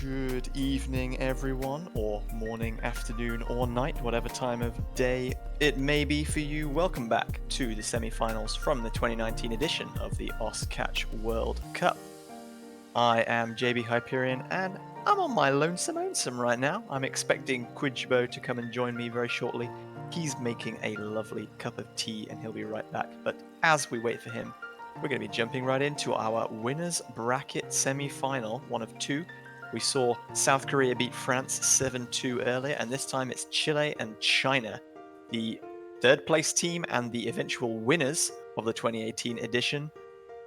Good evening, everyone, or morning, afternoon, or night, whatever time of day it may be for you. Welcome back to the semi-finals from the 2019 edition of the Catch World Cup. I am JB Hyperion, and I'm on my lonesome right now. I'm expecting Quidjbo to come and join me very shortly. He's making a lovely cup of tea, and he'll be right back. But as we wait for him, we're going to be jumping right into our winners bracket semi-final, one of two. We saw South Korea beat France 7-2 earlier, and this time it's Chile and China, the third place team and the eventual winners of the 2018 edition,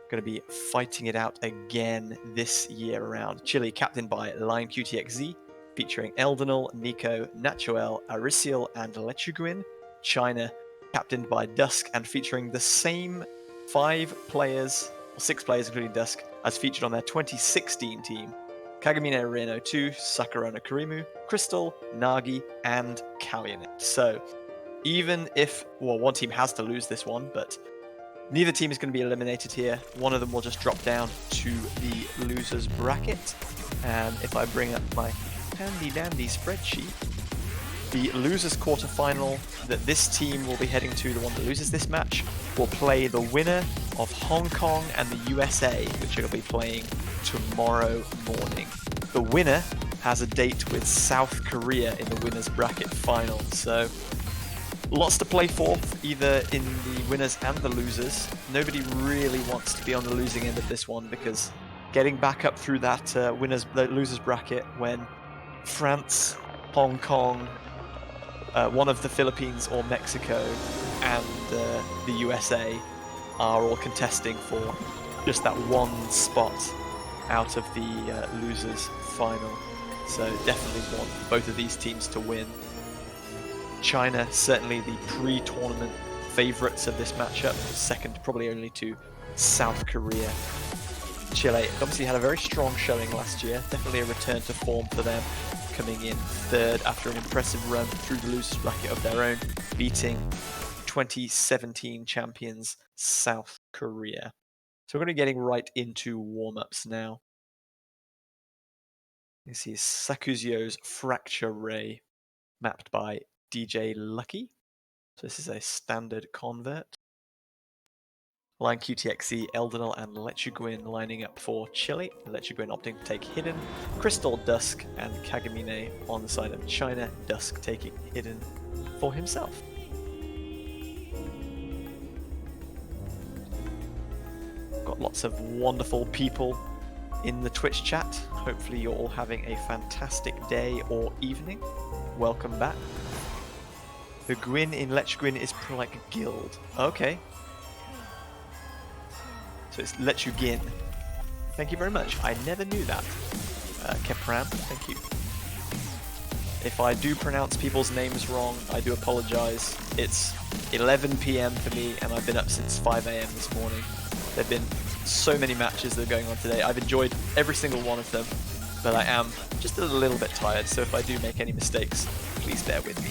going to be fighting it out again this year around. Chile captained by Lion QTXZ, featuring Eldenal, Nico, Nachoel, Arisiel, and Lechuguin. China captained by Dusk and featuring the same 5 players, or 6 players including Dusk, as featured on their 2016 team. Kagamine Reno 2, Sakurona Kurimu, Crystal, Nagi, and Calumet. So, even if, well, one team has to lose this one, but neither team is going to be eliminated here. One of them will just drop down to the losers bracket. And if I bring up my handy-dandy spreadsheet, the losers quarterfinal that this team will be heading to, the one that loses this match, will play the winner of Hong Kong and the USA, which will be playing tomorrow morning. The winner has a date with South Korea in the winners bracket final. So lots to play for, either in the winners and the losers. Nobody really wants to be on the losing end of this one, because getting back up through that the losers bracket when France, Hong Kong, one of the Philippines or Mexico, and the USA are all contesting for just that one spot out of the losers final. So definitely want both of these teams to win. China, certainly the pre-tournament favourites of this matchup, second probably only to South Korea. Chile obviously had a very strong showing last year, definitely a return to form for them, coming in third after an impressive run through the losers bracket of their own, beating 2017 champions South Korea. So we're going to be getting right into warm-ups now. This is Sakuzio's Fracture Ray, mapped by DJ Lucky. So this is a standard convert. Line QTXE, Eldenal, and Lechuguin lining up for Chile. Lechuguin opting to take Hidden, Crystal, Dusk, and Kagamine on the side of China. Dusk taking Hidden for himself. Got lots of wonderful people in the Twitch chat. Hopefully you're all having a fantastic day or evening. Welcome back. The Gwyn in Lechuguin is like a guild. Okay. So it's Lechugin. Thank you very much. I never knew that. Kepram, thank you. If I do pronounce people's names wrong, I do apologize. It's 11 PM for me, and I've been up since 5 AM this morning. There have been so many matches that are going on today. I've enjoyed every single one of them, but I am just a little bit tired, so if I do make any mistakes, please bear with me.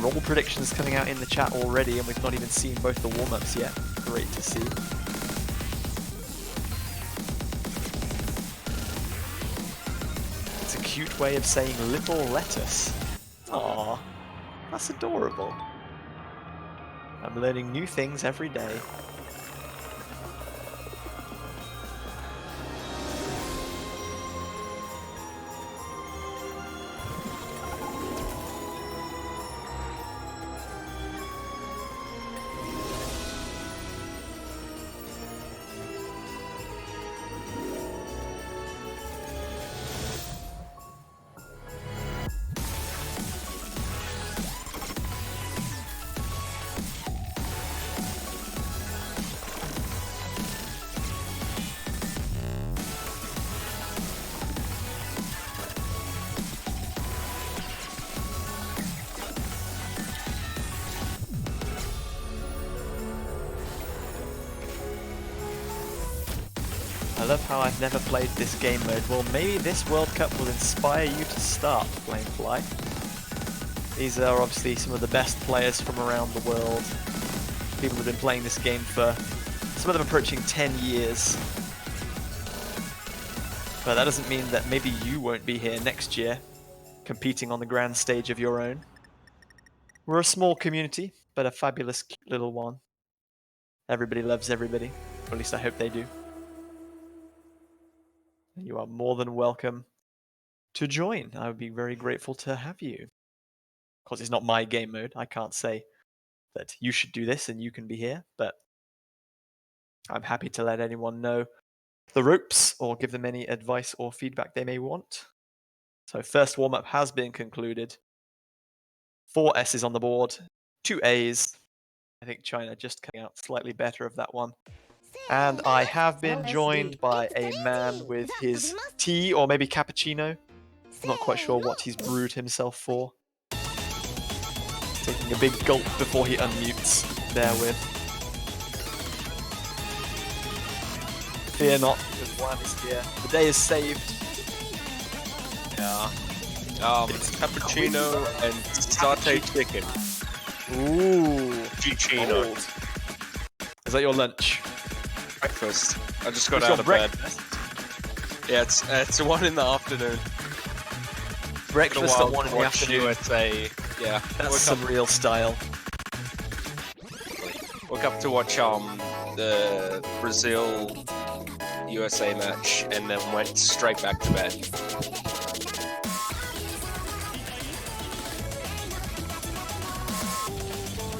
Roll predictions coming out in the chat already, and we've not even seen both the warm-ups yet. Great to see. It's a cute way of saying little lettuce. Aww, that's adorable. I'm learning new things every day. I love how I've never played this game mode. Well, maybe this World Cup will inspire you to start playing Fly. These are obviously some of the best players from around the world. People have been playing this game for, some of them approaching 10 years. But that doesn't mean that maybe you won't be here next year, competing on the grand stage of your own. We're a small community, but a fabulous cute little one. Everybody loves everybody, or at least I hope they do. And you are more than welcome to join. I would be very grateful to have you. Of course, it's not my game mode. I can't say that you should do this and you can be here, but I'm happy to let anyone know the ropes or give them any advice or feedback they may want. So first warm-up has been concluded. 4 S's on the board, 2 A's. I think China just coming out slightly better of that one. And I have been joined by a man with his tea or maybe cappuccino. I'm not quite sure what he's brewed himself for. Taking a big gulp before he unmutes. Therewith. Fear not, because Juan is here. The day is saved. Yeah. It's cappuccino and sauteed chicken. Ooh. Cappuccino. Is that your lunch? Breakfast. I just got What's out your of bed. breakfast? Yeah, it's 1 in the afternoon. Breakfast at 1 in the afternoon. USA. Yeah. That's some real style. Woke up to watch the Brazil USA match and then went straight back to bed.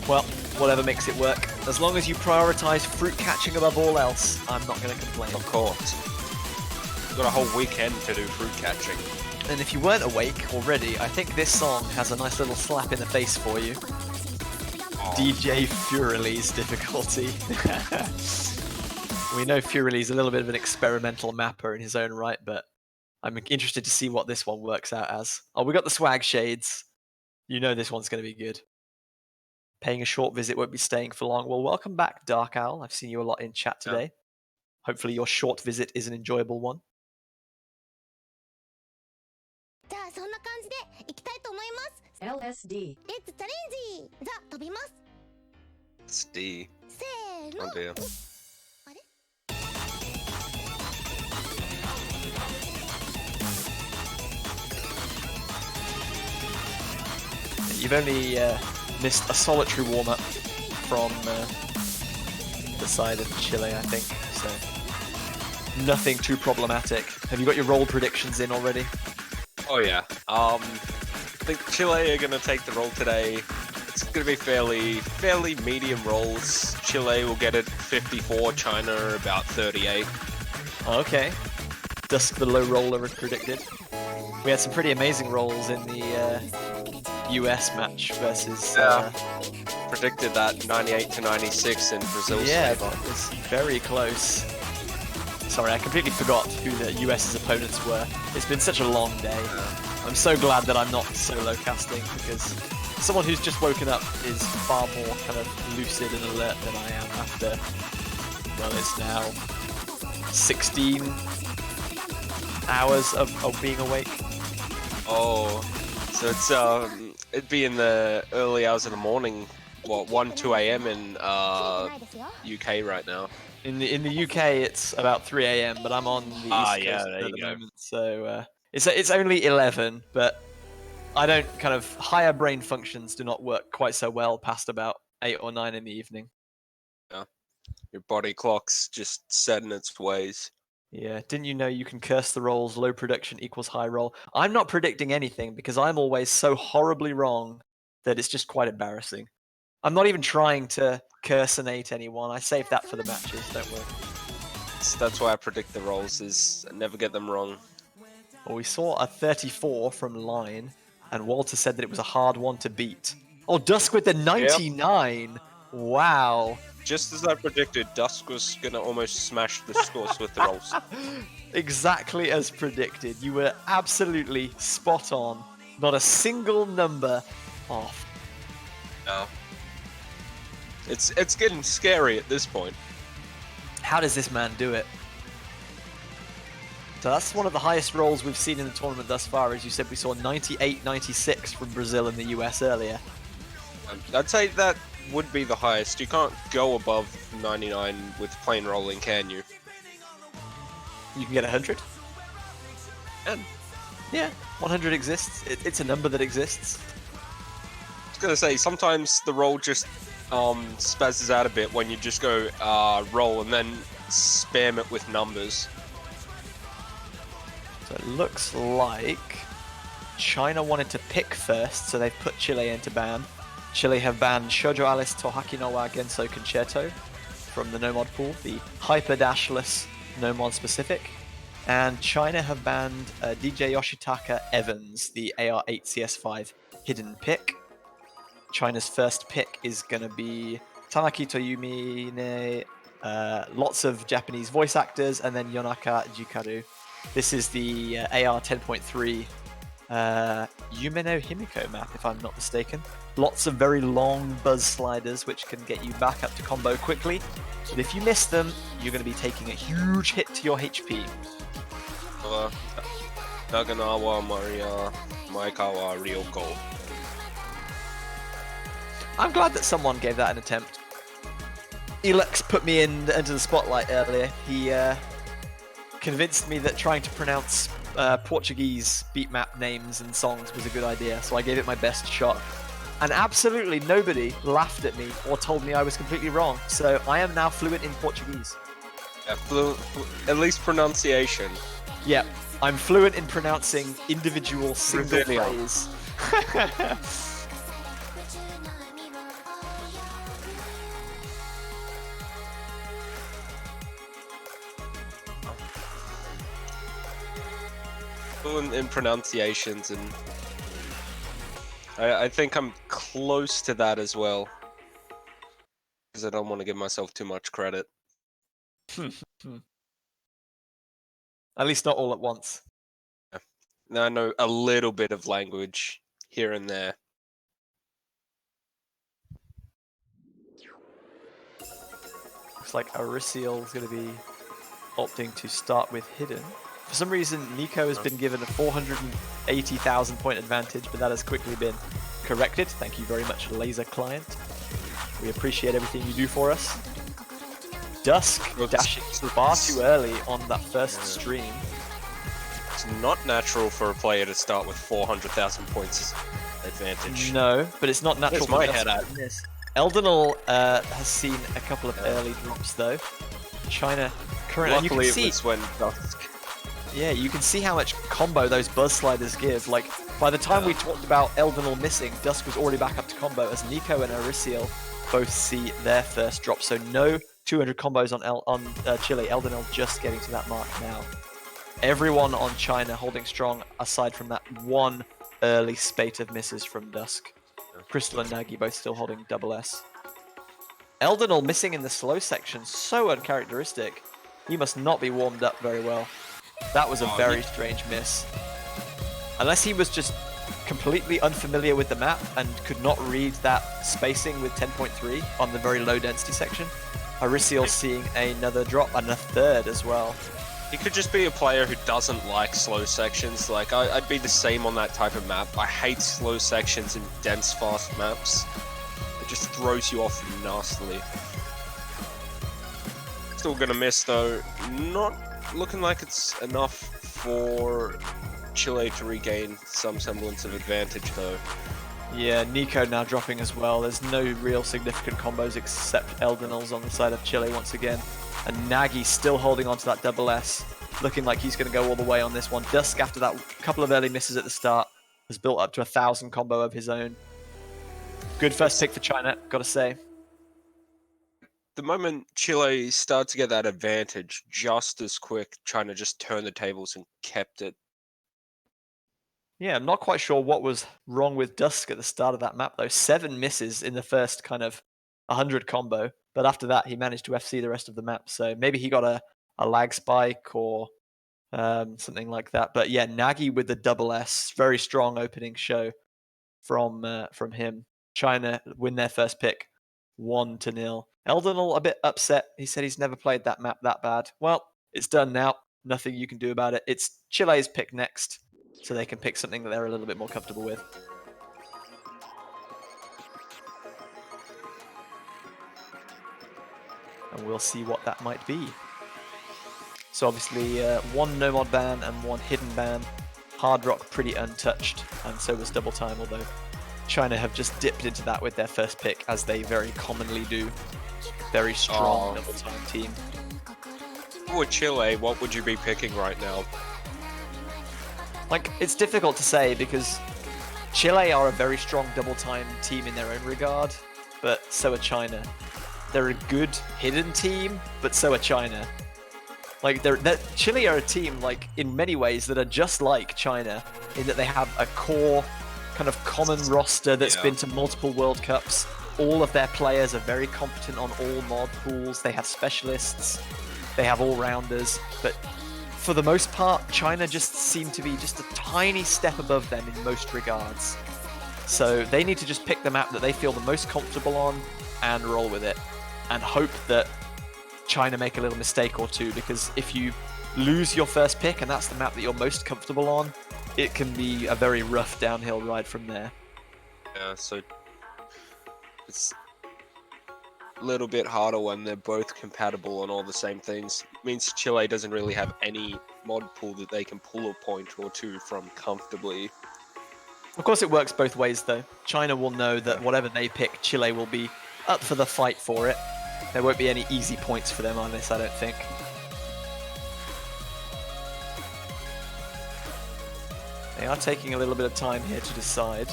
Well, whatever makes it work. As long as you prioritize fruit catching above all else, I'm not going to complain. Of course. Got a whole weekend to do fruit catching. And if you weren't awake already, I think this song has a nice little slap in the face for you. Oh. DJ Furily's difficulty. We know Furily's a little bit of an experimental mapper in his own right, but I'm interested to see what this one works out as. Oh, we got the swag shades. You know this one's going to be good. Paying a short visit, won't be staying for long. Well, welcome back, Dark Owl. I've seen you a lot in chat today. Yeah. Hopefully your short visit is an enjoyable one. LSD. It's D. Oh dear. You've only missed a solitary warm-up from the side of Chile, I think, so nothing too problematic. Have you got your roll predictions in already? Oh yeah. I think Chile are gonna take the roll today. It's gonna be fairly medium rolls. Chile will get it 54, China about 38. Okay. Dusk the low roller as predicted. We had some pretty amazing rolls in the US match versus... predicted that 98 to 96 in Brazil's favor. It was very close. Sorry, I completely forgot who the US's opponents were. It's been such a long day. I'm so glad that I'm not solo casting, because someone who's just woken up is far more kind of lucid and alert than I am after, well, it's now 16 hours of being awake. Oh, so it's it'd be in the early hours of the morning, what, 2 a.m. in UK right now. In the UK, it's about 3 a.m., but I'm on the East Coast at the moment, so it's only 11, but I don't kind of higher brain functions do not work quite so well past about 8 or 9 in the evening. Yeah, your body clock's just set in its ways. Yeah, didn't you know you can curse the rolls, low production equals high roll? I'm not predicting anything because I'm always so horribly wrong that it's just quite embarrassing. I'm not even trying to cursinate anyone. I save that for the matches, don't worry. That's why I predict the rolls, is I never get them wrong. Well, we saw a 34 from Line, and Walter said that it was a hard one to beat. Oh, Dusk with the 99! Yep. Wow. Just as I predicted, Dusk was going to almost smash the scores with the rolls. Exactly as predicted. You were absolutely spot on. Not a single number off. No. It's getting scary at this point. How does this man do it? So that's one of the highest rolls we've seen in the tournament thus far. As you said, we saw 98-96 from Brazil and the US earlier. I'd say that would be the highest. You can't go above 99 with plain rolling, can you? You can get 100? And Yeah, 100 exists. It's a number that exists. I was gonna say, sometimes the roll just spazzes out a bit when you just go roll and then spam it with numbers. So it looks like China wanted to pick first, so they've put Chile into ban. Chile have banned Shoujo Alice Tohaki no wa Genso Concerto from the Nomod pool, the hyper dashless Nomod specific. And China have banned DJ Yoshitaka Evans, the AR8 CS5 hidden pick. China's first pick is going to be Tanaki Toyumi, lots of Japanese voice actors, and then Yonaka Jikaru. This is the AR 10.3 Yumeno Himiko map, if I'm not mistaken. Lots of very long buzz sliders, which can get you back up to combo quickly. But if you miss them, you're going to be taking a huge hit to your HP. Naganawa Maria Maekawa Ryoko. I'm glad that someone gave that an attempt. Elex put me into the spotlight earlier. He convinced me that trying to pronounce Portuguese beat map names and songs was a good idea, so I gave it my best shot. And absolutely nobody laughed at me or told me I was completely wrong, so I am now fluent in Portuguese. Yeah, at least pronunciation. Yeah, I'm fluent in pronouncing individual single phrase. Fluent in pronunciations, and I think I'm close to that as well, because I don't want to give myself too much credit. At least not all at once. I know a little bit of language here and there. Looks like Arisiel is going to be opting to start with Hidden. For some reason, Nico has been given a 480,000 point advantage, but that has quickly been corrected. Thank you very much, Laser Client. We appreciate everything you do for us. Dusk dashing far too early on that first stream. It's not natural for a player to start with 400,000 points advantage. No, but it's not natural Where's for my head at? Eldenal has seen a couple of early drops though. China currently, Luckily, and you can it was when Dusk. Yeah, you can see how much combo those buzz sliders give. Like, by the time we talked about Eldenal missing, Dusk was already back up to combo as Nico and Arisiel both see their first drop. So no 200 combos on Chile. Eldenal just getting to that mark now. Everyone on China holding strong, aside from that one early spate of misses from Dusk. Crystal and Nagi both still holding double S. Eldenal missing in the slow section, so uncharacteristic. He must not be warmed up very well. That was a very strange miss. Unless he was just completely unfamiliar with the map and could not read that spacing with 10.3 on the very low density section. Arisiel seeing another drop and a third as well. He could just be a player who doesn't like slow sections. Like, I'd be the same on that type of map. I hate slow sections in dense, fast maps. It just throws you off nastily. Still gonna miss though. Not looking like it's enough for Chile to regain some semblance of advantage though. Yeah, Nico now dropping as well. There's no real significant combos except Eldenal's on the side of Chile once again. And Nagi still holding on to that double S, looking like he's going to go all the way on this one. Dusk, after that couple of early misses at the start, has built up to 1,000 combo of his own. Good first pick for China, gotta say. The moment Chile started to get that advantage just as quick, China just turned the tables and kept it. Yeah, I'm not quite sure what was wrong with Dusk at the start of that map, though. 7 misses in the first kind of 100 combo, but after that, he managed to FC the rest of the map. So maybe he got a lag spike or something like that. But yeah, Nagi with the double S, very strong opening show from him. China win their first pick, 1-0. Eldenal a bit upset. He said he's never played that map that bad. Well, it's done now. Nothing you can do about it. It's Chile's pick next, so they can pick something that they're a little bit more comfortable with. And we'll see what that might be. So obviously 1 no mod ban and 1 hidden ban. Hard Rock pretty untouched, and so was Double Time, although China have just dipped into that with their first pick, as they very commonly do. Very strong Double Time team. For Chile, what would you be picking right now? Like, it's difficult to say because Chile are a very strong Double Time team in their own regard, but so are China. They're a good hidden team, but so are China. Like, Chile are a team, like, in many ways that are just like China, in that they have a core, kind of common roster that's been to multiple World Cups. All of their players are very competent on all mod pools. They have specialists, they have all-rounders, but for the most part, China just seem to be just a tiny step above them in most regards. So they need to just pick the map that they feel the most comfortable on and roll with it, and hope that China make a little mistake or two, because if you lose your first pick and that's the map that you're most comfortable on, it can be a very rough downhill ride from there. Yeah, so it's a little bit harder when they're both compatible on all the same things. It means Chile doesn't really have any mod pool that they can pull a point or two from comfortably. Of course it works both ways though. China will know that whatever they pick, Chile will be up for the fight for it. There won't be any easy points for them on this, I don't think. They are taking a little bit of time here to decide.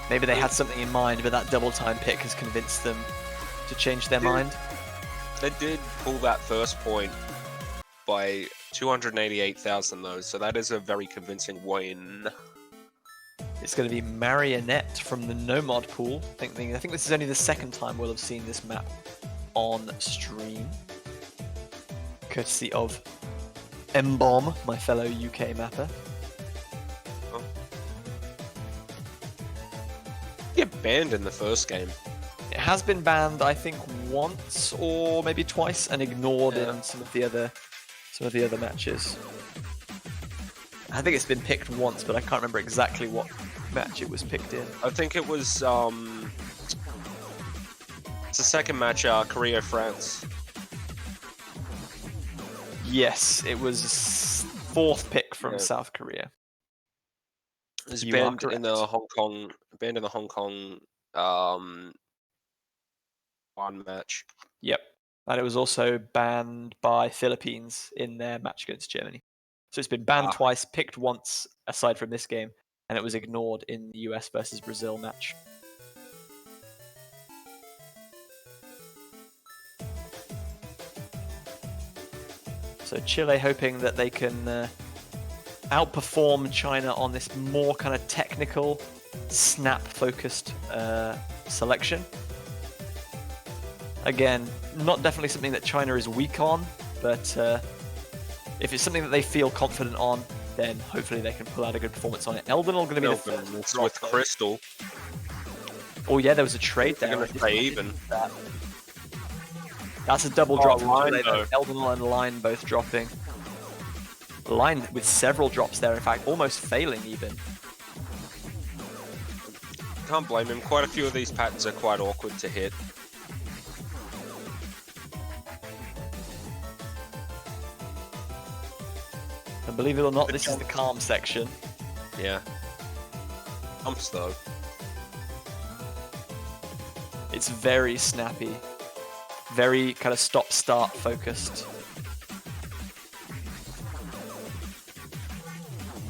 Maybe they had something in mind, but that double time pick has convinced them to change their mind. They did pull that first point by 288,000 though, so that is a very convincing win. It's going to be Marionette from the no mod pool. I think this is only the second time we'll have seen this map on stream, courtesy of M-Bomb, my fellow UK mapper. Get banned in the first game. It has been banned, I think, once or maybe twice, and ignored in some of the other matches. I think it's been picked once, but I can't remember exactly what match it was picked in. I think it was it's the second match, Korea-France. Yes, it was fourth pick from South Korea. It was banned in the Hong Kong one match. Yep. And it was also banned by Philippines in their match against Germany. So it's been banned twice, picked once aside from this game, and it was ignored in the US versus Brazil match. So Chile hoping that they can outperform China on this more kind of technical, snap-focused selection. Again, not definitely something that China is weak on, but if it's something that they feel confident on, then hopefully they can pull out a good performance on it. Elden are going to be the first with Crystal. Oh yeah, there was a trade there. They're going to stay even. That's a double drop from Line, Elden and Line both dropping. Line with several drops there, in fact, almost failing even. Can't blame him. Quite a few of these patterns are quite awkward to hit. And believe it or not, this is the calm section. Yeah. Jumps though. It's very snappy. Very kind of stop-start focused.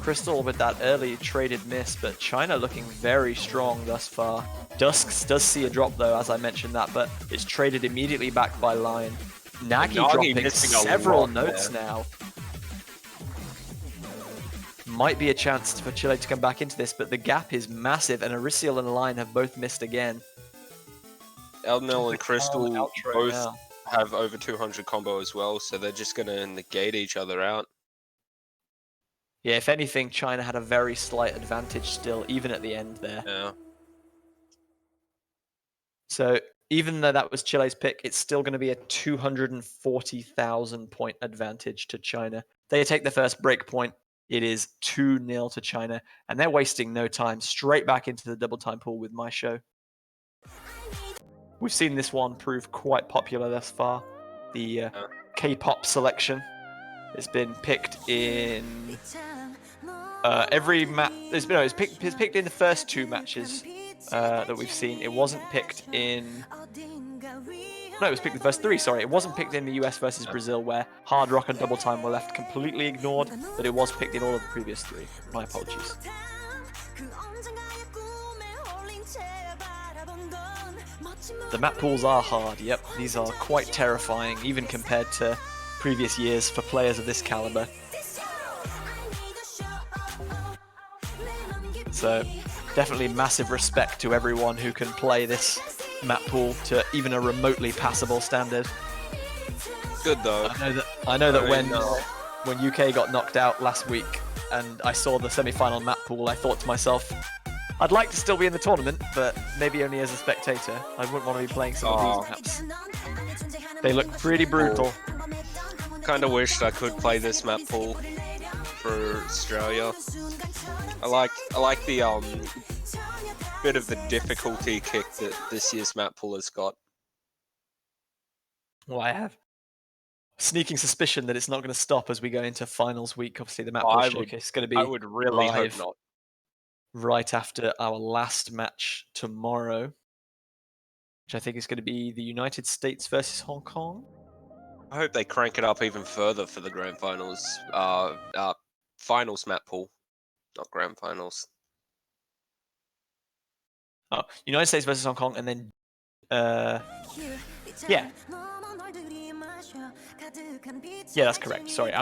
Crystal with that early traded miss, but China looking very strong thus far. Dusks does see a drop though, as I mentioned that, but it's traded immediately back by Line. Nagi dropping several notes now. Might be a chance for Chile to come back into this, but the gap is massive, and Arisial and Line have both missed again. Eldenel and Crystal both have over 200 combo as well, so they're just going to negate each other out. Yeah, if anything, China had a very slight advantage still, even at the end there. Yeah. So even though that was Chile's pick, it's still going to be a 240,000 point advantage to China. They take the first break point. It is 2-0 to China, and they're wasting no time. Straight back into the double time pool with my show. We've seen this one prove quite popular thus far. The K-pop selection. It's been picked in every match. It's picked in the first 2 matches that we've seen. It wasn't picked in. No, it was picked in the first 3. Sorry, it wasn't picked in the US versus Brazil, where Hard Rock and Double Time were left completely ignored. But it was picked in all of the previous 3. My apologies. The map pools are hard. Yep, these are quite terrifying, even compared to previous years for players of this caliber. So definitely massive respect to everyone who can play this map pool to even a remotely passable standard. Good though. I know that when UK got knocked out last week and I saw the semi-final map pool, I thought to myself, I'd like to still be in the tournament, but maybe only as a spectator. I wouldn't want to be playing some of these maps. They look pretty brutal. Kind of wished I could play this map pool for Australia. I like the bit of the difficulty kick that this year's map pool has got. Well, I have a sneaking suspicion that it's not going to stop as we go into finals week. Obviously, the map pool showcase is going to be I would really live hope not. right after our last match tomorrow, which I think is going to be the United States versus Hong Kong. I hope they crank it up even further for the grand finals. Finals map pool, not grand finals. Oh, United States versus Hong Kong, and then yeah, that's correct. Sorry,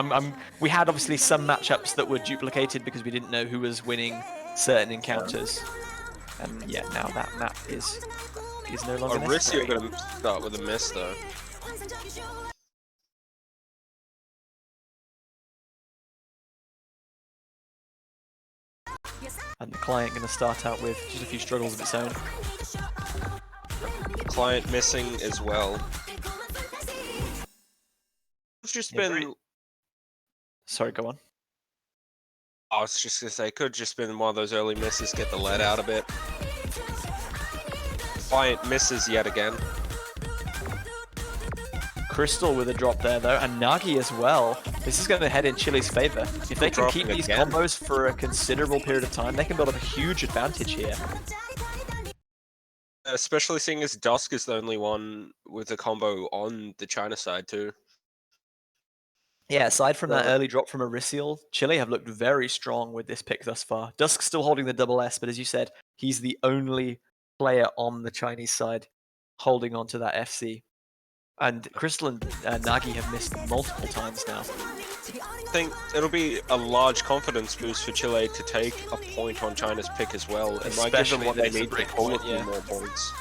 we had obviously some matchups that were duplicated because we didn't know who was winning certain encounters, and yeah, now that map is no longer necessary. You're gonna start with a miss though. And the client going to start out with just a few struggles of its own. Client missing as well. It's just been. Sorry, go on. I was just gonna say, could have just been one of those early misses, get the lead out a bit. Client misses yet again. Crystal with a drop there though, and Nagi as well. This is going to head in Chile's favor. If they can keep these combos for a considerable period of time, they can build up a huge advantage here. Especially seeing as Dusk is the only one with a combo on the China side too. Yeah, aside from that early drop from Arisial, Chile have looked very strong with this pick thus far. Dusk's still holding the double S, but as you said, he's the only player on the Chinese side holding on to that FC. And Crystal and Nagi have missed multiple times now. I think it'll be a large confidence boost for Chile to take a point on China's pick as well. It might give them what they need to pull a few more points.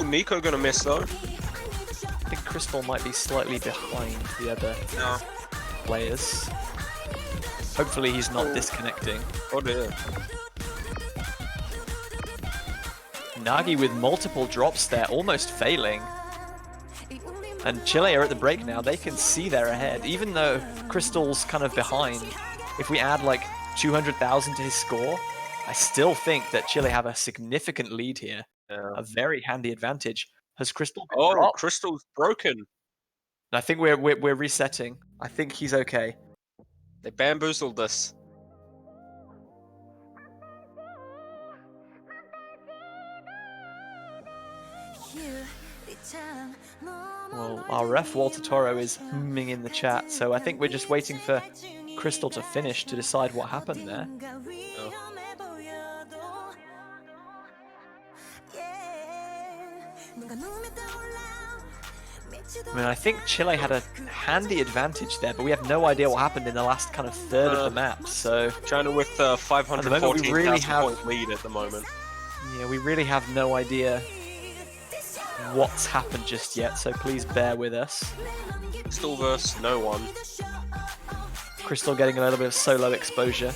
Nico gonna miss though. I think Crystal might be slightly behind the other players. Hopefully he's not disconnecting. Oh dear. Nagi with multiple drops there, almost failing. And Chile are at the break now. They can see they're ahead. Even though Crystal's kind of behind, if we add like 200,000 to his score, I still think that Chile have a significant lead here. Yeah. A very handy advantage. Has Crystal been dropped? Crystal's broken. I think we're resetting. I think he's okay. They bamboozled us. Well, our ref Walter Toro is humming in the chat, so I think we're just waiting for Crystal to finish to decide what happened there. Oh. I mean, I think Chile had a handy advantage there, but we have no idea what happened in the last kind of third of the map. So China with 514,000 point lead at the moment. Yeah, we really have no idea what's happened just yet, so please bear with us. Crystal versus no one. Crystal getting a little bit of solo exposure.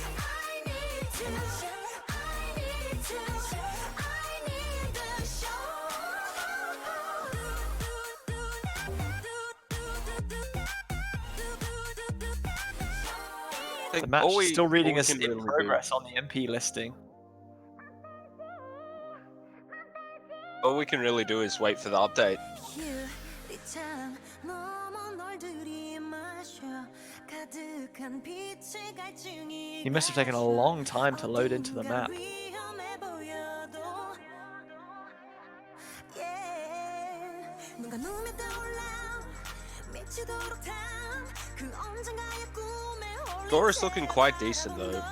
The match is still reading us in progress on the MP listing. All we can really do is wait for the update. He must have taken a long time to load into the map. Score is looking quite decent though.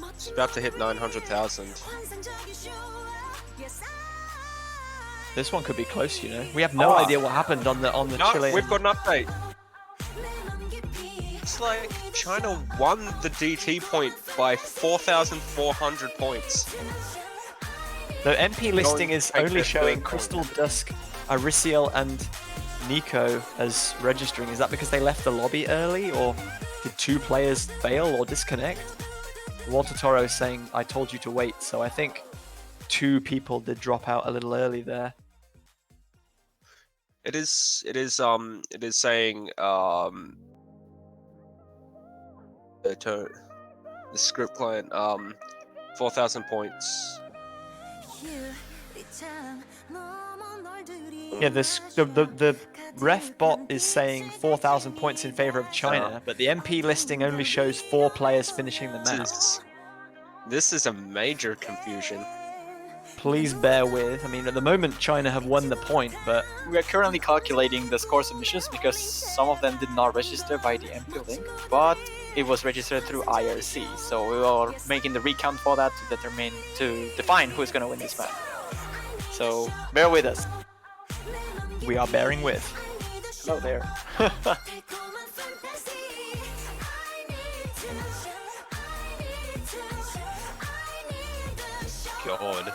It's about to hit 900,000. This one could be close, you know. We have no idea what happened on the No, Chilean. we've got an update. It's like China won the DT point by 4,400 points. The MP listing is take only their showing third point. Crystal Dusk, Arisiel, and Nico as registering. Is that because they left the lobby early, or did 2 players fail or disconnect? Walter Toro is saying, I told you to wait, so I think 2 people did drop out a little early there. It is saying the script client 4,000 points. Yeah, the ref bot is saying 4,000 points in favor of China, but the MP listing only shows 4 players finishing the match. This is a major confusion. Please bear with. I mean, at the moment, China have won the point, but We are currently calculating the score submissions because some of them did not register by the MP link, but it was registered through IRC. So we are making the recount for that to define who is going to win this match. So bear with us. we are bearing with. Hello there. God.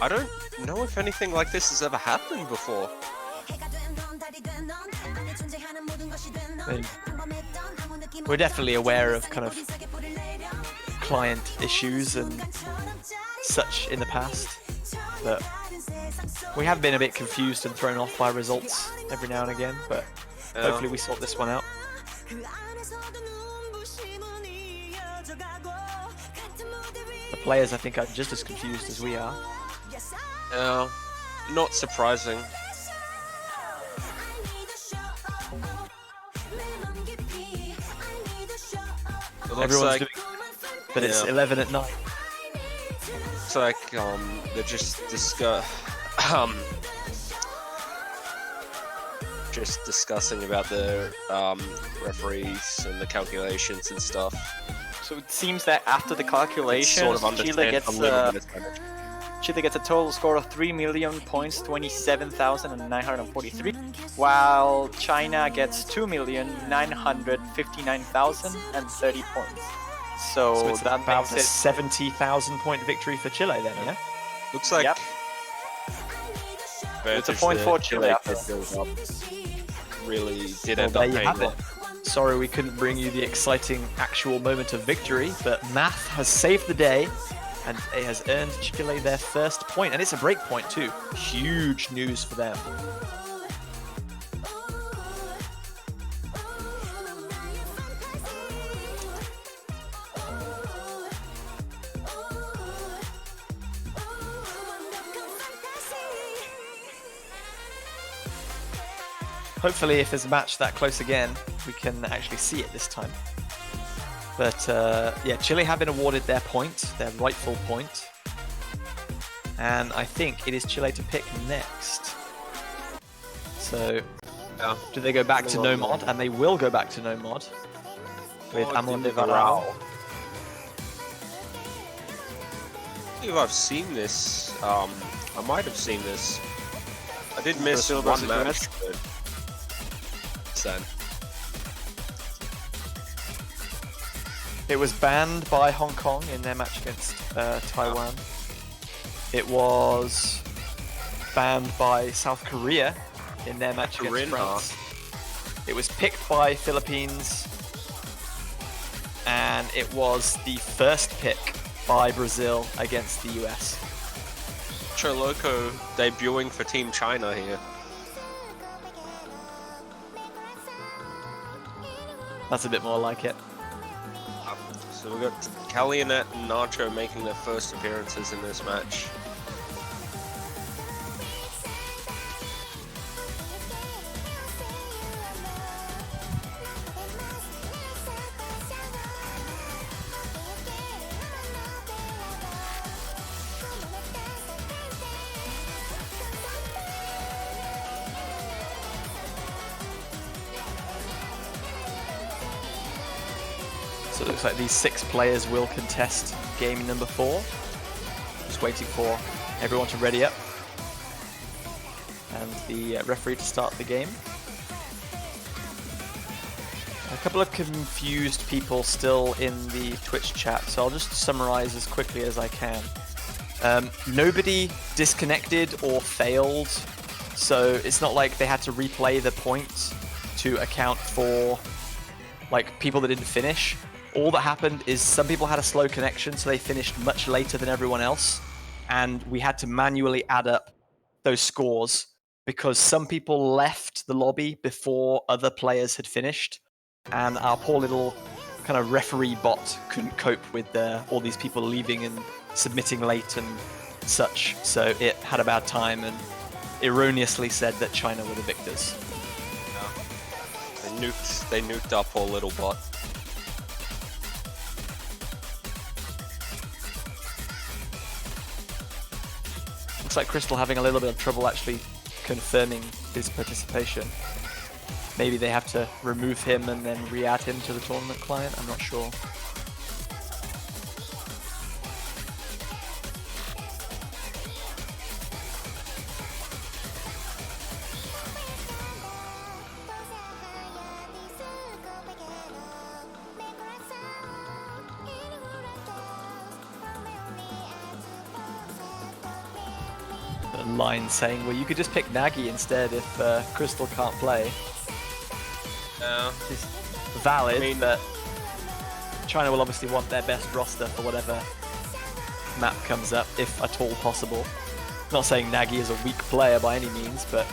I don't know if anything like this has ever happened before. I mean, we're definitely aware of kind of client issues and such in the past, but we have been a bit confused and thrown off by results every now and again, but hopefully we sort this one out. The players, I think, are just as confused as we are. Not surprising. It looks Everyone's like, doing, but it's yeah. 11 at night. Looks like they're just discussing about the referees and the calculations and stuff. So it seems that after the calculations, Sort of Chile understand gets a little bit of damage. Chile gets a total score of 3 million points, 27,943, while China gets 2,959,030 points. So it's that about makes a it 70,000 point victory for Chile then, yeah? Looks like Yep. It's a point for Chile after really did Well, end there up you paying have it. off. Sorry we couldn't bring you the exciting actual moment of victory, but Math has saved the day and it has earned Chile their first point, and it's a break point too. Huge news for them. Hopefully if there's a match that close again, we can actually see it this time. But yeah, Chile have been awarded their point, their rightful point. And I think it is Chile to pick next. So, do they go back to no mod? And they will go back to no mod. With Amon de Varao. I believe I've seen this. I might have seen this. I did miss Brazil one versus match. US. But sad. It was banned by Hong Kong in their match against Taiwan. It was banned by South Korea in their match against France. It was picked by Philippines. And it was the first pick by Brazil against the US. Choloco debuting for Team China here. That's a bit more like it. So we've got Calianet and Nacho making their first appearances in this match. So it looks like these 6 players will contest game number 4. Just waiting for everyone to ready up. And the referee to start the game. A couple of confused people still in the Twitch chat, so I'll just summarize as quickly as I can. Nobody disconnected or failed, so it's not like they had to replay the points to account for like people that didn't finish. All that happened is some people had a slow connection, so they finished much later than everyone else, and we had to manually add up those scores because some people left the lobby before other players had finished, and our poor little kind of referee bot couldn't cope with all these people leaving and submitting late and such, so it had a bad time and erroneously said that China were the victors. Yeah. They nuked our poor little bot. Looks like Crystal having a little bit of trouble actually confirming his participation. Maybe they have to remove him and then re-add him to the tournament client, I'm not sure. Line saying, well, you could just pick Nagi instead if Crystal can't play. No. It's valid, but China will obviously want their best roster for whatever map comes up, if at all possible. Not saying Nagi is a weak player by any means, but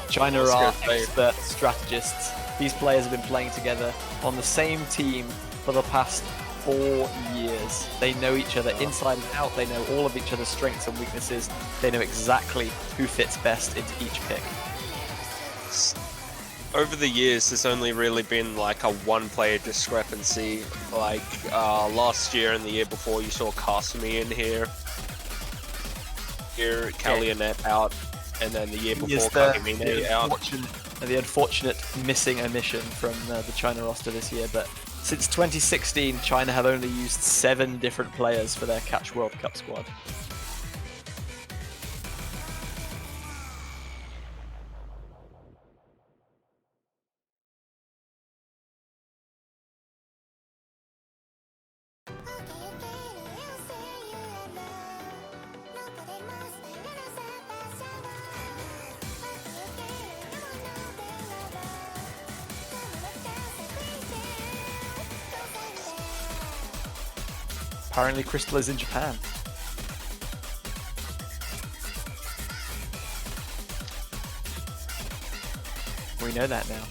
China are expert strategists. These players have been playing together on the same team for the past 4 years. They know each other inside and out. They know all of each other's strengths and weaknesses. They know exactly who fits best into each pick. Over the years, there's only really been like a one-player discrepancy. Like last year and the year before, you saw Kasumi in here. Here, Kalyanet out, and then the year before, Kagamine out. The unfortunate missing omission from the China roster this year, but since 2016, China have only used 7 different players for their Catch World Cup squad. Apparently Crystal is in Japan. We know that now.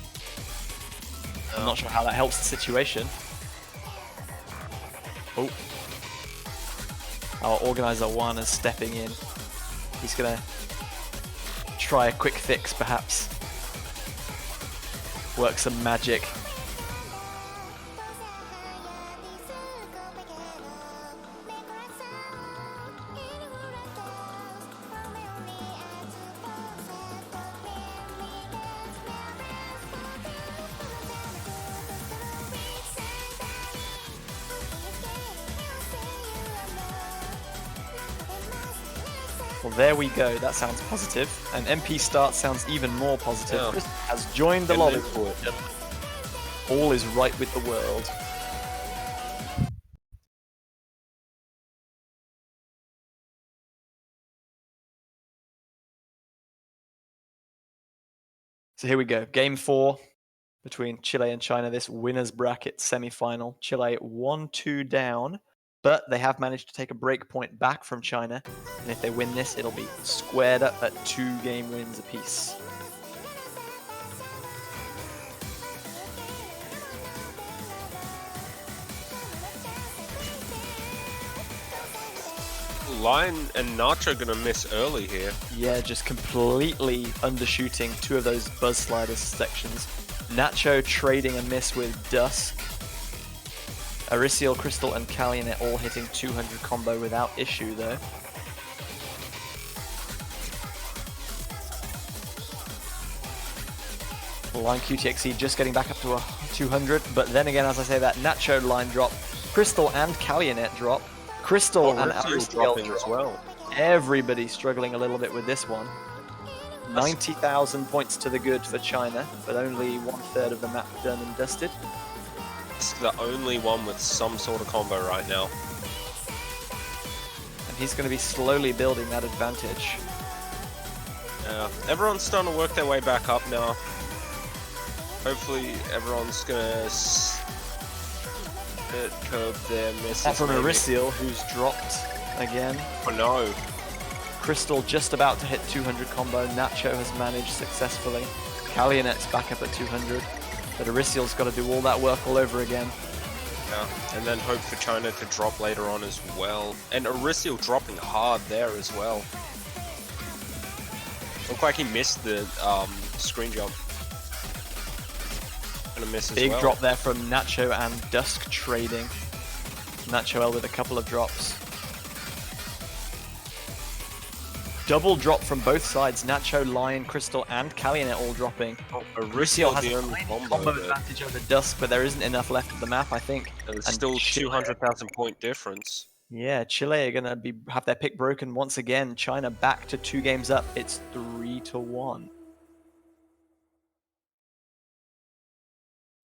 I'm not sure how that helps the situation. Oh. Our organizer Juan is stepping in. He's gonna try a quick fix perhaps. Work some magic. Well, there we go. That sounds positive. And MP start sounds even more positive. Yeah. Chris has joined the lobby. All is right with the world. So here we go. Game 4 between Chile and China. This winner's bracket semi-final. Chile 1-2 down. But they have managed to take a break point back from China, and if they win this, it'll be squared up at 2 game wins apiece. Lion and Nacho gonna miss early here. Yeah, just completely undershooting 2 of those Buzz Sliders sections. Nacho trading a miss with Dusk. Arisial, Crystal, and Kalyanet all hitting 200 combo without issue, though. Line QTXE just getting back up to 200, but then again, as I say, that Nacho line drop, Crystal and Calumet drop, Crystal and Aristiel dropping drop. as well. Everybody's struggling a little bit with this one. 90,000 points to the good for China, but only 1/3 of the map done and dusted. It's the only one with some sort of combo right now. And he's going to be slowly building that advantage. Yeah, everyone's starting to work their way back up now. Hopefully everyone's gonna curb their misses. That's from Aristiel, who's dropped again. Oh no. Crystal just about to hit 200 combo. Nacho has managed successfully. Calumet's back up at 200. But Aristiel's got to do all that work all over again. Yeah, and then hope for China to drop later on as well. And Aristiel dropping hard there as well. Looked like he missed the screen jump. Gonna miss as Big well. drop there from Nacho and Dusk trading. Nacho L with a couple of drops. Double drop from both sides. Nacho, Lion, Crystal, and Calumet all dropping. Aristiel has the a only combo combo. advantage over Dusk, but there isn't enough left of the map, I think. There's And still Chile- 200,000 point difference. Yeah, Chile are gonna have their pick broken once again. China back to 2 games up. It's 3-1.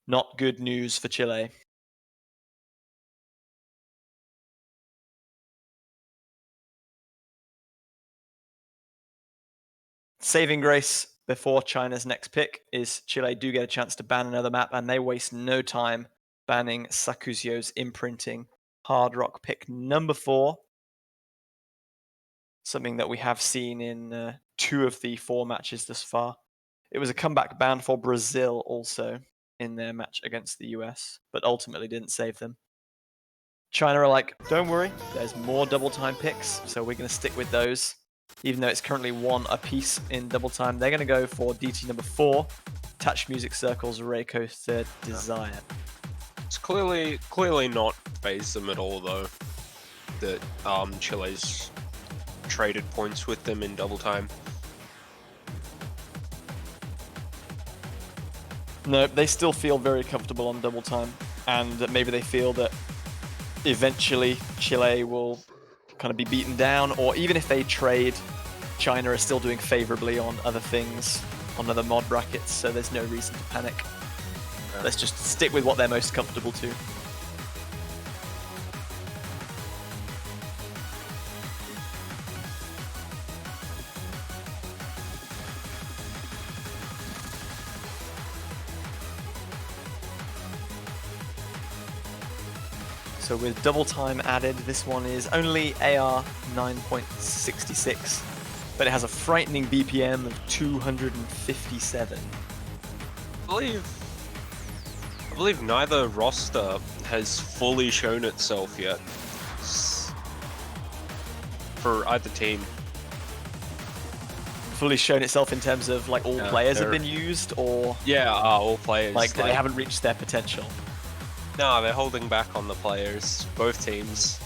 Not good news for Chile. Saving grace before China's next pick is Chile do get a chance to ban another map, and they waste no time banning Sakuzio's imprinting Hard Rock pick number 4. Something that we have seen in 2 of the 4 matches thus far. It was a comeback ban for Brazil also in their match against the US, but ultimately didn't save them. China are like, don't worry, there's more double time picks, so we're going to stick with those. Even though it's currently 1 apiece in double time, they're going to go for DT number 4, Touch Music Circles, Reiko Third Desire. It's clearly not phased them at all though. That Chile's traded points with them in double time. No, they still feel very comfortable on double time, and maybe they feel that eventually Chile will kind of be beaten down, or even if they trade, China are still doing favorably on other things, on other mod brackets, so there's no reason to panic. Yeah. Let's just stick with what they're most comfortable to. So with double time added, this one is only AR 9.66, but it has a frightening BPM of 257. I believe neither roster has fully shown itself yet for either team. Fully shown itself in terms of like all Yeah, players have they're- been used, or Yeah, all players. like they haven't reached their potential. No, they're holding back on the players, both teams.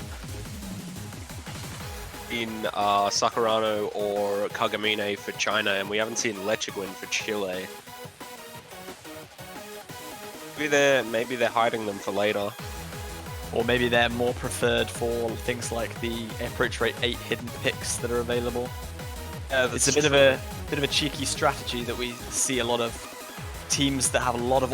In Sakurano or Kagamine for China, and we haven't seen Lechiguin for Chile. Maybe they're hiding them for later. Or maybe they're more preferred for things like the approach rate 8 hidden picks that are available. Yeah, It's a bit of a cheeky strategy that we see a lot of teams that have a lot of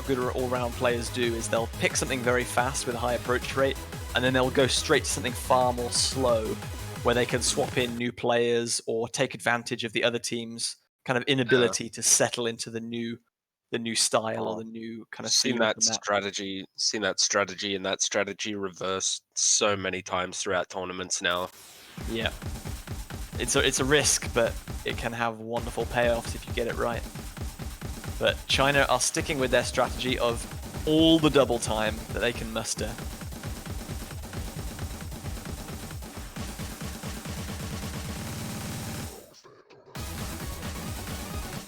good all-round players do, is they'll pick something very fast with a high approach rate, and then they'll go straight to something far more slow, where they can swap in new players or take advantage of the other team's kind of inability to settle into the new style or the new kind of seen feel of that the map. strategy and that strategy reversed so many times throughout tournaments now. Yeah, it's a risk, but it can have wonderful payoffs if you get it right. But China are sticking with their strategy of all the double time that they can muster.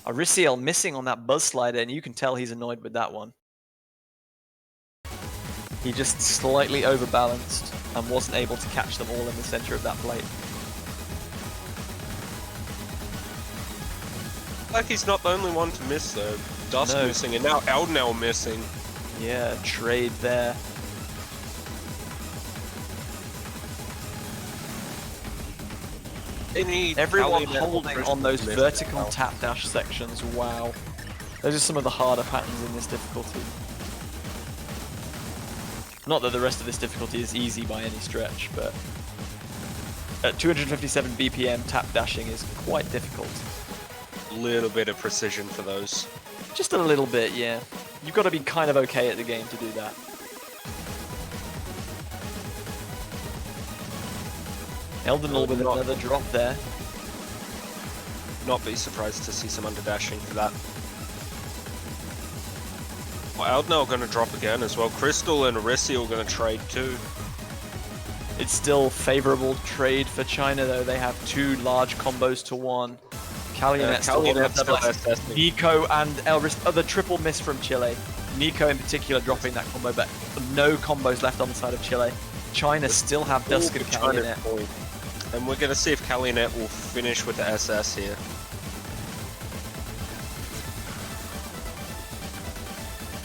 Aristiel missing on that buzz slider, and you can tell he's annoyed with that one. He just slightly overbalanced and wasn't able to catch them all in the center of that plate. Like he's not the only one to miss though. Dusk No. missing, and now Eldenel missing. Yeah, trade there. Everyone holding on those vertical tap dash sections. Wow. Those are some of the harder patterns in this difficulty. Not that the rest of this difficulty is easy by any stretch, but at 257 BPM, tap dashing is quite difficult. A little bit of precision for those. Just a little bit, yeah. You've got to be kind of okay at the game to do that. Eldenal with another drop there. Not be surprised to see some underdashing for that. Well, Eldenal going to drop again as well. Crystal and Arissi are going to trade too. It's still favorable trade for China though. They have 2 large combos to 1. Kalionet's still SSing. Nico and Elris, the triple miss from Chile. Nico in particular dropping that combo, but no combos left on the side of Chile. China still have Dusk and Kalionet. And we're going to see if Kalionet will finish with the SS here.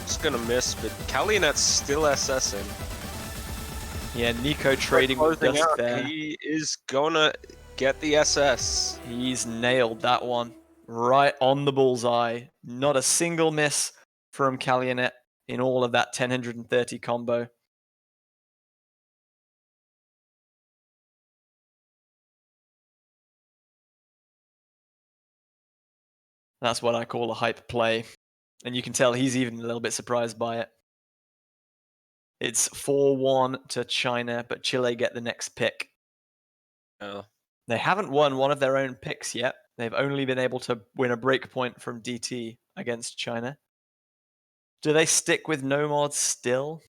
Just going to miss, but Kalionet's still SSing. Yeah, Nico trading with Dusk there. He is going to get the SS. He's nailed that one. Right on the bullseye. Not a single miss from Kalionet in all of that 1030 combo. That's what I call a hype play. And you can tell he's even a little bit surprised by it. It's 4-1 to China, but Chile get the next pick. Oh. They haven't won one of their own picks yet. They've only been able to win a break point from DT against China. Do they stick with no mods still?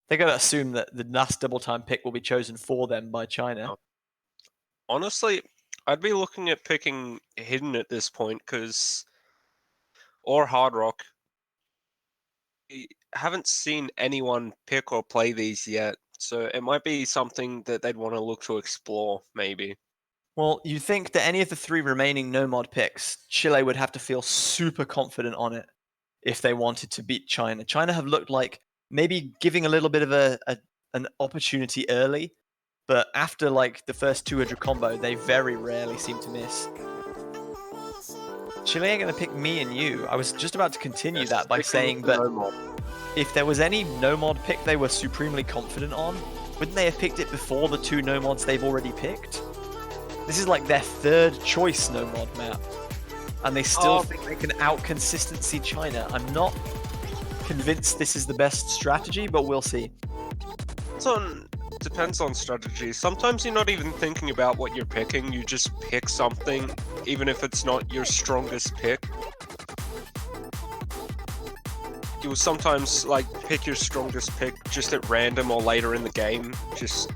They're going to assume that the last double time pick will be chosen for them by China. Honestly, I'd be looking at picking Hidden at this point, or Hard Rock. I haven't seen anyone pick or play these yet, so it might be something that they'd want to look to explore, maybe. Well, you think that any of the 3 remaining no mod picks, Chile would have to feel super confident on it if they wanted to beat China. China have looked like maybe giving a little bit of an opportunity early, but after like the first 200 combo, they very rarely seem to miss. Chile are going to pick me and you. I was just about to continue that by saying that if there was any no mod pick they were supremely confident on, wouldn't they have picked it before the 2 no mods they've already picked? This is like their 3rd choice no mod map. And they still think they can out-consistency China. I'm not convinced this is the best strategy, but we'll see. Depends on strategy. Sometimes you're not even thinking about what you're picking, you just pick something, even if it's not your strongest pick. You will sometimes like pick your strongest pick just at random or later in the game, just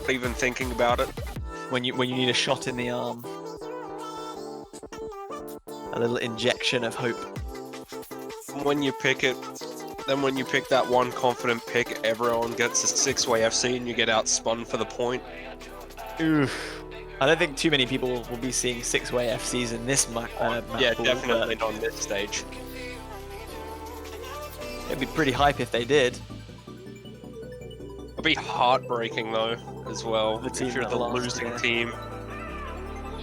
not even thinking about it. When you need a shot in the arm. A little injection of hope. When you pick it, then when you pick that one confident pick, everyone gets a 6-way FC and you get outspun for the point. Oof. I don't think too many people will be seeing 6-way FCs in this map. Yeah, definitely not on this stage. It'd be pretty hype if they did. It'd be heartbreaking though, as well, The team if you're that the lost, losing yeah. team.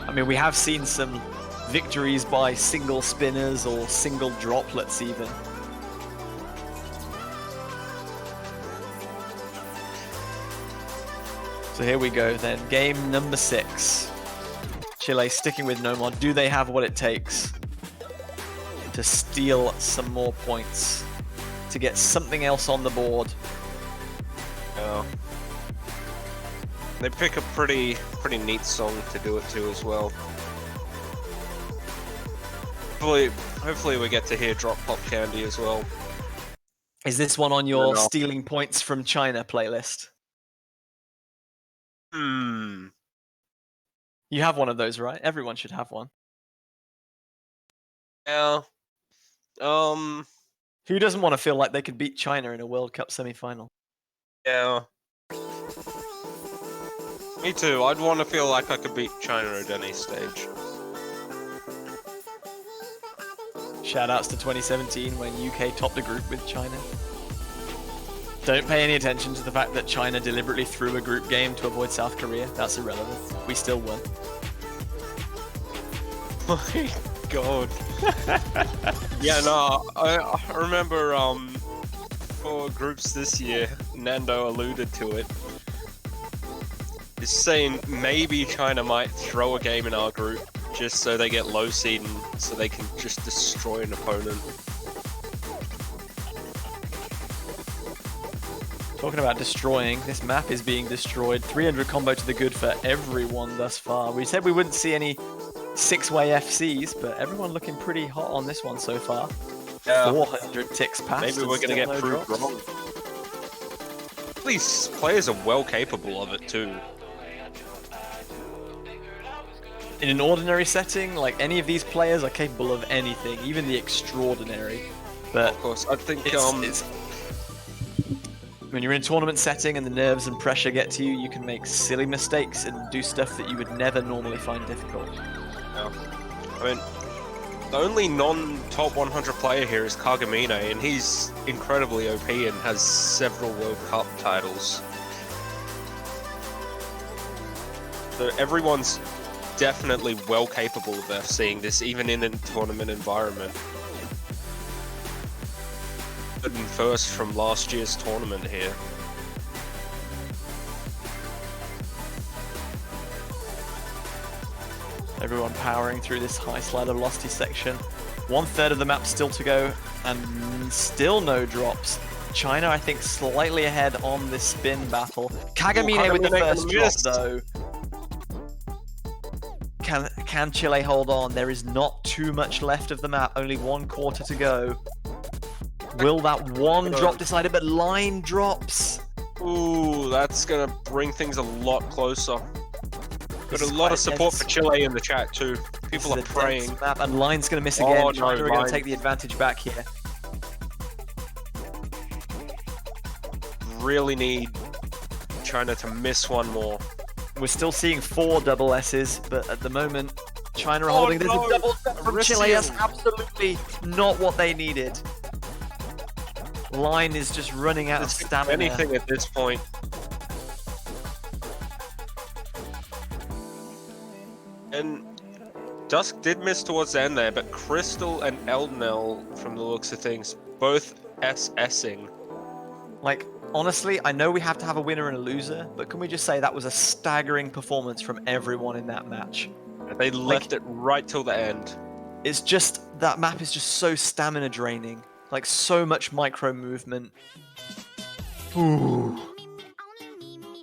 I mean, we have seen some victories by single spinners or single droplets even. So here we go then, game number 6. Chile sticking with no mod. Do they have what it takes to steal some more points? To get something else on the board? Yeah. They pick a pretty neat song to do it to as well. Hopefully we get to hear Drop Pop Candy as well. Is this one on your No. stealing points from China playlist? You have one of those, right? Everyone should have one. Yeah. Who doesn't want to feel like they could beat China in a World Cup semi-final? Yeah. Me too. I'd want to feel like I could beat China at any stage. Shoutouts to 2017 when UK topped a group with China. Don't pay any attention to the fact that China deliberately threw a group game to avoid South Korea. That's irrelevant. We still won. My God. Yeah, no, I remember for groups this year, Nando alluded to it. He's saying maybe China might throw a game in our group just so they get low seed and so they can just destroy an opponent. Talking about destroying, this map is being destroyed. 300 combo to the good for everyone thus far. We said we wouldn't see any 6-way FCs, but everyone looking pretty hot on this one so far. Yeah. 400 ticks past. Maybe we're gonna get proved wrong. These players are well capable of it too. In an ordinary setting, like any of these players are capable of anything, even the extraordinary. But Of course, I think it's when you're in a tournament setting and the nerves and pressure get to you, you can make silly mistakes and do stuff that you would never normally find difficult. yeah. I mean, the only non-top 100 player here is Kagamine, and he's incredibly OP and has several World Cup titles. So everyone's definitely well capable of seeing this, even in a tournament environment. Third and first from last year's tournament here. Everyone powering through this high slider velocity section. 1/3 of the map still to go, and still no drops. China, I think, slightly ahead on this spin battle. Kagamine with the first drop, though. Can Chile hold on? There is not too much left of the map. Only 1/4 to go. Will that one drop decide it? But line drops. Ooh, that's gonna bring things a lot closer. This Got is a lot quite of support dense. for Chile in the chat too. People are This is a praying. dense map, and line's going to miss Oh, again. no, China are going Line. to take the advantage back here. Really need China to miss one more. We're still seeing 4 double S's, but at the moment, China are Oh, holding. There's no. a double set from Chile. That's Risio. absolutely not what they needed. Line is just running out of It's stamina. anything at this point. And Dusk did miss towards the end there, but Crystal and Eldnell, from the looks of things, both SSing. Like, honestly, I know we have to have a winner and a loser, but can we just say that was a staggering performance from everyone in that match? They left it right till the end. It's just, that map is just so stamina draining. Like, so much micro movement. Ooh.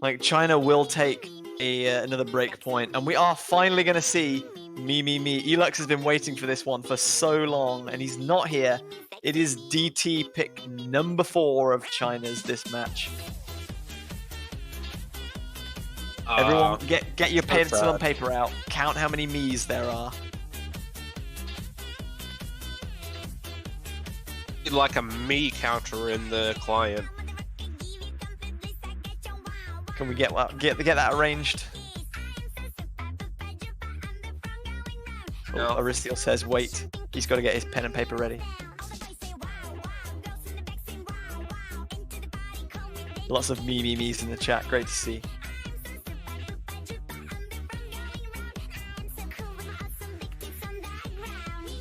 Like, China will take another break point, and we are finally going to see me. Elux has been waiting for this one for so long, and he's not here. It is DT pick number 4 of China's this match. Everyone, get your pencil and paper out. Count how many me's there are. Like a me counter in the client. Can we get that arranged? No. Aristiel says, wait. He's got to get his pen and paper ready. Lots of me's in the chat. Great to see.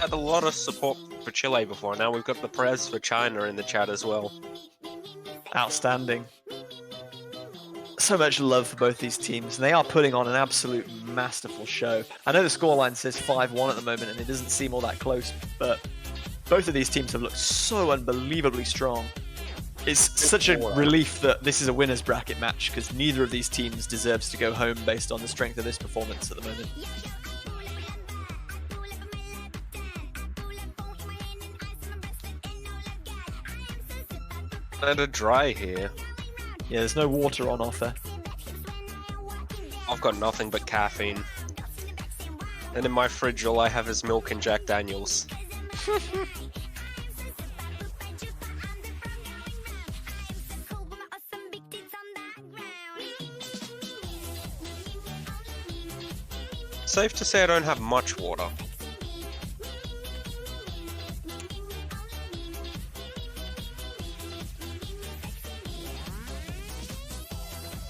Had a lot of support for Chile before. Now we've got the press for China in the chat as well. Outstanding. So much love for both these teams, and they are putting on an absolute masterful show. I know the scoreline says 5-1 at the moment, and it doesn't seem all that close, but both of these teams have looked so unbelievably strong. It's such a relief that this is a winner's bracket match, because neither of these teams deserves to go home based on the strength of this performance at the moment. Let it dry here. Yeah, there's no water on offer. I've got nothing but caffeine. And in my fridge, all I have is milk and Jack Daniels. Safe to say I don't have much water.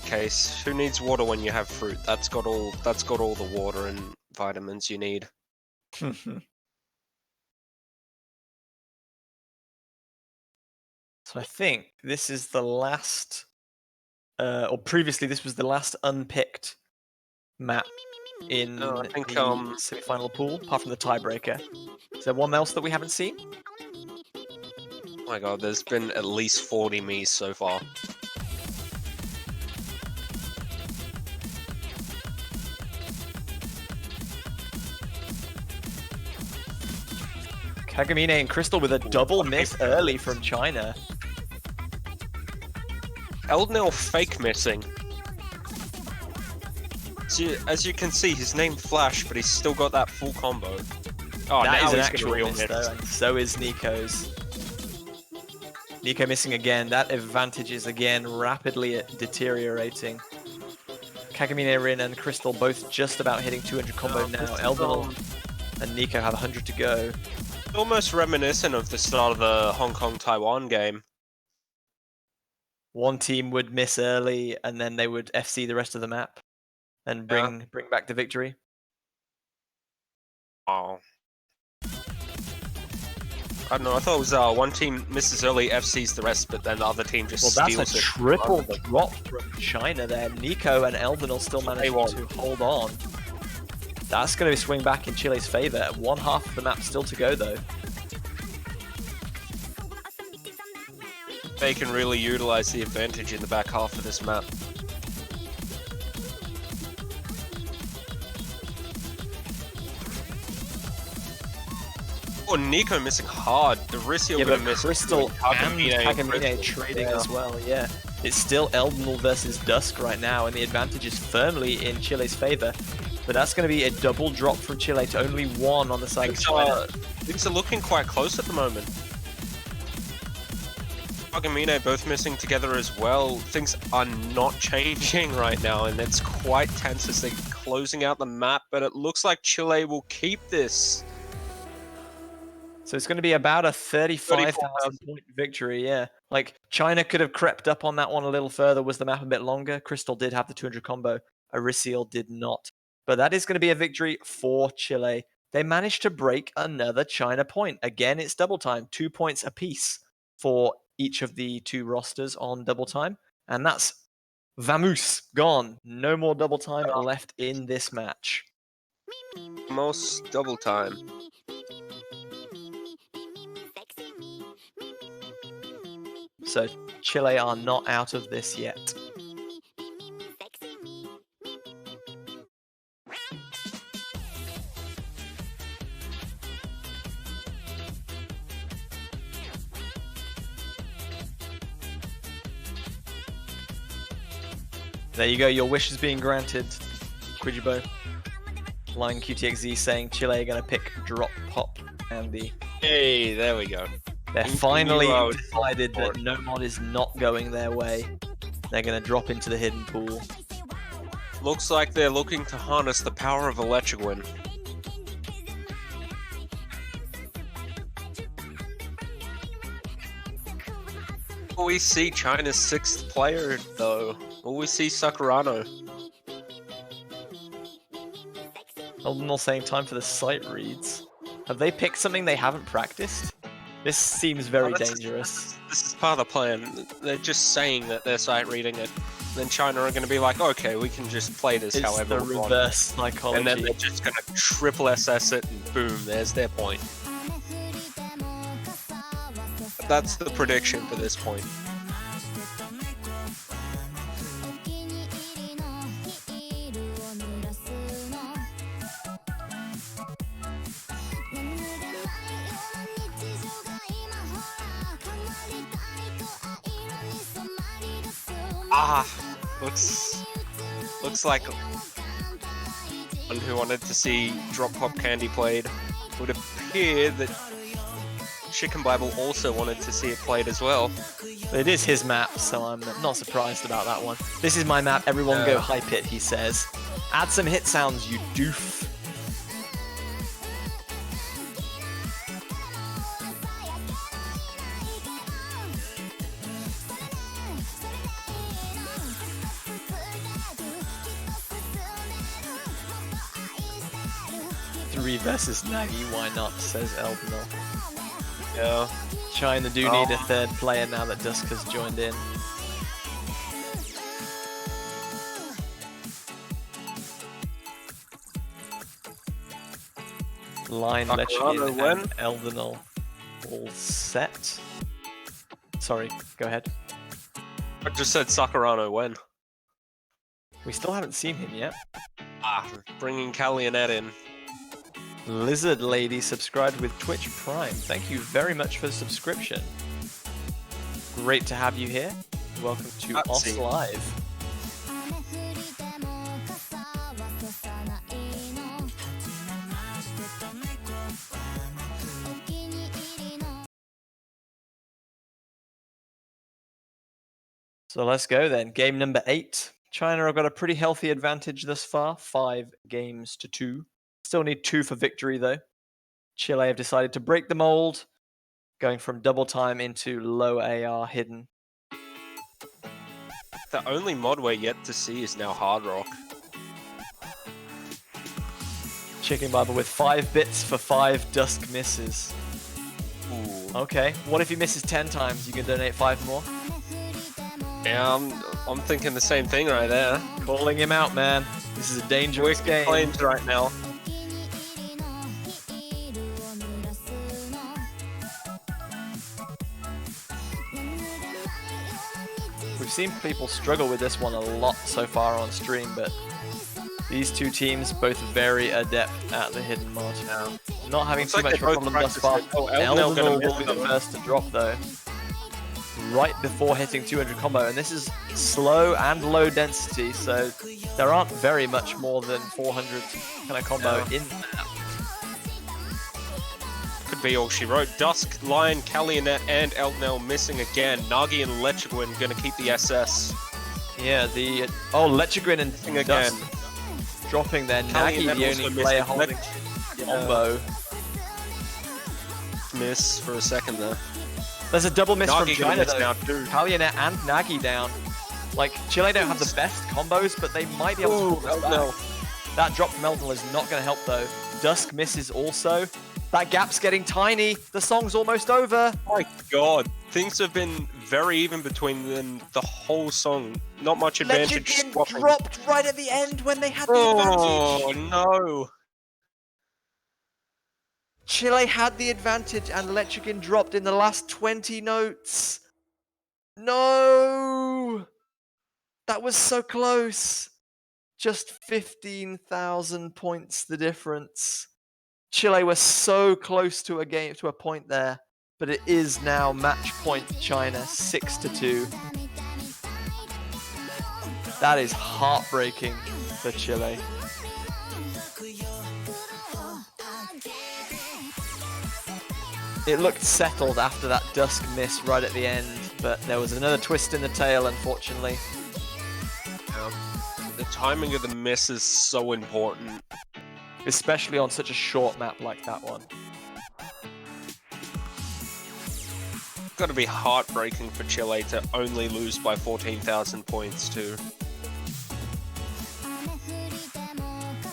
case. Who needs water when you have fruit? That's got all the water and vitamins you need. So I think this is the last, or previously this was the last unpicked map in No, I think the semi-final pool, apart from the tiebreaker. Is there one else that we haven't seen? oh my god, there's been at least 40 Miis so far. Kagamine and Crystal with a double miss early from China. Eldnil fake missing. As you can see, his name Flash, but he's still got that full combo. Oh, That now is an he's actual gonna real miss, though, and so is Nico's. Nico missing again. That advantage is again rapidly deteriorating. Kagamine, Rin, and Crystal both just about hitting 200 combo now. Eldonal and Nico have 100 to go. Almost reminiscent of the start of the Hong Kong-Taiwan game. One team would miss early, and then they would FC the rest of the map and bring back the victory. Oh. I don't know, I thought it was one team misses early, FCs the rest, but then the other team just steals it. Well, that's a triple drop from China there. Nico and Eldonal still managing to hold on. That's going to swing back in Chile's favor. One half of the map still to go, though. They can really utilize the advantage in the back half of this map. Oh, Nico missing hard. Doricio gonna miss. Crystal and Kagamine trading as well, yeah. It's still Eldonal versus Dusk right now, and the advantage is firmly in Chile's favor. But that's going to be a double drop from Chile to only one on the side of China. Things are looking quite close at the moment. Kagamine both missing together as well. Things are not changing right now, and it's quite tense as they're closing out the map, but it looks like Chile will keep this. So it's going to be about a 35,000 point victory, yeah. Like, China could have crept up on that one a little further. Was the map a bit longer? Crystal did have the 200 combo. Arisiel did not. But that is going to be a victory for Chile. They managed to break another China point. Again, it's double time. 2 points apiece for each of the two rosters on double time. And that's Vamoose gone. No more double time left in this match. Most double time. So Chile are not out of this yet. There you go, your wish is being granted, Quijibo. Line QTXZ saying Chile are going to pick Drop Pop and the... Hey, there we go. They're finally decided that no mod is not going their way. They're going to drop into the hidden pool. Looks like they're looking to harness the power of Electric-Win. Will we see China's 6th player, though? Will we see Sakurano? Eldonal saying time for the sight reads. Have they picked something they haven't practiced? This seems very dangerous. This is part of the plan. They're just saying that they're sight reading it. Then China are going to be like, okay, we can just play this however we want. Reverse psychology. And then they're just going to triple SS it, and boom, there's their point. That's the prediction for this point. Looks like one who wanted to see Drop Pop Candy played. It would appear that Chicken Bible also wanted to see it played as well. It is his map, so I'm not surprised about that one. This is my map, everyone go hype it, he says. Add some hit sounds, you doof. 3 versus Nagi, why not, says Eldenor. Yeah. China do need a third player now that Dusk has joined in. Line, Sakurano Lechkin, when? and Eldenor all set. Sorry, go ahead. I just said Sakurano when. We still haven't seen him yet. Bringing Callionet in. Lizard Lady subscribed with Twitch Prime. Thank you very much for the subscription. Great to have you here. Welcome to That's Us it. Live. So let's go then. Game number 8. China have got a pretty healthy advantage thus far. 5 games to 2. Still need 2 for victory though. Chile have decided to break the mold, going from double time into low AR hidden. The only mod we're yet to see is now Hard Rock. Chicken Bible with 5 bits for 5 Dusk misses. Ooh. Okay, what if he misses 10 times? You can donate 5 more? Yeah, I'm thinking the same thing right there. Calling him out, man. This is a dangerous game. Claims right now. We've seen people struggle with this one a lot so far on stream, but these two teams both very adept at the hidden mod. Not having Looks too like much they of a both problem thus far. practiced it. Oh, Eldenor gonna Eldenor miss will be the them. first to drop though. Right before hitting 200 combo, and this is slow and low density, so there aren't very much more than 400 kind of combo in that. Could be all she wrote. Dusk, Lion, Callionet, and Eldenor missing again. Nagi and Lechwin gonna keep the SS. Yeah, Lechigrin and Missing Dust again. dropping there. Callionet Nagi, the also only player missing. holding combo. Miss for a second there. There's a double miss from Nagi China gonna miss though. now too. Callionet and Nagi down. Like, Chile don't have the best combos, but they might be able to pull this back. That drop from Eldenor is not going to help though. Dusk misses also. That gap's getting tiny. The song's almost over. Oh my god. Things have been very even between them the whole song. Not much advantage. Lechigrin swapping. dropped right at the end when they had the Oh advantage. no. Chile had the advantage and Lechigrin dropped in the last 20 notes. No! That was so close. Just 15,000 points the difference. Chile were so close to a point there, but it is now match point China 6-2. That is heartbreaking for Chile. It looked settled after that Dusk miss right at the end, but there was another twist in the tail, unfortunately. The timing of the miss is so important. Especially on such a short map like that one. Got to be heartbreaking for Chile to only lose by 14,000 points too.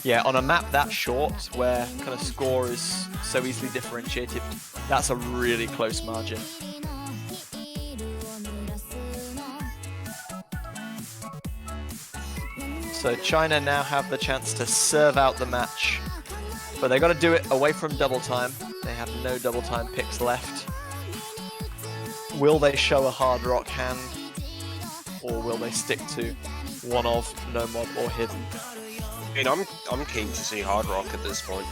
Yeah, on a map that short, where kind of score is so easily differentiated, that's a really close margin. So China now have the chance to serve out the match, but they got to do it away from double time. They have no double time picks left. Will they show a hard rock hand, or will they stick to one of no mod or hidden? I mean, I'm keen to see Hard Rock at this point.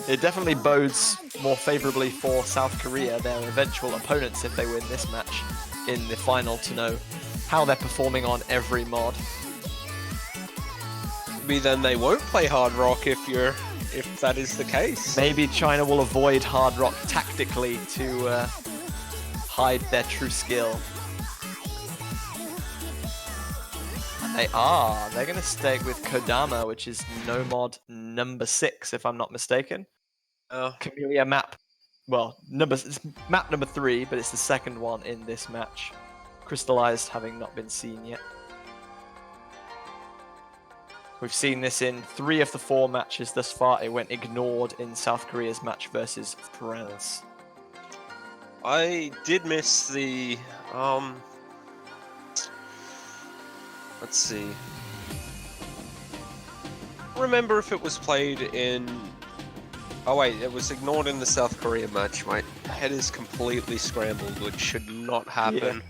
It definitely bodes more favorably for South Korea, their eventual opponents, if they win this match in the final, to know how they're performing on every mod. Maybe then they won't play Hard Rock if that is the case. Maybe China will avoid hard rock tactically to hide their true skill. And they're going to stay with Kodama, which is no mod number 6, if I'm not mistaken. Camellia map, well, it's map number 3, but it's the second one in this match. Crystallized having not been seen yet. We've seen this in 3 of the 4 matches thus far. It went ignored in South Korea's match versus France. I did miss the let's see. Remember if it was played in... Oh wait, it was ignored in the South Korea match. My head is completely scrambled, which should not happen.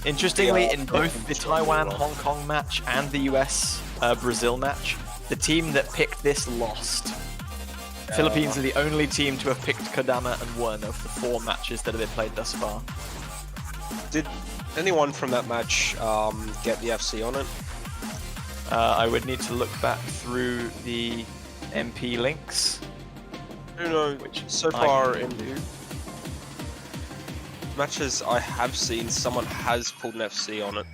Interestingly, in both the Taiwan-Hong Kong match and the US-Brazil match, the team that picked this lost. Philippines are the only team to have picked Kodama and won of the 4 matches that have been played thus far. Did anyone from that match get the FC on it? I would need to look back through the MP links. No, Which so I far can in do. matches I have seen, someone has pulled an FC on it.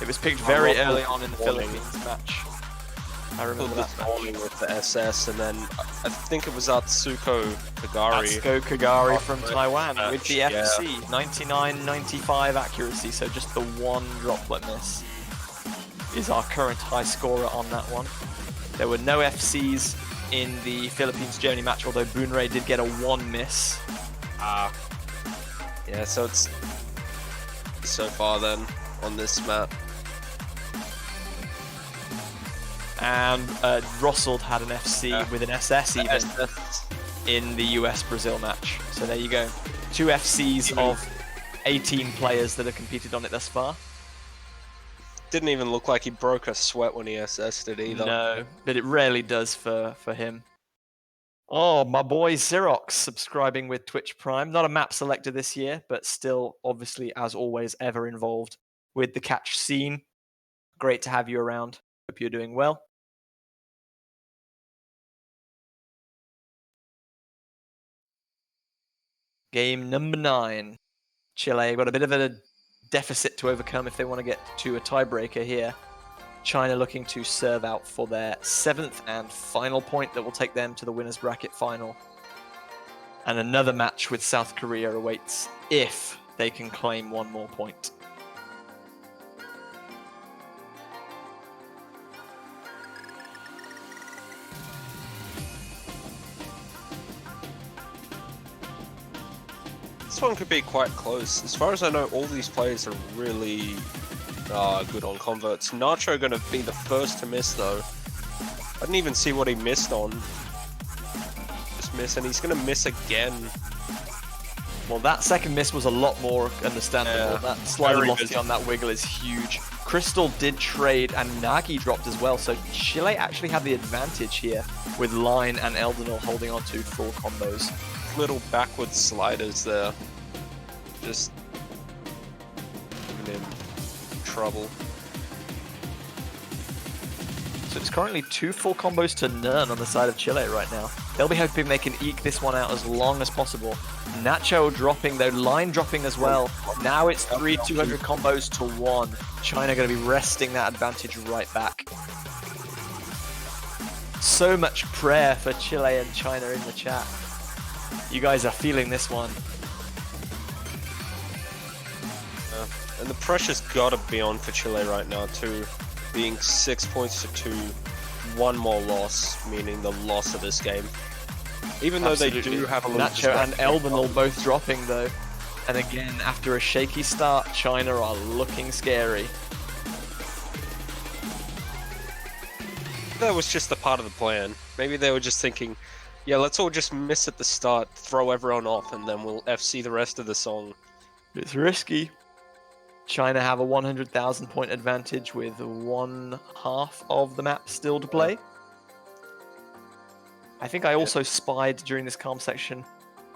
It was picked very not early on in the warning. Philippines match. I Pulled remember this that match. morning with the SS, and then I think it was Atsuko Kagari. Atsuko Kagari Oh, from right. Taiwan with the Yeah. FC. 99-95 accuracy, so just the 1 droplet miss is our current high scorer on that one. There were no FCs in the Philippines-Germany match, although Boonray did get a 1 miss. Yeah, so it's so far then on this map. And Rossold had an FC with an SS even in the US-Brazil match. So there you go. 2 FCs of 18 players that have competed on it thus far. Didn't even look like he broke a sweat when he SS'd it either. No, but it rarely does for him. Oh, my boy Xerox subscribing with Twitch Prime. Not a map selector this year, but still, obviously, as always, ever involved with the catch scene. Great to have you around. Hope you're doing well. Game number 9. Chile got a bit of a deficit to overcome if they want to get to a tiebreaker here. China looking to serve out for their 7th and final point that will take them to the winners bracket final. And another match with South Korea awaits if they can claim 1 more point. This one could be quite close. As far as I know, all these players are really good on converts. Nacho going to be the first to miss though. I didn't even see what he missed on. Just miss, and he's going to miss again. Well, that second miss was a lot more understandable. Yeah, That slight very velocity visible. on that wiggle is huge. Crystal did trade and Nagi dropped as well, so Chile actually had the advantage here with Line and Eldenor holding on to full combos. Little backwards sliders there. Just giving him trouble. So it's currently 2 full combos to none on the side of Chile right now. They'll be hoping they can eke this one out as long as possible. Nacho dropping, though, Line dropping as well. Now it's 3 200 combos to 1. China going to be wresting that advantage right back. So much prayer for Chile and China in the chat. You guys are feeling this one. And the pressure's got to be on for Chile right now too. Being 6 points to 2, 1 more loss, meaning the loss of this game. Even though they do have a little Nacho and Elbenal both dropping though. And again, after a shaky start, China are looking scary. That was just a part of the plan. Maybe they were just thinking, yeah, let's all just miss at the start, throw everyone off, and then we'll FC the rest of the song. It's risky. China have a 100,000 point advantage with 1/2 of the map still to play. I think I also spied during this calm section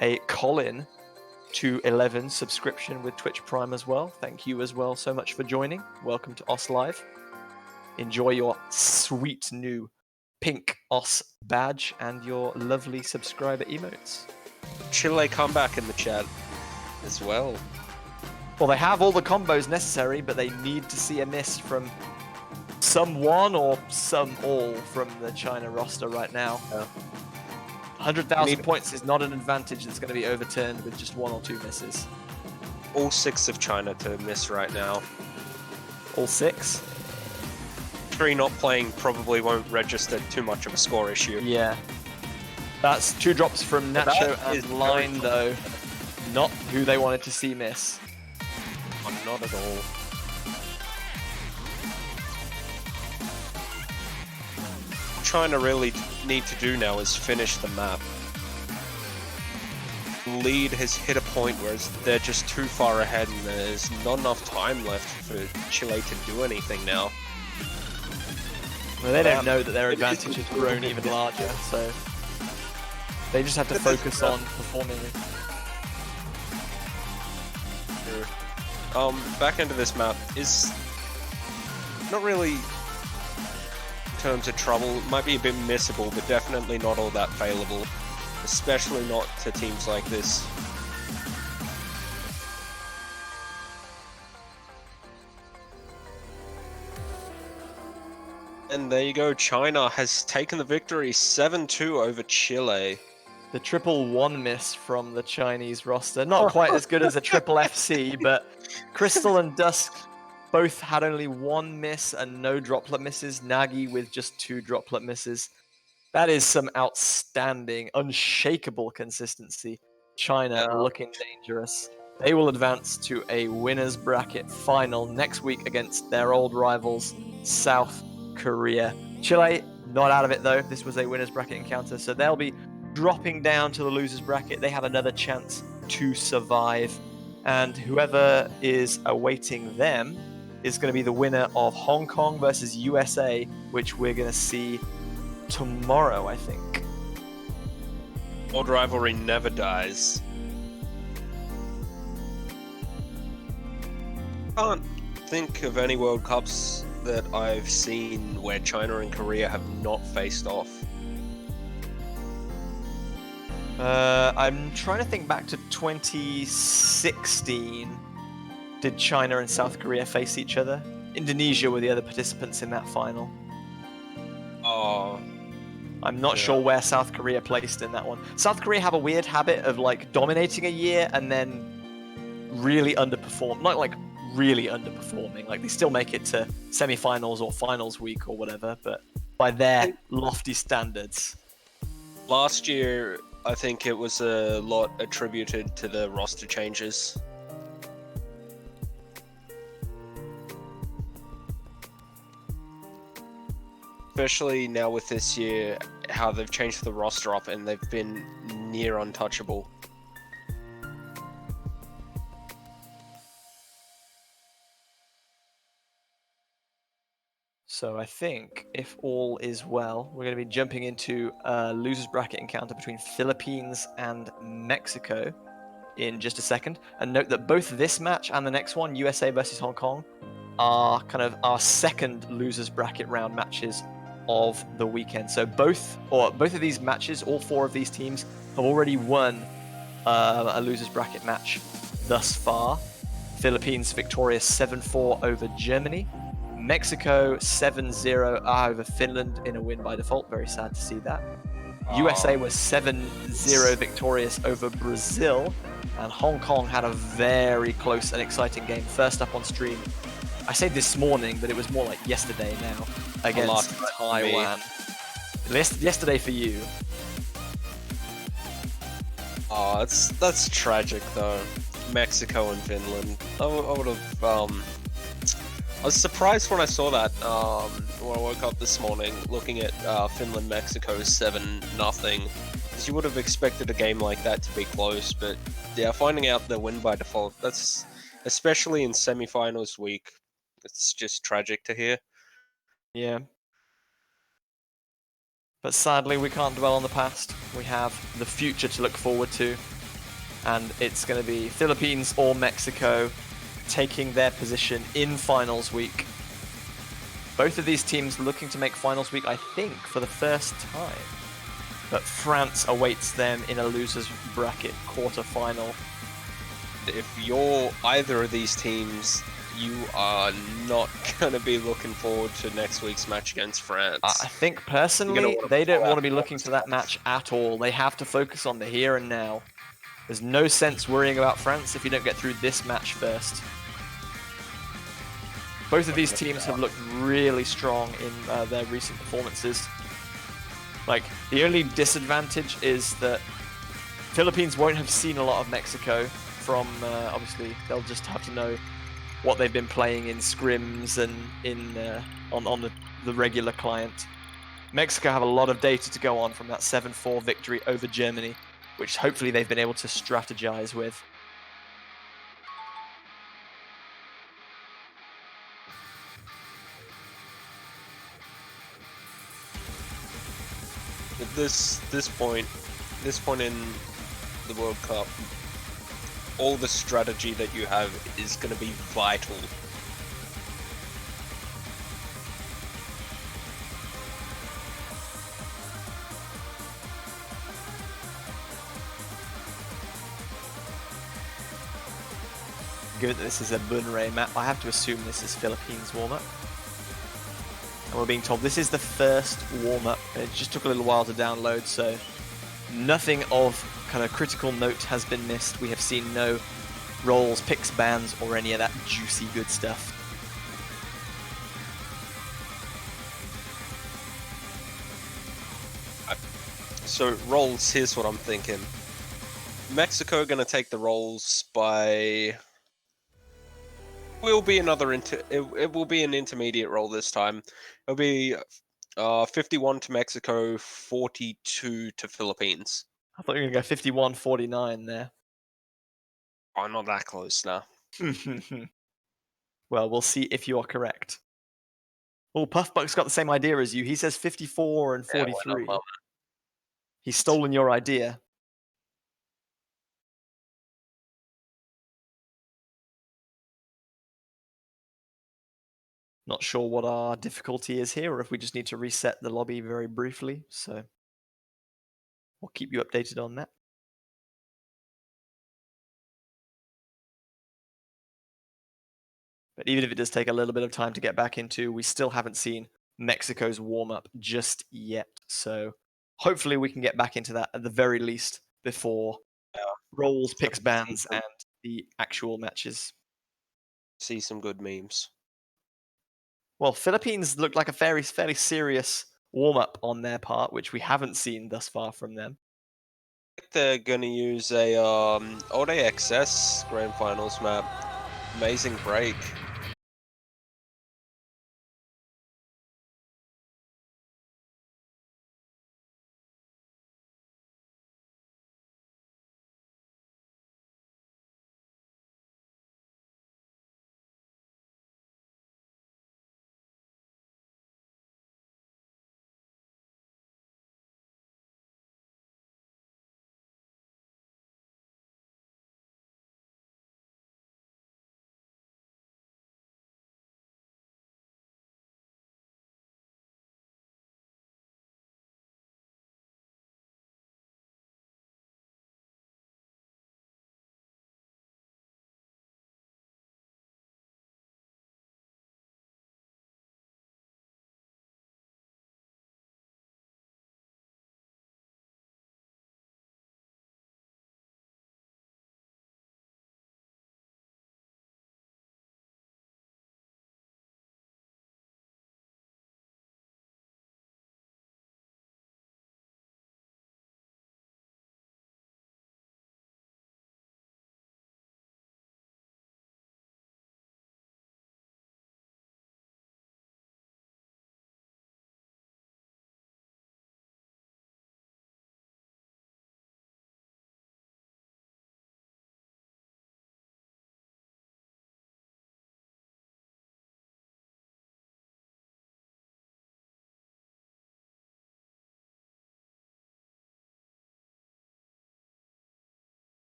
a Colin to 11 subscription with Twitch Prime as well. Thank you as well so much for joining. Welcome to OS Live. Enjoy your sweet new pink OS badge and your lovely subscriber emotes. Chile comeback in the chat as well. Well, they have all the combos necessary, but they need to see a miss from someone or some all from the China roster right now. Yeah. 100,000 points is not an advantage that's going to be overturned with just 1 or 2 misses. All 6 of China to miss right now. All 6? 3 not playing probably won't register too much of a score issue. Yeah. That's 2 drops from Nacho That is and Line, though. Not who they wanted to see miss. Oh, not at all. What China really need to do now is finish the map. Lead has hit a point where they're just too far ahead and there's not enough time left for Chile to do anything now. Well, they don't know that their advantage has grown even larger, so they just have to focus on performing. Back into this map is not really in terms of trouble. It might be a bit missable, but definitely not all that failable. Especially not to teams like this. And there you go, China has taken the victory 7-2 over Chile. The triple 1 miss from the Chinese roster. Not quite as good as a triple FC, but Crystal and Dusk both had only 1 miss and no droplet misses. Nagi with just 2 droplet misses. That is some outstanding, unshakable consistency. China looking dangerous. They will advance to a winners bracket final next week against their old rivals, South Korea. Chile, not out of it though. This was a winners bracket encounter, so they'll be dropping down to the losers bracket. They have another chance to survive. And whoever is awaiting them is going to be the winner of Hong Kong versus USA, which we're going to see tomorrow, I think. Old rivalry never dies. Can't think of any World Cups that I've seen where China and Korea have not faced off. I'm trying to think back to 2016. Did China and South Korea face each other? Indonesia were the other participants in that final. Oh. I'm not sure where South Korea placed in that one. South Korea have a weird habit of like dominating a year and then really underperform. Not like really underperforming. Like they still make it to semifinals or finals week or whatever, but by their lofty standards. Last year, I think it was a lot attributed to the roster changes. Especially now with this year, how they've changed the roster up and they've been near untouchable. So I think if all is well, we're going to be jumping into a losers bracket encounter between Philippines and Mexico in just a second. And note that both this match and the next one, USA versus Hong Kong, are kind of our second losers bracket round matches of the weekend. So both of these matches, all 4 of these teams have already won a losers bracket match thus far. Philippines victorious 7-4 over Germany. Mexico 7-0 over Finland in a win by default. Very sad to see that. USA was 7-0 victorious over Brazil. And Hong Kong had a very close and exciting game. First up on stream, I say this morning, but it was more like yesterday now, against Taiwan. Yesterday for you. Oh, that's tragic though. Mexico and Finland. I would have. I was surprised when I saw that when I woke up this morning, looking at Finland Mexico 7-0. Because you would have expected a game like that to be close, but yeah, finding out the win by default, that's especially in semifinals week. It's just tragic to hear. Yeah. But sadly, we can't dwell on the past. We have the future to look forward to. And it's going to be Philippines or Mexico taking their position in finals week. Both of these teams looking to make finals week, I think, for the first time. But France awaits them in a losers bracket quarter-final. If you're either of these teams, you are not going to be looking forward to next week's match against France. I think personally, they don't want to be looking to that match at all. They have to focus on the here and now. There's no sense worrying about France if you don't get through this match first. Both of these teams have looked really strong in their recent performances. Like, the only disadvantage is that Philippines won't have seen a lot of Mexico from, obviously, they'll just have to know what they've been playing in scrims and on the regular client. Mexico have a lot of data to go on from that 7-4 victory over Germany, which hopefully they've been able to strategize with. At this point in the World Cup, all the strategy that you have is going to be vital. Given that this is a Bunray map, I have to assume this is Philippines warm-up. And we're being told this is the first warm-up. It just took a little while to download, so nothing of kind of critical note has been missed. We have seen no rolls, picks, bans, or any of that juicy good stuff. So rolls, here's what I'm thinking. Mexico are going to take the rolls by... Will be another it will be an intermediate roll this time. It'll be 51 to Mexico, 42 to Philippines. I thought you were going to go 51-49 there. Oh, not that close now. Well, we'll see if you are correct. Oh, Puffbuck's got the same idea as you. He says 54 and 43. Yeah, He's stolen your idea. Not sure what our difficulty is here, or if we just need to reset the lobby very briefly. So we'll keep you updated on that. But even if it does take a little bit of time to get back into, we still haven't seen Mexico's warm-up just yet. So hopefully we can get back into that at the very least before rolls, picks, bans, and the actual matches. See some good memes. Well, Philippines looked like a fairly serious warm-up on their part, which we haven't seen thus far from them. They're gonna use a Old AXS Grand Finals map. Amazing break.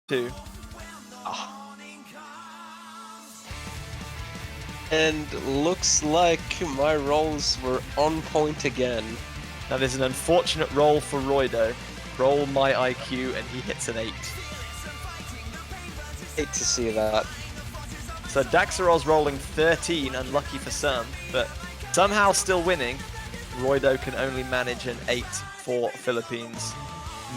2. And looks like my rolls were on point again. Now there's an unfortunate roll for Roido. Roll my IQ and he hits an 8. Hate to see that. So Daxarol's rolling 13, unlucky for some, but somehow still winning. Roido can only manage an 8 for Philippines.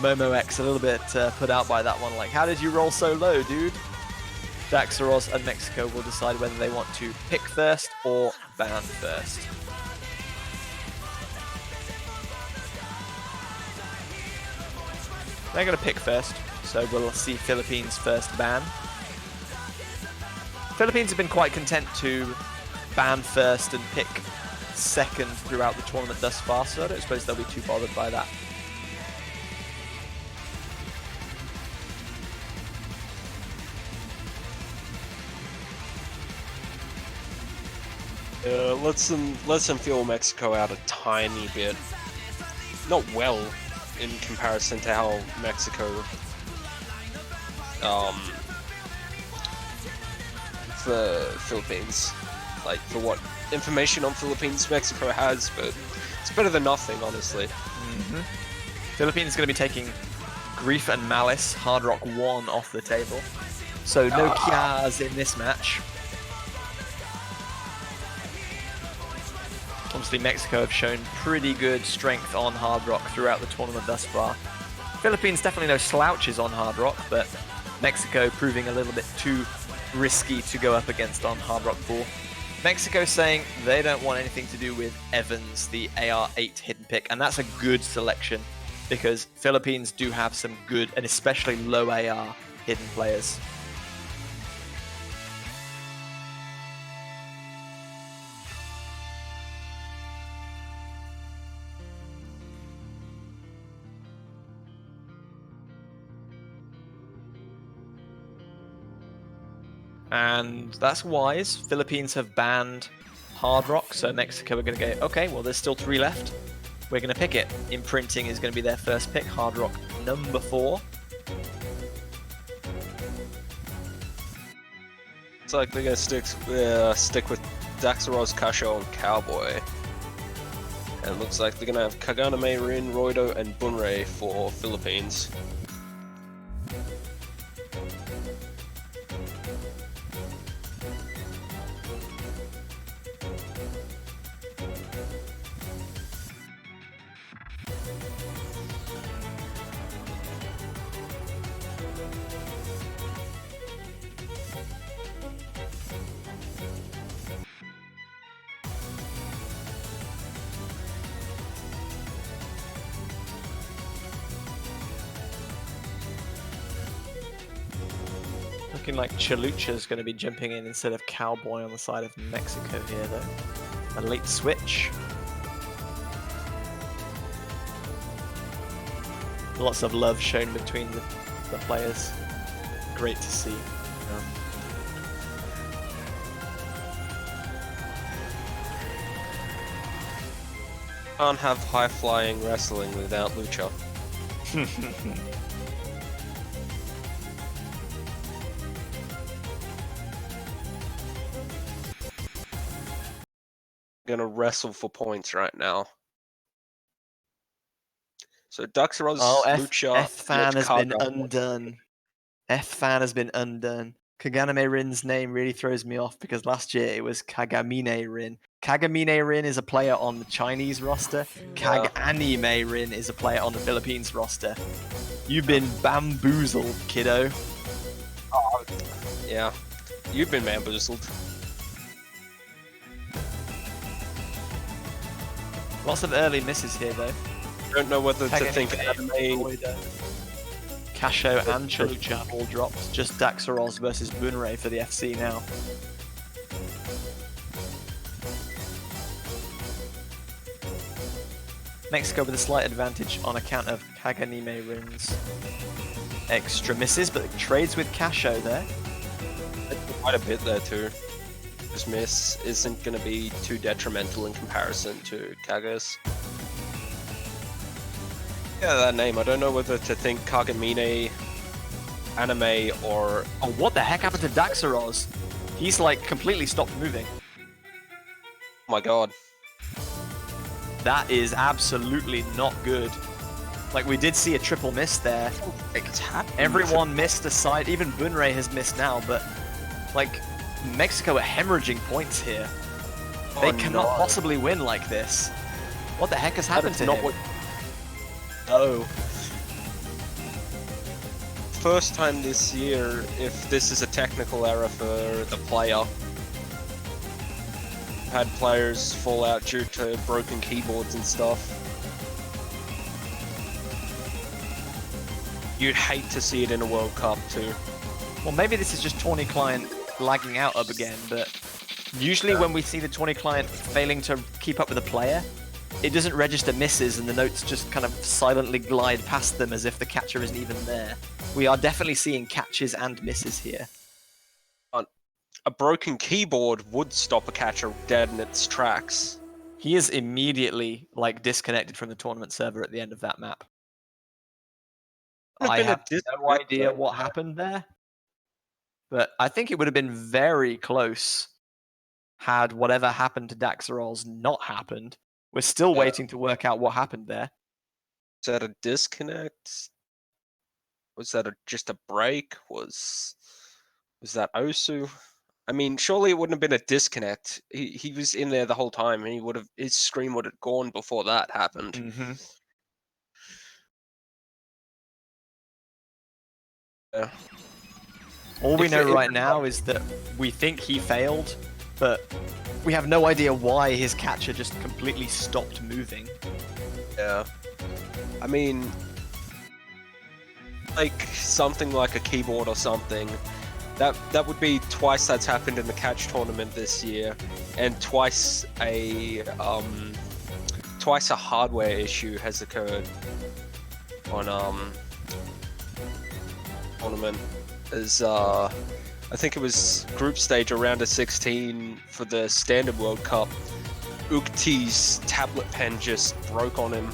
Momo X a little bit put out by that one, like, how did you roll so low, dude? Daxaros and Mexico will decide whether they want to pick first or ban first. They're going to pick first, so we'll see Philippines first ban. Philippines have been quite content to ban first and pick second throughout the tournament thus far, so I don't suppose they'll be too bothered by that. Let's them feel Mexico out a tiny bit. Not well, in comparison to how Mexico for Philippines, like for what information on Philippines Mexico has, but it's better than nothing, honestly. Philippines is going to be taking Grief and Malice, Hard Rock 1 off the table. So no Kias in this match. Obviously Mexico have shown pretty good strength on Hard Rock throughout the tournament thus far. Philippines definitely no slouches on Hard Rock, but Mexico proving a little bit too risky to go up against on Hard Rock pool. Mexico saying they don't want anything to do with Evans, the AR-8 hidden pick, and that's a good selection because Philippines do have some good and especially low AR hidden players. And that's wise. Philippines have banned Hard Rock, so Mexico are going to go, okay, well, there's still 3 left. We're going to pick it. Imprinting is going to be their first pick. Hard Rock number 4. It's like they're going to stick with Daxaros, Kasho, and Cowboy. And it looks like they're going to have Kaganame, Rin, Roido, and Bunrei for Philippines. Looking like Chalucha's going to be jumping in instead of Cowboy on the side of Mexico here, though. A late switch. Lots of love shown between the players. Great to see. Can't have high-flying wrestling without Lucha. Gonna wrestle for points right now. So Daxaros, Lucha, F-Fan has been Kaga. undone. F-Fan has been undone. Kaganame Rin's name really throws me off because last year it was Kagamine Rin. Kagamine Rin is a player on the Chinese roster. Kaganime Rin is a player on the Philippines roster. You've been bamboozled, kiddo. Oh, yeah, you've been bamboozled. Lots of early misses here, though. Don't know whether to think anime. Kasho and Chalucha all dropped. Just Daxaros versus Bunrei for the FC now. Mexico with a slight advantage on account of Kaganime Rin's extra misses, but trades with Kasho there. Quite a bit there too. This miss isn't going to be too detrimental in comparison to Kaga's. Yeah, that name. I don't know whether to think Kagamine Anime or... Oh, what the heck happened to Daxaros? He's like completely stopped moving. Oh my god. That is absolutely not good. Like, we did see a triple miss there. It's happening. Everyone missed aside, even Bunrei has missed now, but like, Mexico are hemorrhaging points here. They cannot possibly win like this. What the heck has happened to him? No. First time this year, if this is a technical error for the player. Had players fall out due to broken keyboards and stuff. You'd hate to see it in a World Cup too. Well, maybe this is just Tawny client lagging out up again, but usually when we see the Tawny client failing to keep up with a player, it doesn't register misses and the notes just kind of silently glide past them as if the catcher isn't even there. We are definitely seeing catches and misses here. A broken keyboard would stop a catcher dead in its tracks. He is immediately like disconnected from the tournament server at the end of that map. I have no idea what happened there, but I think it would have been very close had whatever happened to Daxarols not happened. We're still waiting to work out what happened there. Was that a disconnect? Was that just a break? Was that Osu? I mean, surely it wouldn't have been a disconnect. He was in there the whole time, and his screen would have gone before that happened. Mm-hmm. Yeah. All we know right now is that we think he failed, but we have no idea why his catcher just completely stopped moving. Yeah. I mean, like something like a keyboard or something. That would be twice that's happened in the catch tournament this year, and twice a hardware issue has occurred on tournament. As I think it was group stage or round of 16 for the Standard World Cup. Ukti's tablet pen just broke on him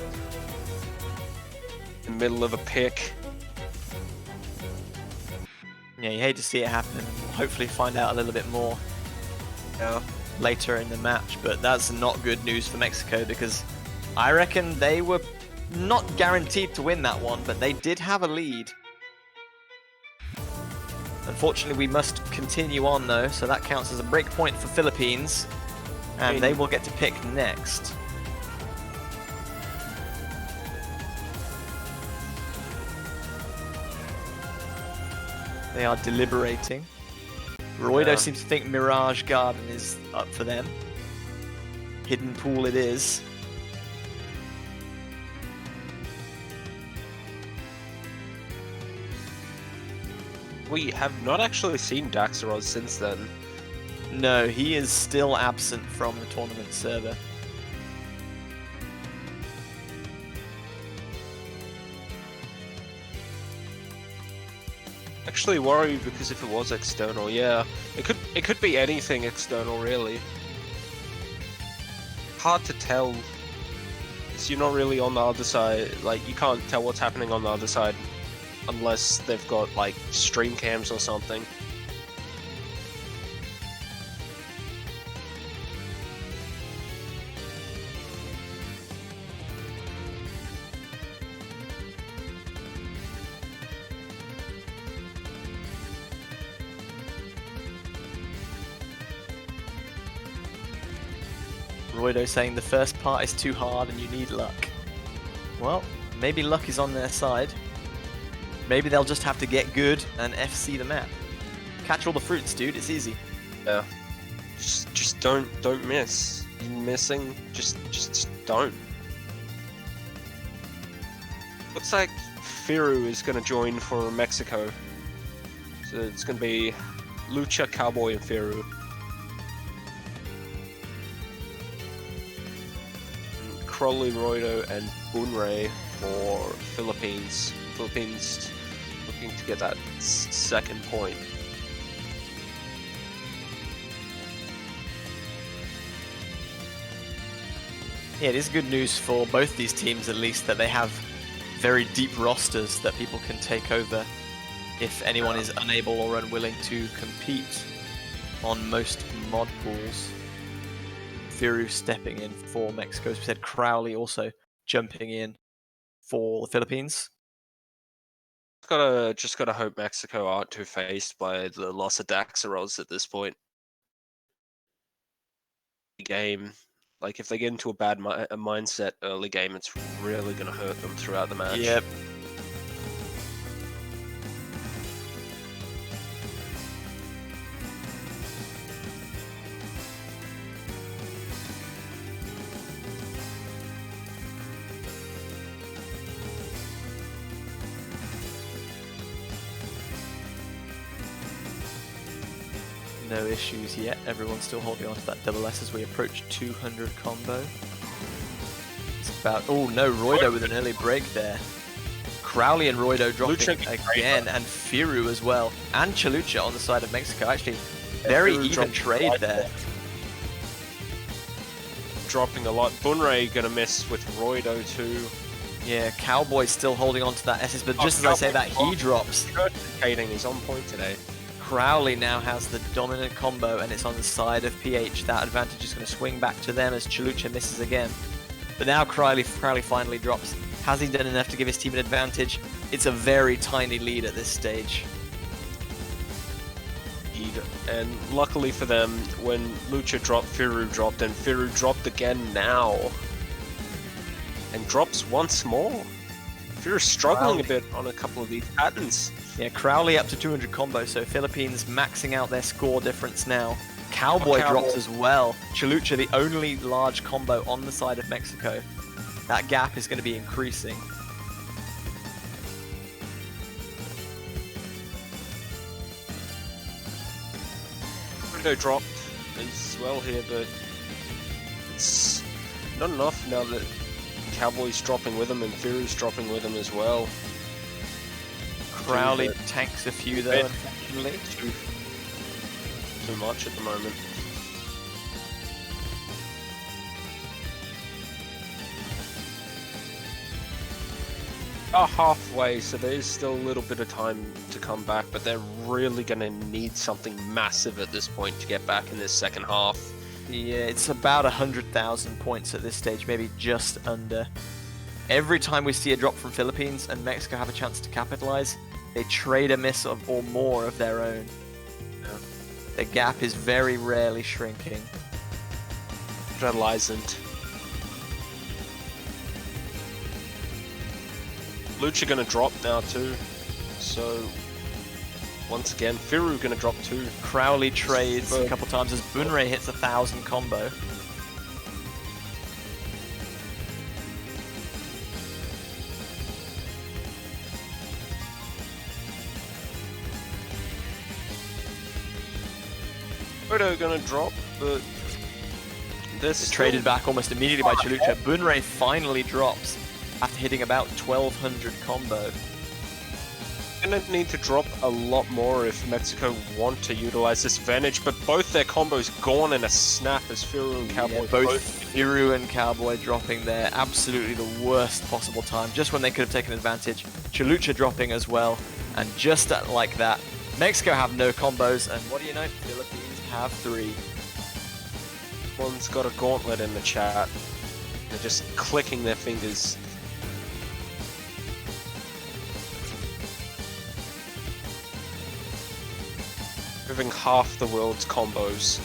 in the middle of a pick. Yeah, you hate to see it happen. We'll hopefully find out a little bit more later in the match, but that's not good news for Mexico because I reckon they were not guaranteed to win that one, but they did have a lead. Unfortunately, we must continue on though, so that counts as a break point for Philippines, and they will get to pick next. They are deliberating. Roido seems to think Mirage Garden is up for them. Hidden Pool it is. We have not actually seen Daxaros since then. No, he is still absent from the tournament server. Actually worried because if it was external, yeah, it could be anything external really. Hard to tell, because you're not really on the other side. Like you can't tell what's happening on the other side unless they've got like stream cams or something. Roido saying the first part is too hard and you need luck. Well, maybe luck is on their side. Maybe they'll just have to get good and FC the map. Catch all the fruits, dude. It's easy. Yeah. Just don't miss. You're missing. Just don't. Looks like Firu is gonna join for Mexico. So it's gonna be Lucha, Cowboy, and Firu. Crowley, Roido, and Bunrei for Philippines. Philippines looking to get that second point. Yeah, it is good news for both these teams at least that they have very deep rosters that people can take over if anyone is unable or unwilling to compete on most mod pools. Viru stepping in for Mexico. As we said, Crowley also jumping in for the Philippines. Just gotta hope Mexico aren't too faced by the loss of Daxaros at this point. Game, like if they get into a bad mindset early game, it's really gonna hurt them throughout the match. Yep. No issues yet. Everyone's still holding on to that double S as we approach 200 combo. It's about... Oh no, Roido with an early break there. Crowley and Roido dropping again, and Firu as well. And Chalucha on the side of Mexico. Actually, very even trade there. Dropping a lot. Bunray gonna miss with Roido too. Yeah, Cowboy still holding on to that SS, but just as I say that, he drops. Kating is on point today. Crowley now has the dominant combo, and it's on the side of PH. That advantage is going to swing back to them as Chalucha misses again. But now Crowley finally drops. Has he done enough to give his team an advantage? It's a very tiny lead at this stage. And luckily for them, when Lucha dropped, Firu dropped, and Firu dropped again now. And drops once more. Firu's struggling a bit on a couple of these patterns. Yeah, Crowley up to 200 combo, so Philippines maxing out their score difference now. Cowboy drops as well. Chalucha, the only large combo on the side of Mexico. That gap is going to be increasing. Roido dropped as well here, but it's not enough now that Cowboy's dropping with him and Firu's dropping with him as well. Crowley tanks a few though, unfortunately. Too much at the moment. Halfway, so there is still a little bit of time to come back, but they're really going to need something massive at this point to get back in this second half. Yeah, it's about 100,000 points at this stage, maybe just under. Every time we see a drop from Philippines and Mexico have a chance to capitalize, they trade a miss of or more of their own. Yeah. The gap is very rarely shrinking. Realizant. Lucha gonna drop now too, so once again Firu gonna drop too. Crowley trades a couple times as Bunray hits 1,000 combo. Roido gonna drop, but this traded back almost immediately by Chalucha. Bunray finally drops after hitting about 1,200 combo. Gonna need to drop a lot more if Mexico want to utilize this advantage, but both their combos gone in a snap as Firu and Cowboy. Yeah, both Firu and Cowboy dropping there. Absolutely the worst possible time, just when they could have taken advantage. Chalucha dropping as well, and just like that, Mexico have no combos, and what do you know? Philippines have 3. One's got a gauntlet in the chat. They're just clicking their fingers. Moving half the world's combos.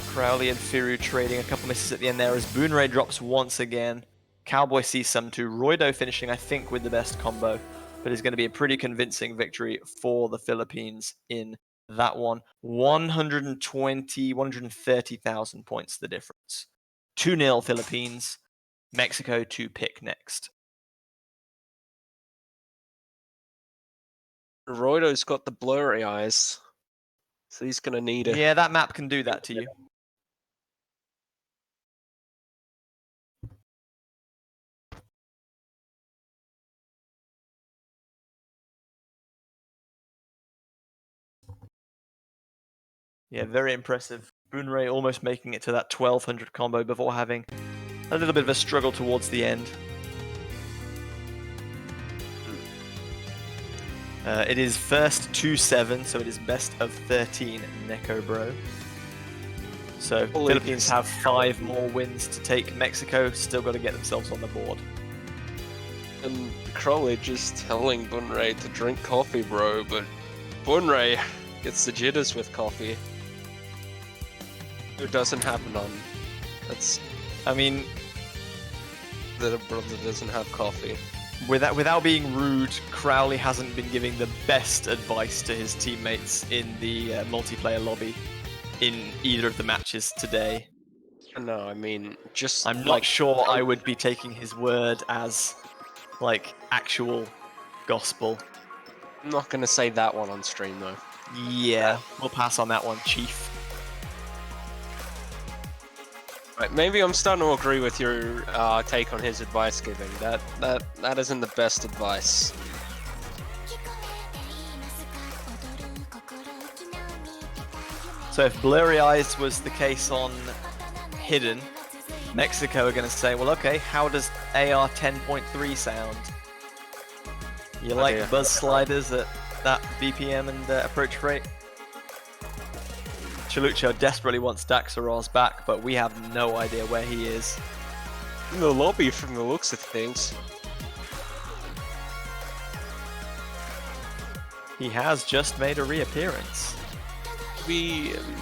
Crowley and Firu trading a couple misses at the end there as Bunray drops once again. Cowboy sees some too. Roido finishing, I think, with the best combo, but it's going to be a pretty convincing victory for the Philippines in that one. 130,000 points the difference. 2-0 Philippines. Mexico to pick next. Roido's got the blurry eyes, so he's going to need Yeah, that map can do that to you. Yeah, very impressive. Bunray almost making it to that 1,200 combo before having A little bit of a struggle towards the end. It is first 2-7, so it is best of 13 Neko Bro. So Philippines have 5 more wins to take. Mexico still got to get themselves on the board. And Crowley just telling Bunray to drink coffee, bro, but Bunray gets the jitters with coffee. Who doesn't have none? That's, I mean, that a brother doesn't have coffee. without being rude, Crowley hasn't been giving the best advice to his teammates in the multiplayer lobby in either of the matches today. No, I mean, just I'm not sure I would be taking his word as, like, actual gospel. I'm not gonna say that one on stream though. Yeah, we'll pass on that one, Chief. Right, maybe I'm starting to agree with your take on his advice giving. That isn't the best advice. So if Blurry Eyes was the case on Hidden, Mexico are going to say, well, okay, how does AR 10.3 sound? You like buzz sliders at that BPM and approach rate? Cholucho desperately wants Daxaros back, but we have no idea where he is. In the lobby from the looks of things. He has just made a reappearance.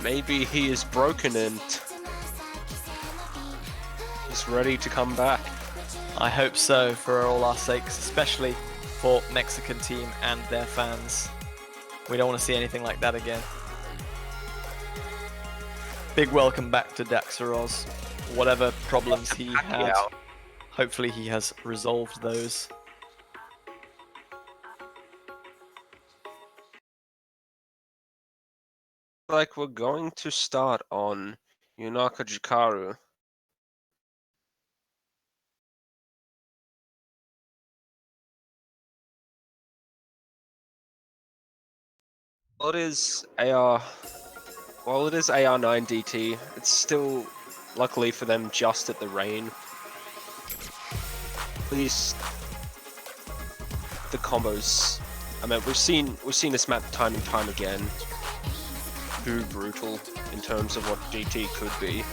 Maybe he is broken and is ready to come back. I hope so, for all our sakes, especially for Mexican team and their fans. We don't want to see anything like that again. Big welcome back to Daxaros. Whatever problems he had, hopefully he has resolved those. Like we're going to start on Yunaka Jikaru. Well, it is AR. Well, it is AR9 DT. It's still, luckily for them, just at the rain. At least the combos. I mean, we've seen this map time and time again. Too brutal in terms of what DT could be.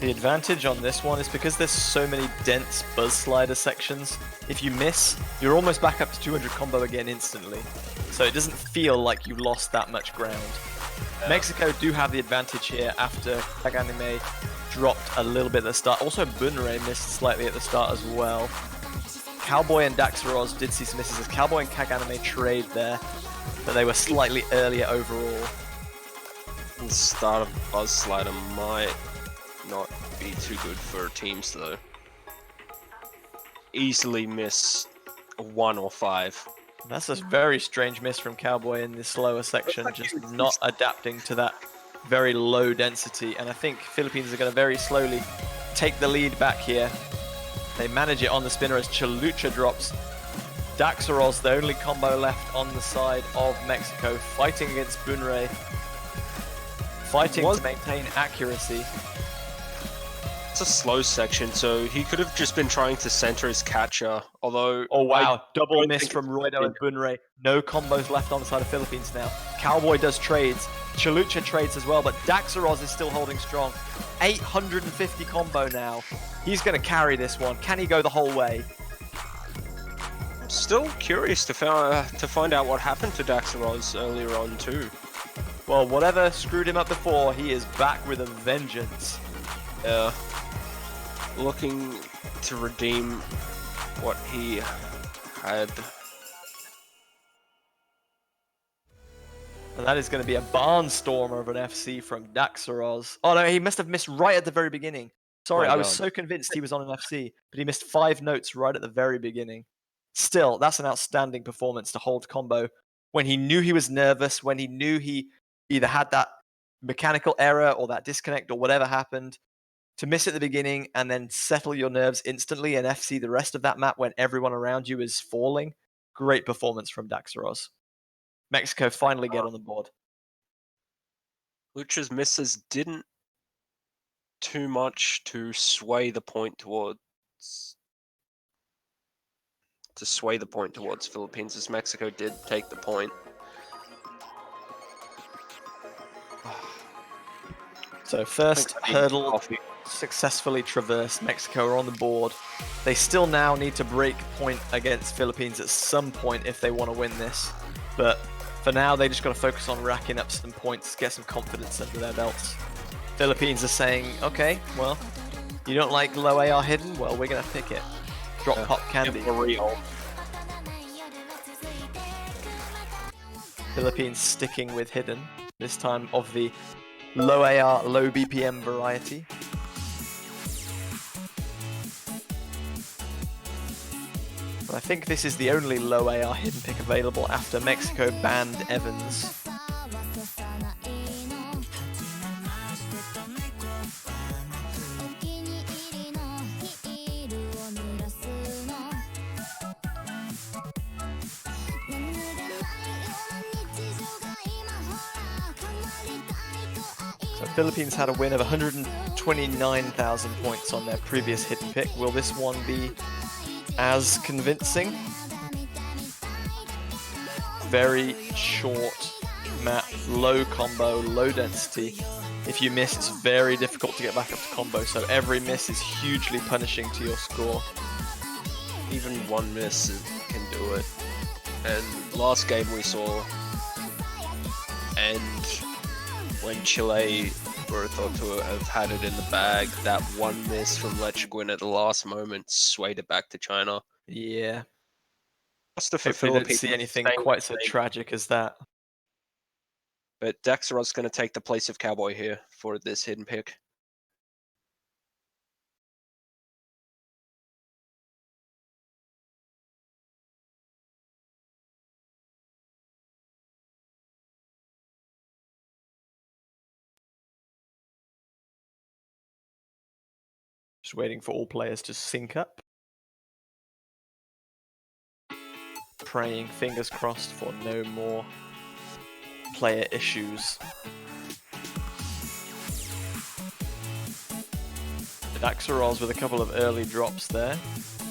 The advantage on this one is because there's so many dense buzz slider sections, if you miss, you're almost back up to 200 combo again instantly. So it doesn't feel like you lost that much ground. Yeah. Mexico do have the advantage here after Kaganime dropped a little bit at the start. Also Bunray missed slightly at the start as well. Cowboy and Daxaros did see some misses as Cowboy and Kaganime trade there, but they were slightly earlier overall. The start of Buzz Slider might not be too good for teams though. Easily miss a 1 or 5. That's a very strange miss from Cowboy in this slower section, just not adapting to that very low density. And I think Philippines are going to very slowly take the lead back here. They manage it on the spinner as Cholucha drops. Daxaros, the only combo left on the side of Mexico, fighting against Bunray. Fighting to maintain accuracy. It's a slow section, so he could have just been trying to center his catcher, although... Oh wow, double miss from Roido and Bunray. No combos left on the side of Philippines now. Cowboy does trades. Cholucha trades as well, but Daxaros is still holding strong. 850 combo now. He's going to carry this one. Can he go the whole way? I'm still curious to find out what happened to Daxaros earlier on too. Well, whatever screwed him up before, he is back with a vengeance. Yeah. Looking to redeem what he had. And that is going to be a barnstormer of an FC from Daxaros. Oh no, he must have missed right at the very beginning. Sorry, I was so convinced he was on an FC, but he missed 5 notes right at the very beginning. Still, that's an outstanding performance to hold combo when he knew he was nervous, when he knew he either had that mechanical error or that disconnect or whatever happened. To miss at the beginning and then settle your nerves instantly and FC the rest of that map when everyone around you is falling. Great performance from Daxaros. Mexico finally get on the board. Lucha's misses didn't too much to sway the point towards Philippines, as Mexico did take the point. So first Thanks, Dean. hurdle Coffee. successfully traversed. Mexico are on the board. They still now need to break point against Philippines at some point if they want to win this. But for now, they just got to focus on racking up some points, get some confidence under their belts. Philippines are saying, okay, well, you don't like low AR hidden? Well, we're going to pick it. Drop pop candy. For real. Philippines sticking with hidden, this time of the low AR, low BPM variety. But I think this is the only low AR hidden pick available after Mexico banned Evans. So Philippines had a win of 129,000 points on their previous hidden pick. Will this one be as convincing? Very short map, low combo, low density. If you miss, it's very difficult to get back up to combo, so every miss is hugely punishing to your score. Even one miss can do it. And last game we saw, and when Chile were thought to have had it in the bag, that one miss from Lecheguin at the last moment swayed it back to China. Yeah. Hopefully Hopefully don't see anything quite so tragic as that. But Daxarov's going to take the place of Cowboy here for this hidden pick. Just waiting for all players to sync up. Praying, fingers crossed, for no more player issues. Daxaros with a couple of early drops there.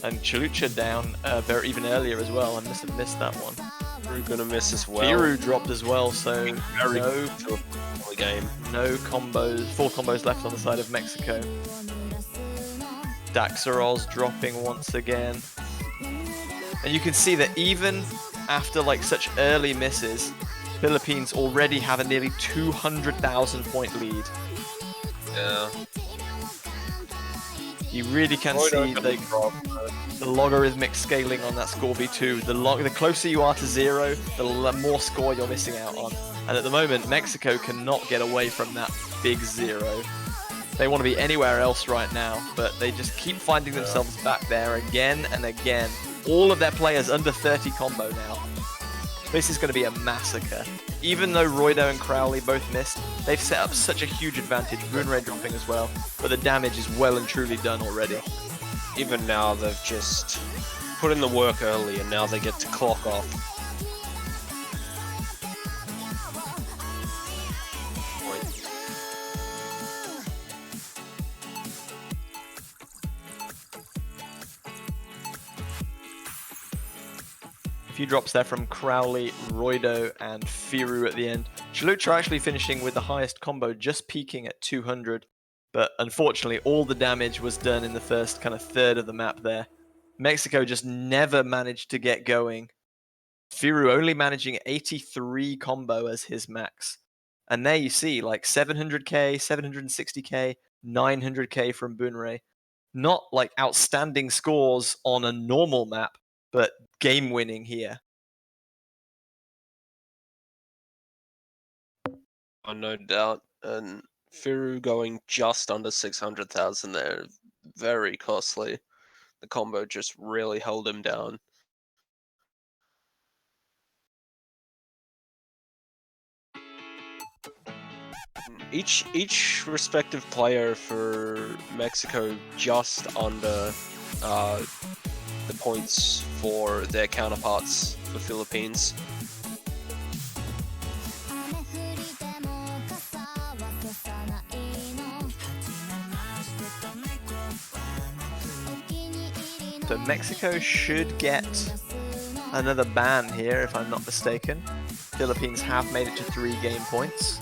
And Chalucha down even earlier as well. I must have missed that one. We're going to miss as well. Viru dropped as well, so no game. No combos, 4 combos left on the side of Mexico. Daxaros dropping once again. And you can see that even after like such early misses, Philippines already have a nearly 200,000 point lead. Yeah. You really can see the logarithmic scaling on that score v2. The closer you are to 0, the more score you're missing out on. And at the moment, Mexico cannot get away from that big 0. They want to be anywhere else right now, but they just keep finding themselves back there again and again. All of their players under 30 combo now. This is going to be a massacre. Even though Roido and Crowley both missed, they've set up such a huge advantage. Boonray dropping as well, but the damage is well and truly done already. Even now, they've just put in the work early, and now they get to clock off. A few drops there from Crowley, Roido, and Firu at the end. Chalucha actually finishing with the highest combo, just peaking at 200. But unfortunately, all the damage was done in the first kind of third of the map there. Mexico just never managed to get going. Firu only managing 83 combo as his max. And there you see, like 700k, 760k, 900k from Boonray. Not like outstanding scores on a normal map, but game winning here. Oh, no doubt. And Firu going just under 600,000 there. Very costly. The combo just really held him down. Each respective player for Mexico just under the points for their counterparts for Philippines. So Mexico should get another ban here, if I'm not mistaken. Philippines have made it to 3 game points.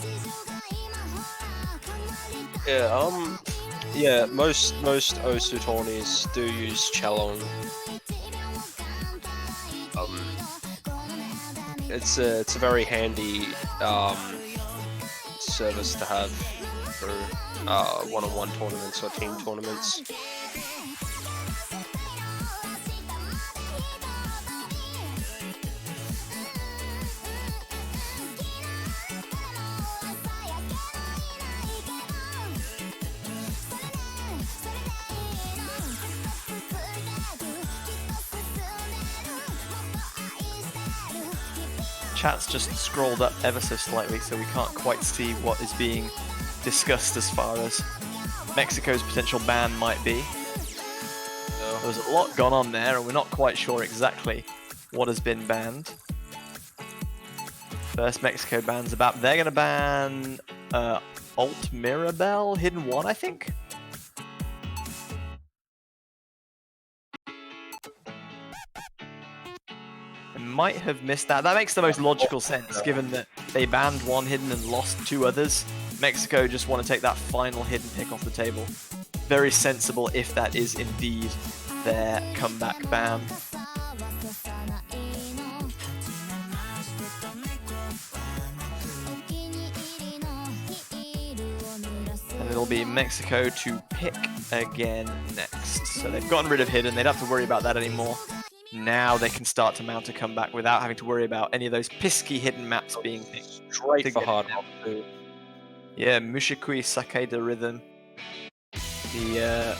Yeah, most Osu tourneys do use Chelong. It's a very handy service to have for one-on-one tournaments or team tournaments. Chat's just scrolled up ever so slightly, so we can't quite see what is being discussed as far as Mexico's potential ban might be. There's a lot gone on there, and we're not quite sure exactly what has been banned. First Mexico bans about. They're going to ban Alt Mirabel, Hidden One, I think. I might have missed that. That makes the most logical sense, given that they banned one hidden and lost 2 others. Mexico just want to take that final hidden pick off the table. Very sensible if that is indeed their comeback ban. And it'll be Mexico to pick again next. So they've gotten rid of hidden, they don't have to worry about that anymore. Now they can start to mount a comeback without having to worry about any of those pisky hidden maps being picked. Straight for hard rock too. Yeah, Mushikui Sakeda Rhythm. The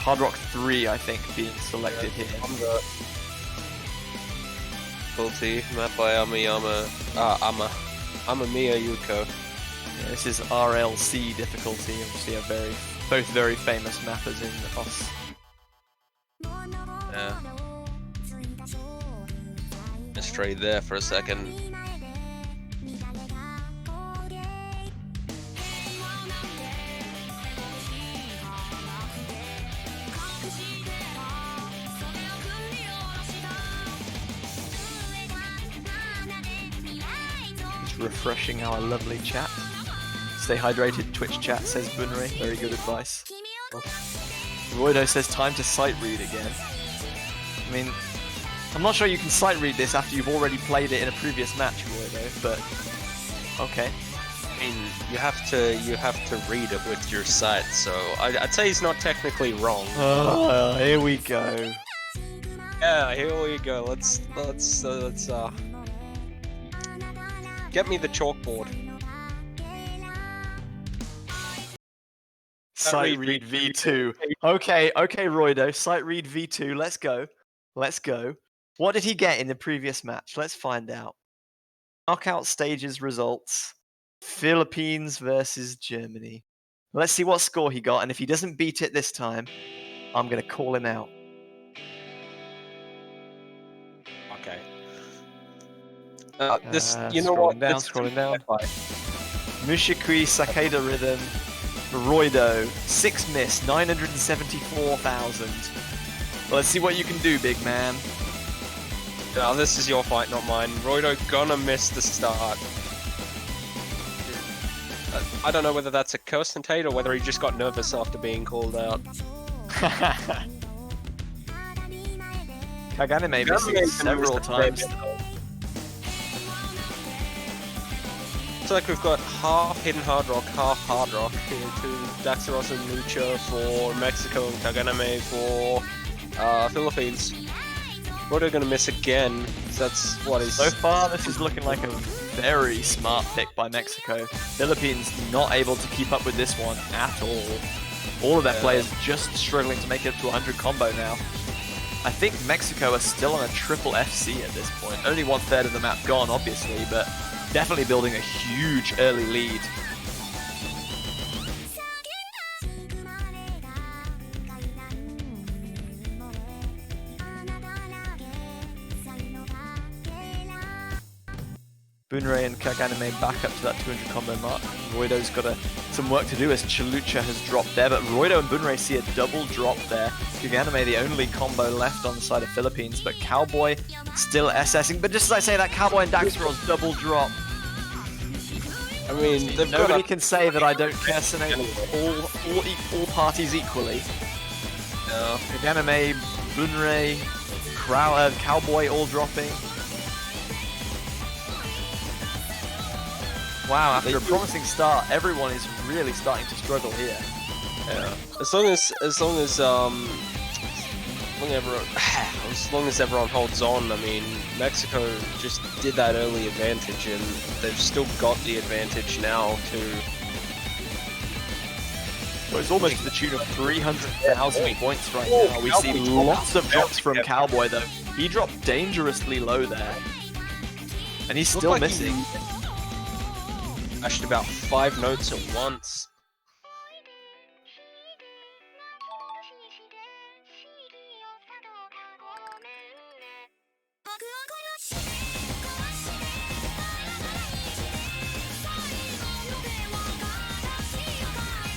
Hard Rock 3, I think, being selected here. Difficulty map by Amamiya Yuko. Yeah, this is RLC difficulty. Obviously, both very famous mappers in OS. Yeah. I strayed there for a second. Just refreshing our lovely chat. Stay hydrated, Twitch chat, says Bunray. Very good advice. Roido says time to sight read again. I mean, I'm not sure you can sight read this after you've already played it in a previous match, Roido, but okay. I mean, you have to read it with your sight, so I'd say he's not technically wrong. Oh, here we go. Yeah, here we go. Let's get me the chalkboard. Sight read V2. Okay, Roido. Sight read V2. Let's go. What did he get in the previous match? Let's find out. Knockout stages results. Philippines versus Germany. Let's see what score he got, and if he doesn't beat it this time, I'm gonna call him out. Okay. You know what? Scrolling down. Mushikui Sakeda Rhythm. Roido, 6 miss, 974,000. Well, let's see what you can do, big man. Now this is your fight, not mine. Roido gonna miss the start. I don't know whether that's a curse and Tate or whether he just got nervous after being called out. Kagane may miss it several times. Looks like we've got half hidden hard rock, half hard rock here to Daxaros and Lucha for Mexico and Kaganame for Philippines. Roido gonna miss again, so that's what he's... So far, this is looking like a very smart pick by Mexico. Philippines not able to keep up with this one at all. All of their players just struggling to make it to 100 combo now. I think Mexico are still on a triple FC at this point. Only 1/3 of the map gone, obviously, but definitely building a huge early lead. Bunrei and Kaganame back up to that 200 combo mark. Roido's got some work to do as Chalucha has dropped there, but Roido and Bunrei see a double drop there. Kaganame the only combo left on the side of Philippines, but Cowboy still SSing. But just as I say that, Cowboy and Daxerol's double drop. I mean, Nobody can say that I don't personate all parties equally. No. Kaganame, Bunrei, Cowboy all dropping. Wow, after a promising start, everyone is really starting to struggle here. Yeah. As long as everyone holds on, I mean, Mexico just did that early advantage, and they've still got the advantage now too. Well, it's almost to the tune of 300,000 points right now. We see lots of drops from Cowboy though. He dropped dangerously low there, and he's still like missing. Mashed about 5 notes at once.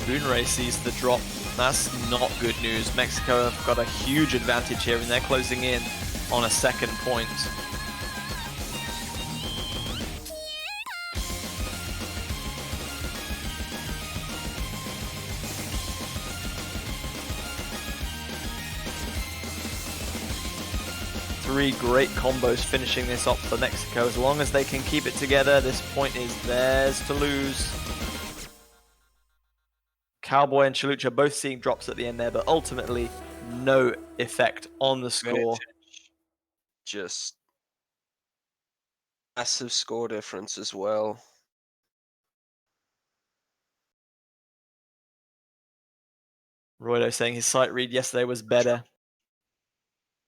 Bunrei sees the drop. That's not good news. Mexico have got a huge advantage here, and they're closing in on a second point. Three great combos finishing this up for Mexico. As long as they can keep it together, this point is theirs to lose. Cowboy and Chalucha both seeing drops at the end there, but ultimately no effect on the score. Just massive score difference as well. Roido saying his sight read yesterday was better.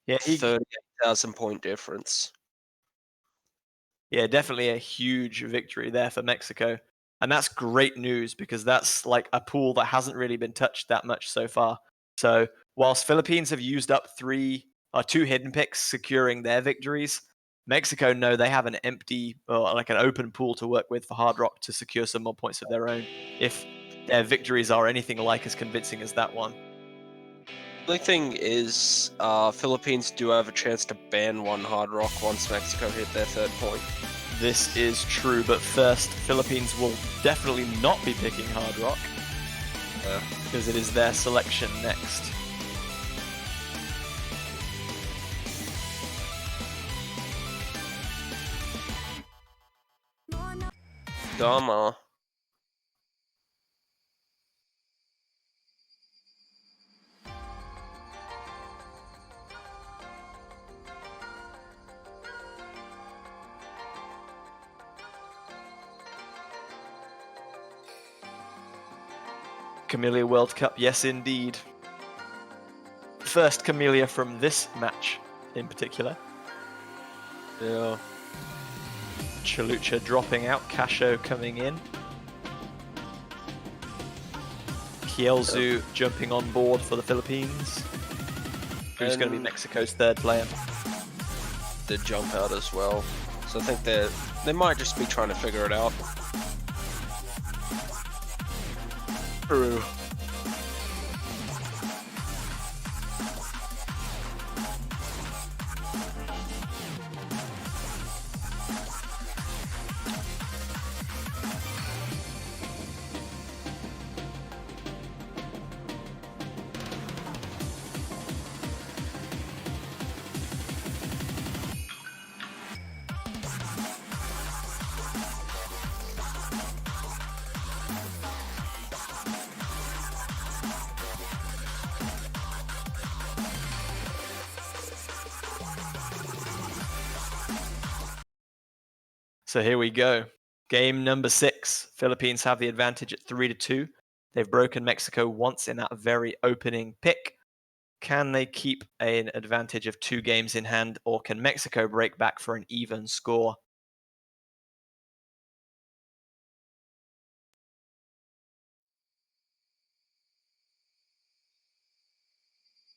Yeah, 38,000 point difference. Yeah, definitely a huge victory there for Mexico. And that's great news because that's like a pool that hasn't really been touched that much so far. So whilst Philippines have used up two hidden picks securing their victories, Mexico know they have an empty or like an open pool to work with for Hard Rock to secure some more points of their own if their victories are anything like as convincing as that one. The only thing is, Philippines do have a chance to ban one Hard Rock once Mexico hit their 3rd point. This is true, but first, Philippines will definitely not be picking Hard Rock because it is their selection next. Dama. Camellia World Cup, yes indeed. First Camellia from this match in particular. Yeah. Chalucha dropping out, Casho coming in. Kielzu jumping on board for the Philippines. Who's going to be Mexico's 3rd player? The jump out as well. So I think they might just be trying to figure it out. Peru. So here we go. Game number 6. Philippines have the advantage at 3-2. They've broken Mexico once in that very opening pick. Can they keep an advantage of 2 games in hand, or can Mexico break back for an even score?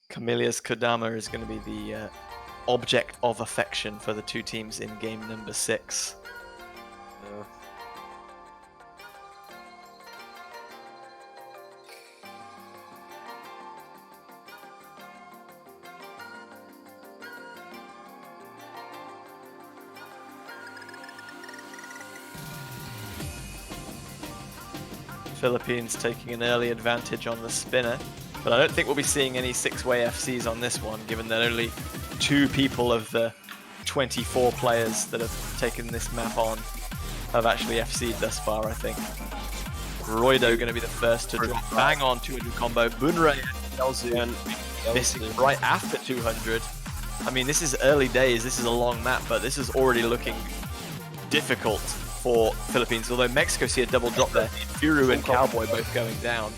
Camilia's Kodama is going to be the object of affection for the 2 teams in game number 6. Philippines taking an early advantage on the spinner, but I don't think we'll be seeing any six-way FCs on this one, given that only 2 people of the 24 players that have taken this map on have actually FC'd thus far, I think. Roido going to be the first to drop bang on 200 combo. Bunrei and Elzu missing right after 200. I mean, this is early days, this is a long map, but this is already looking difficult for Philippines, although Mexico see a double drop there. Firu and Cowboy both going down.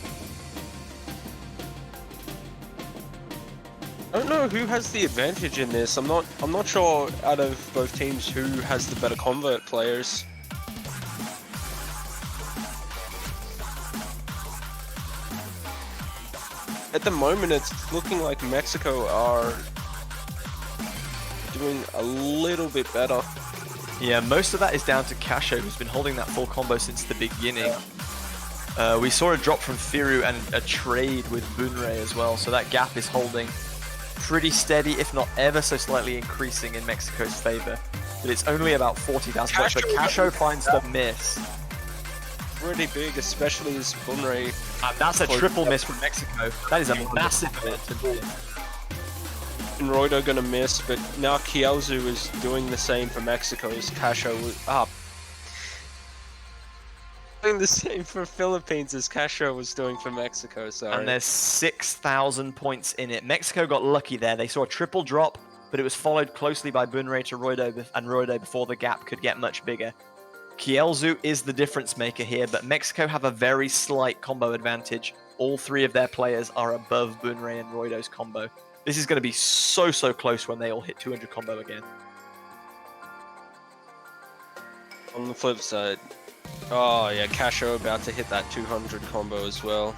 I don't know who has the advantage in this. I'm not sure out of both teams who has the better convert players. At the moment, it's looking like Mexico are doing a little bit better. Yeah, most of that is down to Kasho, who's been holding that full combo since the beginning. We saw a drop from Firu and a trade with Bunrei as well, so that gap is holding pretty steady, if not ever so slightly increasing in Mexico's favor. But it's only about 40,000 points, but Kasho finds the miss. Pretty big, especially as Bunrei. And that's a triple miss from Mexico. That is a massive hit. And Roido gonna miss, but now Kielzu is doing the same for Mexico as Kasho was up. Doing the same for Philippines as Kasho was doing for Mexico, sorry. And there's 6,000 points in it. Mexico got lucky there. They saw a triple drop, but it was followed closely by Bunrei to Roido and Roido before the gap could get much bigger. Kielzu is the difference maker here, but Mexico have a very slight combo advantage. All 3 of their players are above Bunrei and Roido's combo. This is going to be so close when they all hit 200 combo again. On the flip side, oh yeah, Kasho about to hit that 200 combo as well.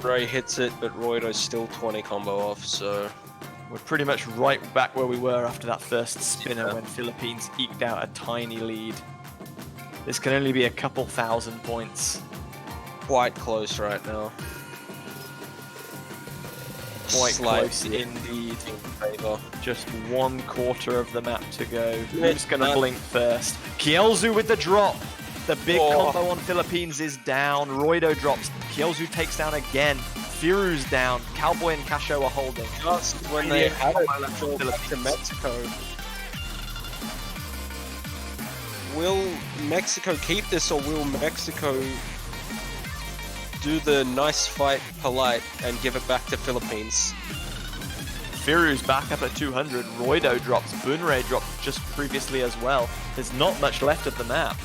Ray hits it, but Roido's still 20 combo off, so... We're pretty much right back where we were after that first spinner when Philippines eked out a tiny lead. This can only be a couple thousand points. Quite close right now. Quite Slightly close indeed. in favor. Just 1/4 of the map to go. Who's going to blink first? Kielzu with the drop. The big combo on Philippines is down. Roido drops. Kielzu takes down again. Firu's down. Cowboy and Kasho are holding. Just when they had it back to Mexico. Will Mexico keep this, or will Mexico do the nice fight polite and give it back to Philippines? Firu's back up at 200. Roido drops. Bunrei dropped just previously as well. There's not much left of the map.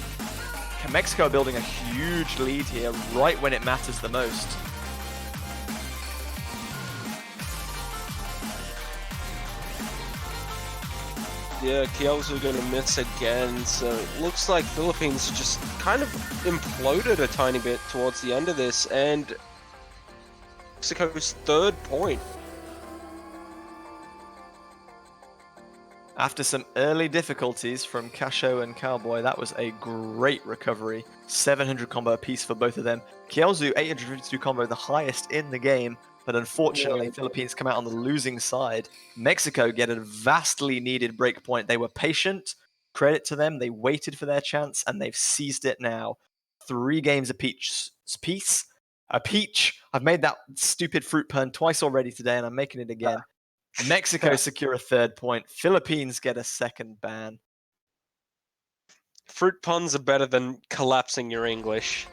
Mexico are building a huge lead here right when it matters the most. Yeah, Kielzu gonna miss again, so it looks like Philippines just kind of imploded a tiny bit towards the end of this, and Mexico's 3rd point. After some early difficulties from Kasho and Cowboy, that was a great recovery. 700 combo apiece for both of them. Kielzu, 852 combo, the highest in the game, but unfortunately, Philippines come out on the losing side. Mexico get a vastly needed break point. They were patient, credit to them, they waited for their chance, and they've seized it now. 3 games apiece. A peach. I've made that stupid fruit pun twice already today, and I'm making it again. Mexico secure a 3rd point. Philippines get a 2nd ban. Fruit puns are better than collapsing your English.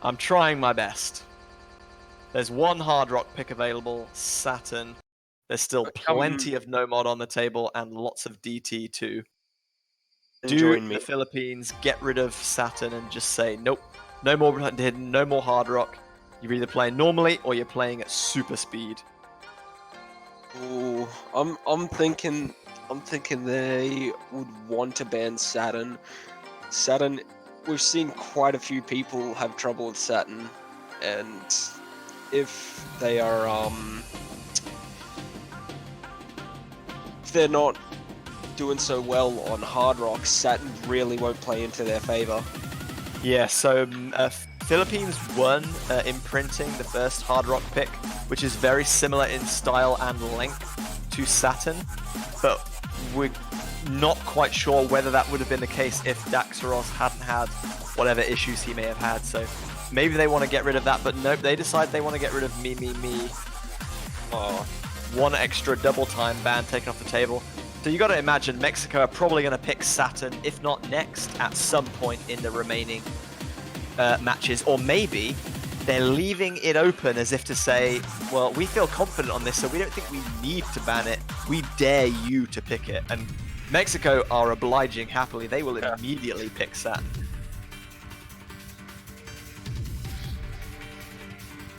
I'm trying my best. There's 1 hard rock pick available, Saturn. There's still plenty of no mod on the table and lots of DT too. Do the Philippines get rid of Saturn and just say, nope, no more hidden, no more hard rock. You're either playing normally or you're playing at super speed. Ooh, I'm thinking they would want to ban Saturn. Saturn, we've seen quite a few people have trouble with Saturn, and if they are if they're not doing so well on Hard Rock, Saturn really won't play into their favor. Yeah, so Philippines won imprinting the first Hard Rock pick, which is very similar in style and length to Saturn, but we're not quite sure whether that would have been the case if Daxaros hadn't had whatever issues he may have had. So maybe they want to get rid of that, but nope, they decide they want to get rid of me. Oh, One extra double time ban taken off the table. So you got to imagine Mexico are probably going to pick Saturn, if not next, at some point in the remaining matches. Or maybe they're leaving it open as if to say, well, we feel confident on this, so we don't think we need to ban it. We dare you to pick it. And Mexico are obliging happily. They will immediately pick Saturn.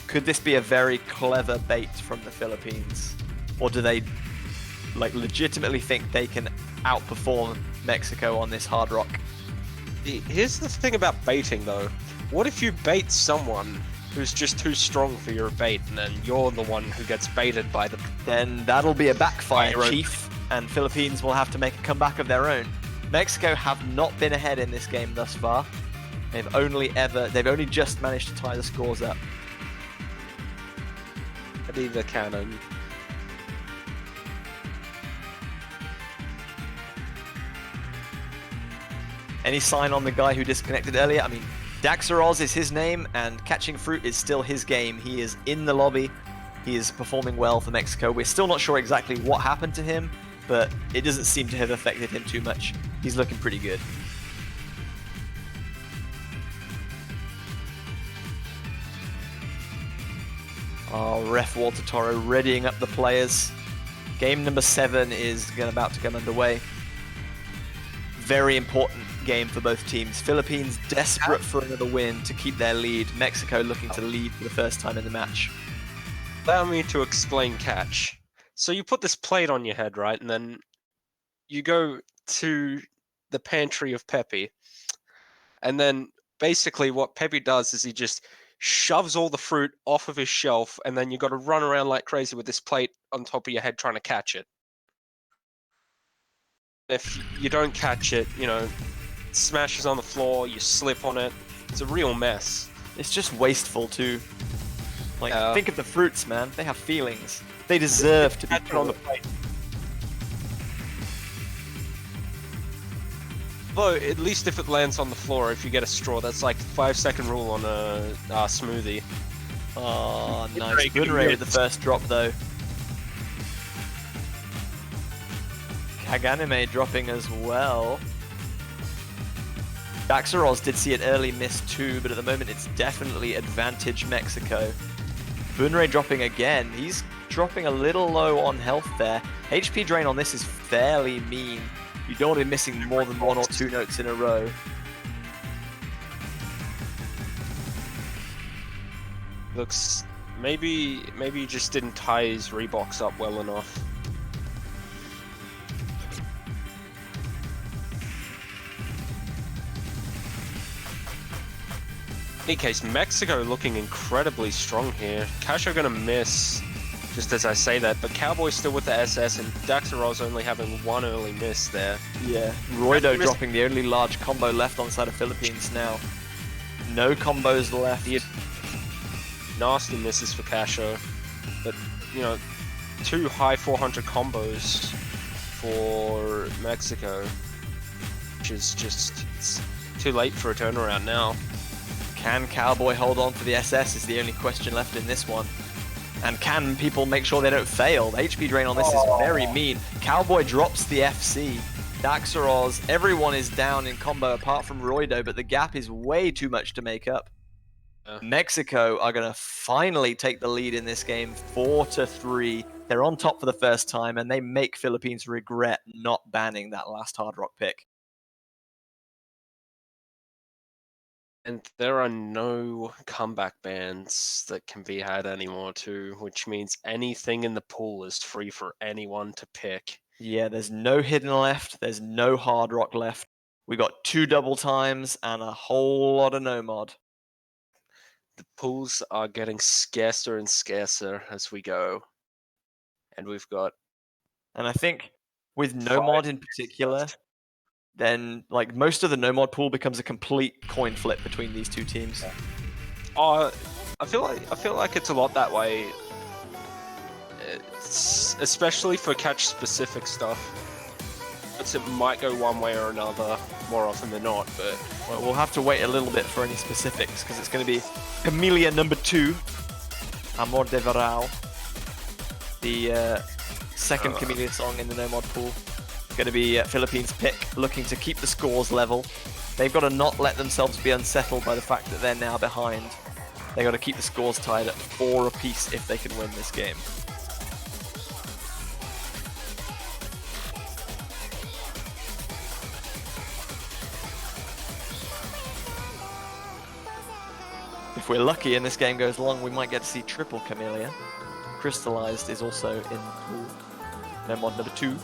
Could this be a very clever bait from the Philippines? Or do they legitimately think they can outperform Mexico on this Hard Rock? here's the thing about baiting though. What if you bait someone who's just too strong for your bait, and then you're the one who gets baited by the... Then that'll be a backfire, Right. Chief, and Philippines will have to make a comeback of their own. Mexico have not been ahead in this game thus far. They've only just managed to tie the scores up. Be the cannon. Any sign on the guy who disconnected earlier? I mean, Daxaros is his name, and catching fruit is still his game. He is in the lobby. He is performing well for Mexico. We're still not sure exactly what happened to him, but it doesn't seem to have affected him too much. He's looking pretty good. Oh, Ref Walter Toro readying up the players. Game number 7 is about to come underway. Very important game for both teams. Philippines desperate for another win to keep their lead. Mexico looking to lead for the first time in the match. Allow me to explain catch. So you put this plate on your head, right? And then you go to the pantry of Pepe. And then basically what Pepe does is he just shoves all the fruit off of his shelf, and then you got to run around like crazy with this plate on top of your head trying to catch it. If you don't catch it, you know, it smashes on the floor, you slip on it. It's a real mess. It's just wasteful too. Think of the fruits, man. They have feelings. They deserve to be put on the plate. Though, at least if it lands on the floor, if you get a straw, that's like 5-second rule on a smoothie. Oh, nice. Bunray with the first drop, though. Kaganime dropping as well. Daxaros did see it early miss too, but at the moment it's definitely advantage Mexico. Bunray dropping again. He's dropping a little low on health there. HP drain on this is fairly mean. You don't want to be missing more than 1 or 2 notes in a row. Looks maybe he just didn't tie his Reeboks up well enough. In any case, Mexico looking incredibly strong here. Casho gonna miss, just as I say that, but Cowboy still with the SS, and Daxaros only having 1 early miss there. Yeah, Roido dropping the only large combo left on the side of Philippines now. No combos left. Nasty misses for Casho, but you know, 2 high 400 combos for Mexico, which is just it's too late for a turnaround now. Can Cowboy hold on for the SS is the only question left in this one. And can people make sure they don't fail? The HP drain on this is very mean. Cowboy drops the FC. Daxaros, everyone is down in combo apart from Roido, but the gap is way too much to make up. Mexico are going to finally take the lead in this game, 4-3. They're on top for the first time, and they make Philippines regret not banning that last Hard Rock pick. And there are no comeback bans that can be had anymore too, which means anything in the pool is free for anyone to pick. Yeah, there's no hidden left. There's no Hard Rock left. We got 2 double times and a whole lot of no mod. The pools are getting scarcer and scarcer as we go. And we've got... And I think with no mod in particular, then like most of the no mod pool becomes a complete coin flip between these two teams. I feel like it's a lot that way, especially for catch specific stuff. It might go one way or another more often than not, but Well, we'll have to wait a little bit for any specifics because it's going to be Camellia number 2, Amor de Verão, the second Camellia song in the no mod pool. Going to be Philippines pick, looking to keep the scores level. They've got to not let themselves be unsettled by the fact that they're now behind. They've got to keep the scores tied at 4 apiece if they can win this game. If we're lucky and this game goes long, we might get to see triple Camellia. Crystallized is also in the pool. No mod number 2.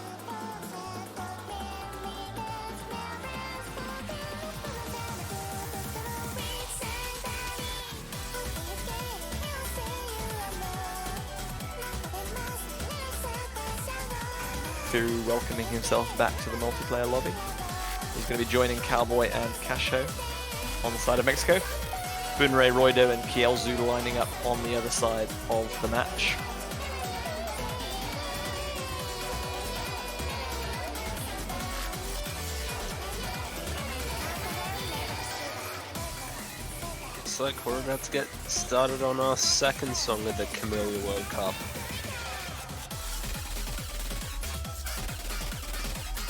Firu welcoming himself back to the multiplayer lobby. He's going to be joining Cowboy and Casho on the side of Mexico. Bunrei, Roido and Kielzu lining up on the other side of the match. looks like we're about to get started on our second song of the Camellia World Cup.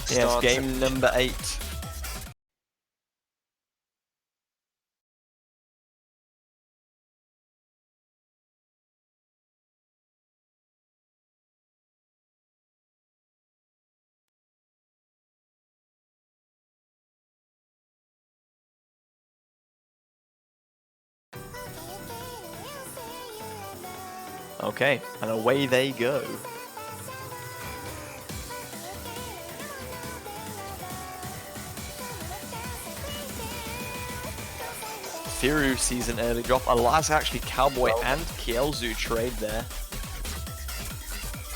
Yes, Starts game number 8. Okay, and away they go. Firu sees an early drop. Alas, actually Cowboy and Kielzu trade there.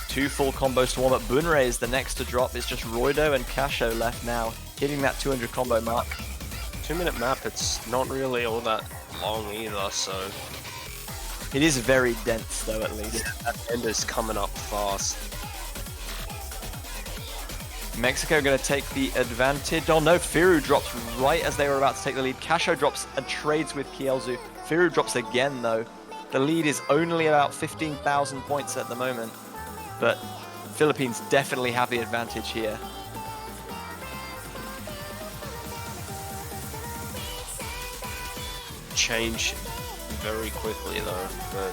2 full combos to warm up. Bunrei is the next to drop. It's just Roido and Casho left now, hitting that 200 combo mark. 2-minute map, it's not really all that long either, so... It is very dense though, at least. That end is coming up fast. Mexico going to take the advantage. Oh no, Firu drops right as they were about to take the lead. Casho drops and trades with Kielzu. Firu drops again though. The lead is only about 15,000 points at the moment, but Philippines definitely have the advantage here. Change very quickly though, but...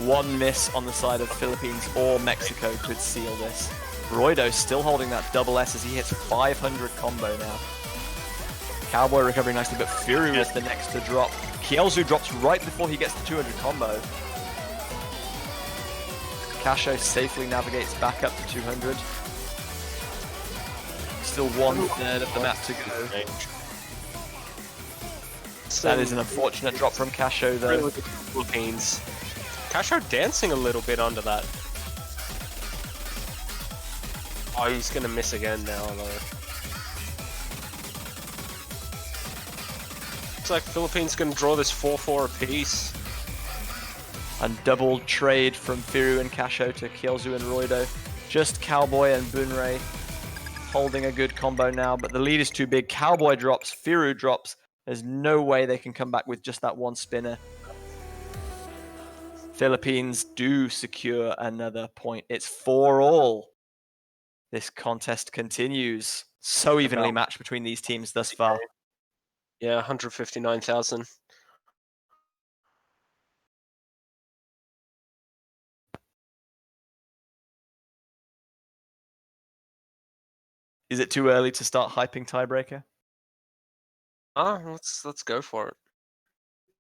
One miss on the side of Philippines or Mexico could seal this. Roido still holding that double S as he hits 500 combo now. Cowboy recovering nicely, but Firu is the next to drop. Kielzu drops right before he gets the 200 combo. Casho safely navigates back up to 200. Still 1/3 of the map to go. That is an unfortunate drop from Casho though. Philippines. Casho dancing a little bit under that. Oh, he's gonna miss again now though. Looks like Philippines gonna draw this 4-4 apiece. And double trade from Firu and Casho to Kielzu and Roido. Just Cowboy and Bunrei holding a good combo now, but the lead is too big. Cowboy drops, Firu drops. There's no way they can come back with just that one spinner. Philippines do secure another point. It's 4-all. This contest continues. So evenly matched between these teams thus far. Yeah, 159,000. Is it too early to start hyping tiebreaker? Let's go for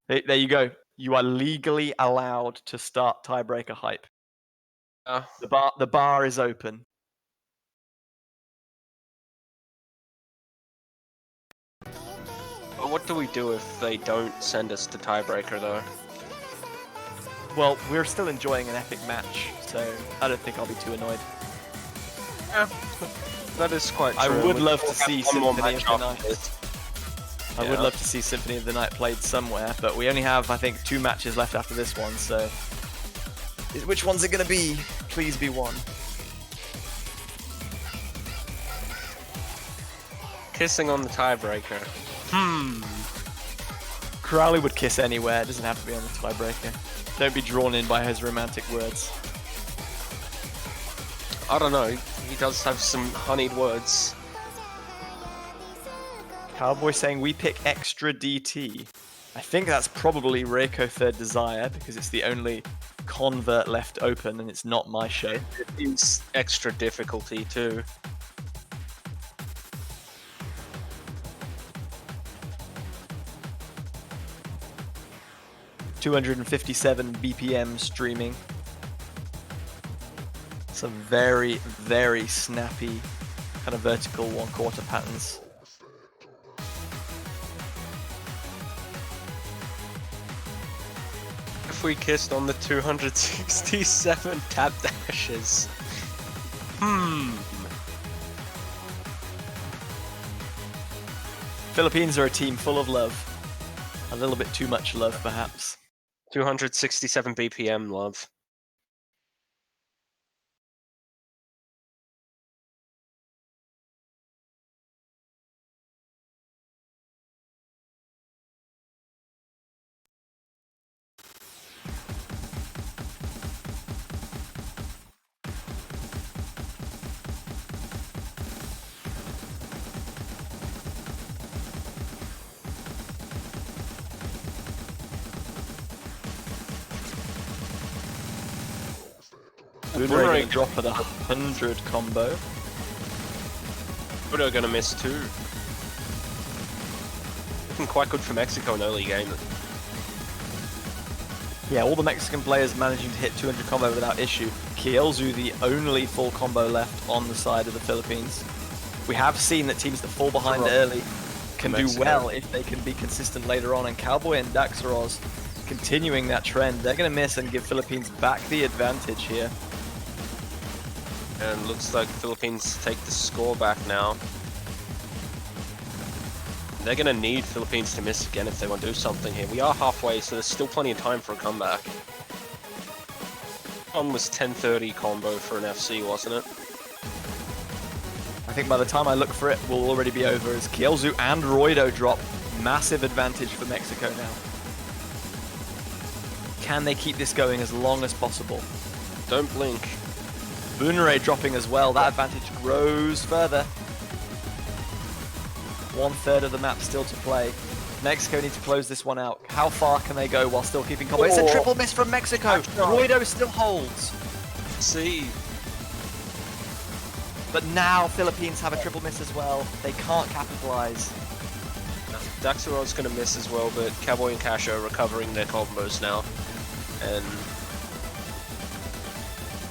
it. There you go. You are legally allowed to start tiebreaker hype. The bar is open. But what do we do if they don't send us to tiebreaker though? Well, we're still enjoying an epic match, so I don't think I'll be too annoyed. That is quite true. I would We love to still see have one more Symphony match of the after Night. this. I would Yeah. love to see Symphony of the Night played somewhere, but we only have, I think, 2 matches left after this one, so... Which one's it gonna be? Please be one. Kissing on the tiebreaker. Crowley would kiss anywhere, it doesn't have to be on the tiebreaker. Don't be drawn in by his romantic words. I don't know. He does have some honeyed words. Cowboy saying we pick extra DT. I think that's probably Reiko Third Desire, because it's the only convert left open and it's not my show. It is extra difficulty too. .257 BPM streaming. Some very, very snappy kind of vertical 1/4 patterns. If we kissed on the 267 tap dashes. Philippines are a team full of love. A little bit too much love, perhaps. 267 BPM, love. Boomerang drop at 100 combo. But are gonna miss too. Looking quite good for Mexico in early game. Yeah, all the Mexican players managing to hit 200 combo without issue. Kielzu, the only full combo left on the side of the Philippines. We have seen that teams that fall behind early can do Mexico. well if they can be consistent later on, and Cowboy and Daxaros continuing that trend. They're going to miss and give Philippines back the advantage here. And looks like Philippines take the score back now. They're gonna need Philippines to miss again if they want to do something here. We are halfway, so there's still plenty of time for a comeback. One was 10:30 combo for an FC, wasn't it? I think by the time I look for it, we'll already be over as Kielzu and Roido drop. Massive advantage for Mexico now. Can they keep this going as long as possible? Don't blink. Boonerang dropping as well, that advantage grows further. 1/3 of the map still to play. Mexico need to close this one out. How far can they go while still keeping combo? It's a triple miss from Mexico! Roido still holds! See, But now Philippines have a triple miss as well. They can't capitalize. Daxarod's gonna miss as well, but Cowboy and Cash are recovering their combos now. And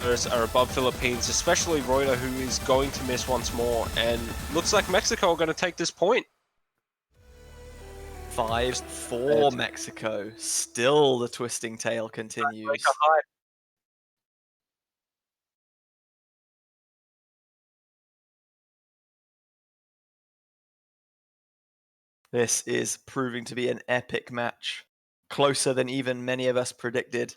those are above Philippines, especially Roido, who is going to miss once more. And looks like Mexico are gonna take this point. 5-4 Mexico. Still the twisting tail continues. This is proving to be an epic match. Closer than even many of us predicted.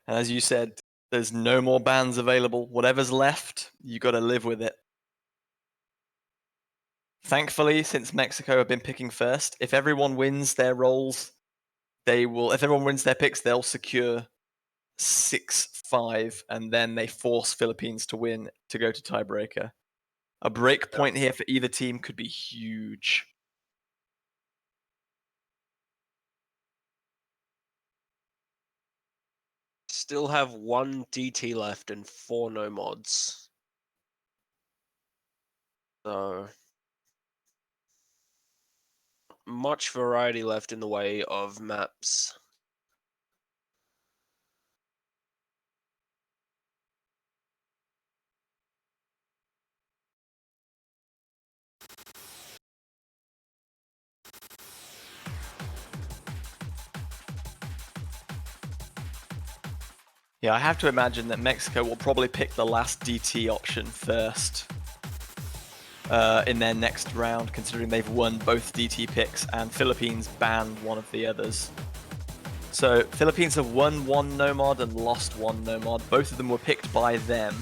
And as you said, there's no more bans available. Whatever's left, you got to live with it. Thankfully, since Mexico have been picking first, if everyone wins their rolls, they will. If everyone wins their picks, they'll secure 6-5, and then they force Philippines to win to go to tiebreaker. A break point here for either team could be huge. Still have 1 DT left and 4 no mods. So much variety left in the way of maps. Yeah, I have to imagine that Mexico will probably pick the last DT option first in their next round, considering they've won both DT picks and Philippines banned one of the others. So Philippines have won one no-mod and lost one no-mod. Both of them were picked by them,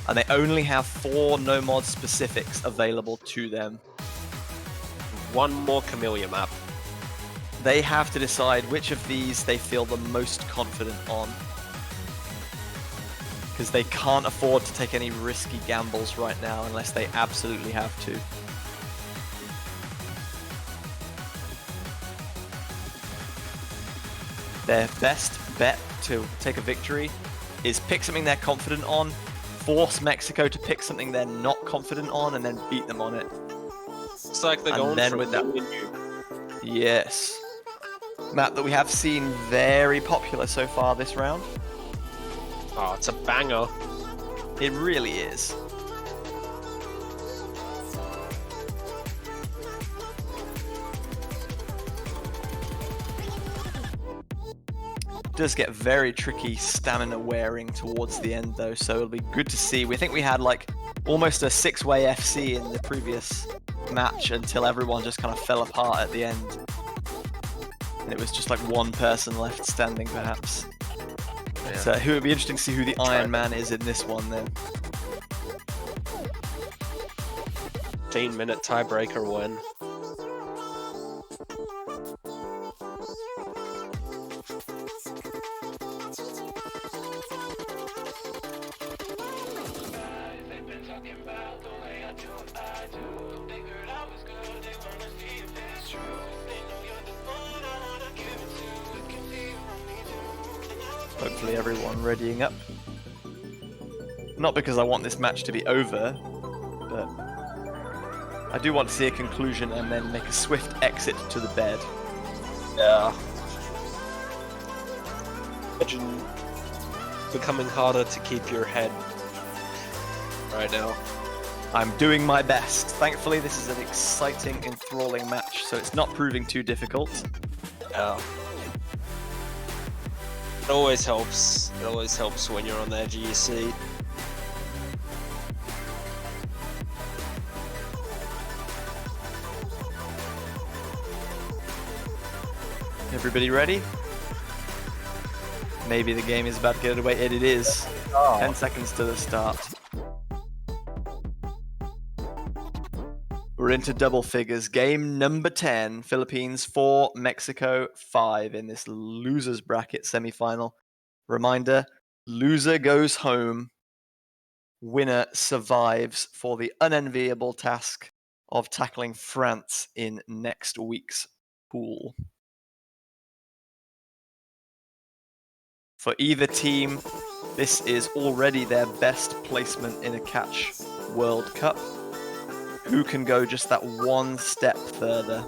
and they only have 4 no-mod specifics available to them. One more Camellia map. They have to decide which of these they feel the most confident on, because they can't afford to take any risky gambles right now unless they absolutely have to. Their best bet to take a victory is pick something they're confident on, force Mexico to pick something they're not confident on, and then beat them on it. It's like they're going then for with that- nuke. Yes. Map that we have seen very popular so far this round. Oh, it's a banger. It really is. Does get very tricky stamina wearing towards the end though, so it'll be good to see. We think we had like almost a 6-way FC in the previous match until everyone just kind of fell apart at the end. And it was just like one person left standing perhaps. Yeah. So it would be interesting to see who the Iron Man is in this one then. 15-minute tiebreaker win. Hopefully everyone readying up. Not because I want this match to be over, but I do want to see a conclusion and then make a swift exit to the bed. Yeah. Imagine becoming harder to keep your head right now. I'm doing my best. Thankfully, this is an exciting, enthralling match, so it's not proving too difficult. Yeah. It always helps. It always helps when you're on the edge of your seat. Everybody ready? Maybe the game is about to get it away. It is. 10 seconds to the start. We're into double figures. Game number 10. Philippines 4, Mexico 5 in this losers bracket semifinal. Reminder, loser goes home. Winner survives for the unenviable task of tackling France in next week's pool. For either team, this is already their best placement in a Catch World Cup. Who can go just that one step further?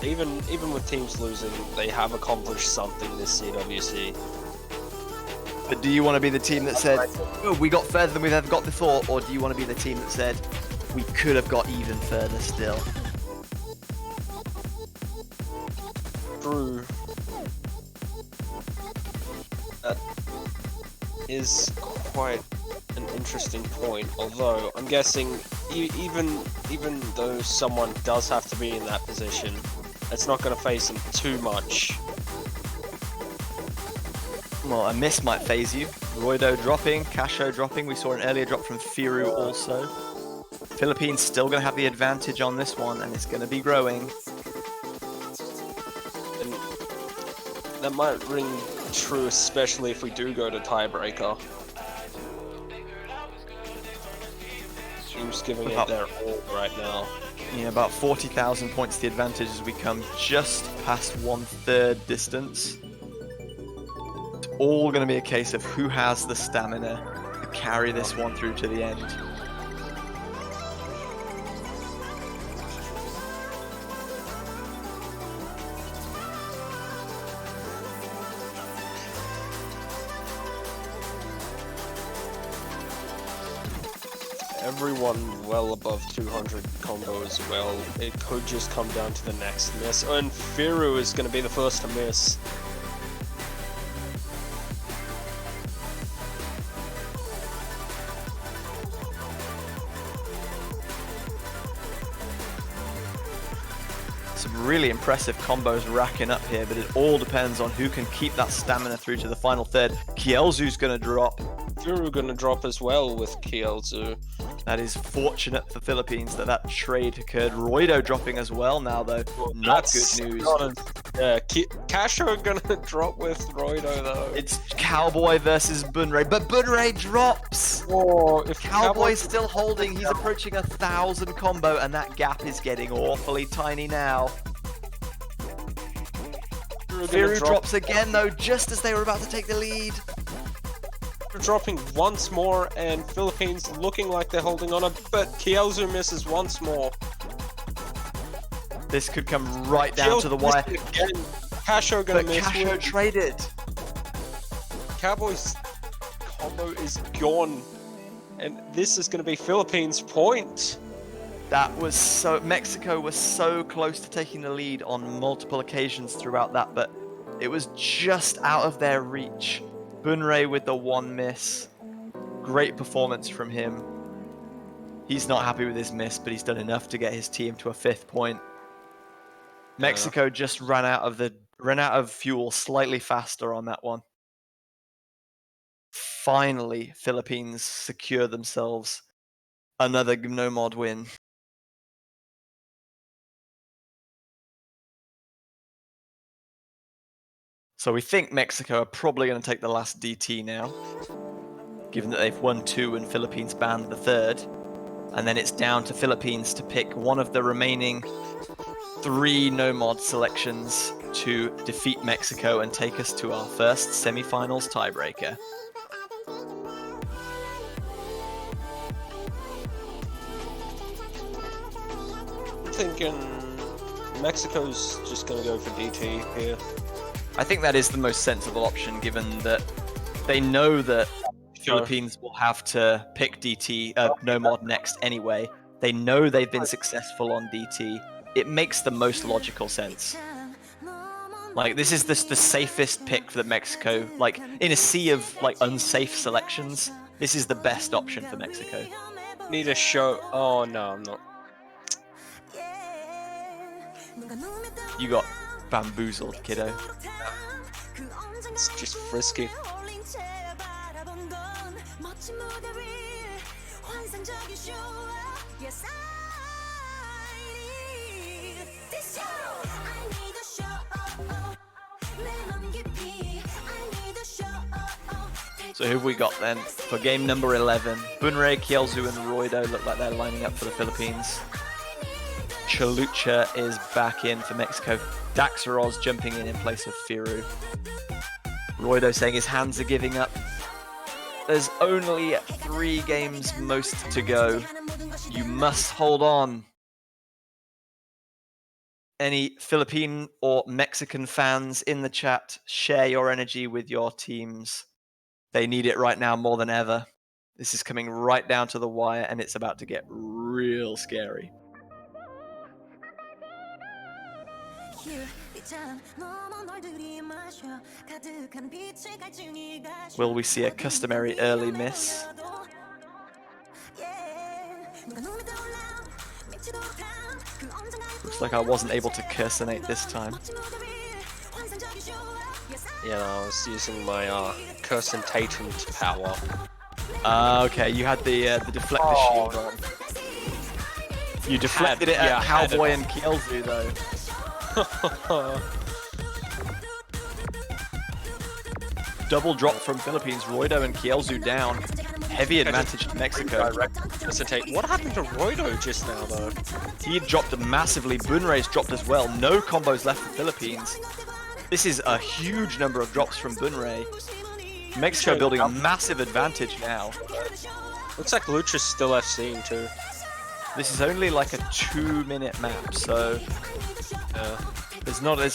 Even with teams losing, they have accomplished something this CWC. But do you want to be the team that said, oh, we got further than we've ever got before? Or do you want to be the team that said, we could have got even further still? True. That is quite an interesting point, although I'm guessing even though someone does have to be in that position, it's not going to phase them too much. Well, a miss might phase you. Roido dropping, Casho dropping. We saw an earlier drop from Firu also. Philippines still going to have the advantage on this one, and it's going to be growing. And that might ring true, especially if we do go to tiebreaker. Teams giving it their all right now. Yeah, about 40,000 points the advantage as we come just past 1/3 distance. It's all going to be a case of who has the stamina to carry this one through to the end. Everyone well above 200 combo as well. It could just come down to the next miss. And Firu is going to be the first to miss. Some really impressive combos racking up here, but it all depends on who can keep that stamina through to the final third. Kielzu's going to drop. Furu gonna drop as well with Kielzu. That is fortunate for Philippines that that trade occurred. Roido dropping as well now, though. Not good news. Yeah, Casho gonna drop with Roido, though. It's Cowboy versus Bunray, but Bunray drops! Oh, if Cowboy's still holding, he's approaching 1,000 combo, and that gap is getting awfully tiny now. Furu drops again, though, just as they were about to take the lead. Dropping once more, and Philippines looking like they're holding on, but Kielzu misses once more. This could come right down to the wire. Again. Casho gonna miss. Casho traded. Cowboys combo is gone, and this is gonna be Philippines' point. That was so. Mexico was so close to taking the lead on multiple occasions throughout that, but it was just out of their reach. Bunray with the one miss. Great performance from him. He's not happy with his miss, but he's done enough to get his team to a 5th point. Mexico just ran out of fuel slightly faster on that one. Finally, Philippines secure themselves another no-mod win. So we think Mexico are probably going to take the last DT now, given that they've won 2 and Philippines banned the 3rd. And then it's down to Philippines to pick one of the remaining 3 no-mod selections to defeat Mexico and take us to our first semi-finals tiebreaker. I'm thinking Mexico's just going to go for DT here. I think that is the most sensible option, given that they know that Philippines will have to pick DT, no-mod next anyway. They know they've been successful on DT. It makes the most logical sense. Like, this is the safest pick for the Mexico. Like, in a sea of like unsafe selections, this is the best option for Mexico. Need a show. Oh no, I'm not. You got bamboozled, kiddo. It's just frisky. So who have we got then for game number 11? Bunray, Kielzu, and Roido look like they're lining up for the Philippines. Chalucha is back in for Mexico. Daxaroz jumping in place of Firu. Roido saying his hands are giving up. There's only 3 games most to go. You must hold on. Any Philippine or Mexican fans in the chat, share your energy with your teams. They need it right now more than ever. This is coming right down to the wire, and it's about to get real scary. Will we see a customary early miss? Looks like I wasn't able to cursinate this time. Yeah, no, I was using my cursintatant power. Okay, you had the deflector shield on. You deflected it at Cowboy and Kielzu though. Double drop from Philippines, Roido and Kielzu down. Heavy advantage to Mexico. What happened to Roido just now though? He dropped massively, Bunray's dropped as well. No combos left for Philippines. This is a huge number of drops from Bunray. Mexico building a massive advantage now. Looks like Lucha's still FC too. This is only like a 2-minute map, so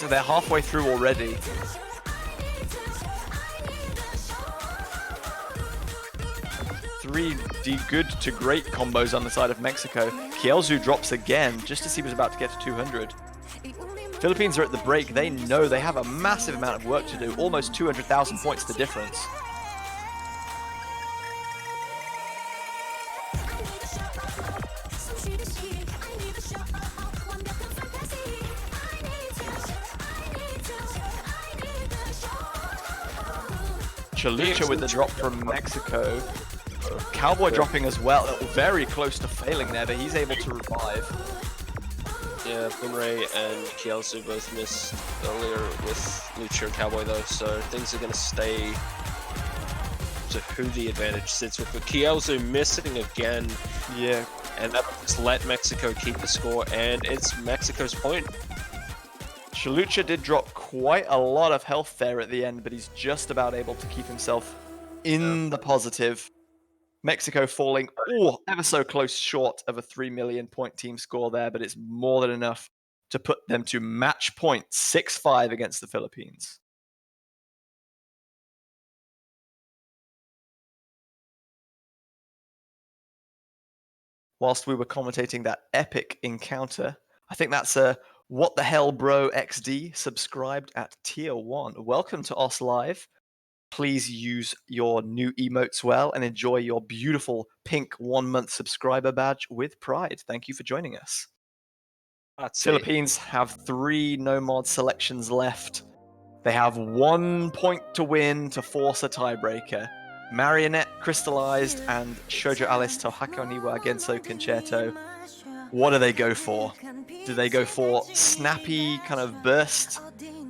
they're halfway through already. Three good to great combos on the side of Mexico. Kielzu drops again, just as he was about to get to 200. Philippines are at the break. They know they have a massive amount of work to do. Almost 200,000 points the difference. Chalucha with the drop from Mexico. Cowboy dropping as well. Very close to failing there, but he's able to revive. Yeah, Bunray and Kielsu both missed earlier with Lucha and Cowboy though, so things are going to stay to who the advantage sits with. But Kielsu missing again. Yeah. And that'll just let Mexico keep the score, and it's Mexico's point. Chalucha did drop quite a lot of health there at the end, but he's just about able to keep himself in the positive. Mexico falling ever so close short of a 3 million point team score there, but it's more than enough to put them to match point 6-5 against the Philippines. Whilst we were commentating that epic encounter, I think that's a What the Hell Bro XD subscribed at tier 1. Welcome to OS Live. Please use your new emotes well and enjoy your beautiful pink 1-month subscriber badge with pride. Thank you for joining us. Philippines have 3 no mod selections left. They have 1 point to win to force a tiebreaker. Marionette, Crystallized, and Shoujo Alice Tohako Niwa Genso Concerto. What do they go for? Do they go for snappy kind of burst?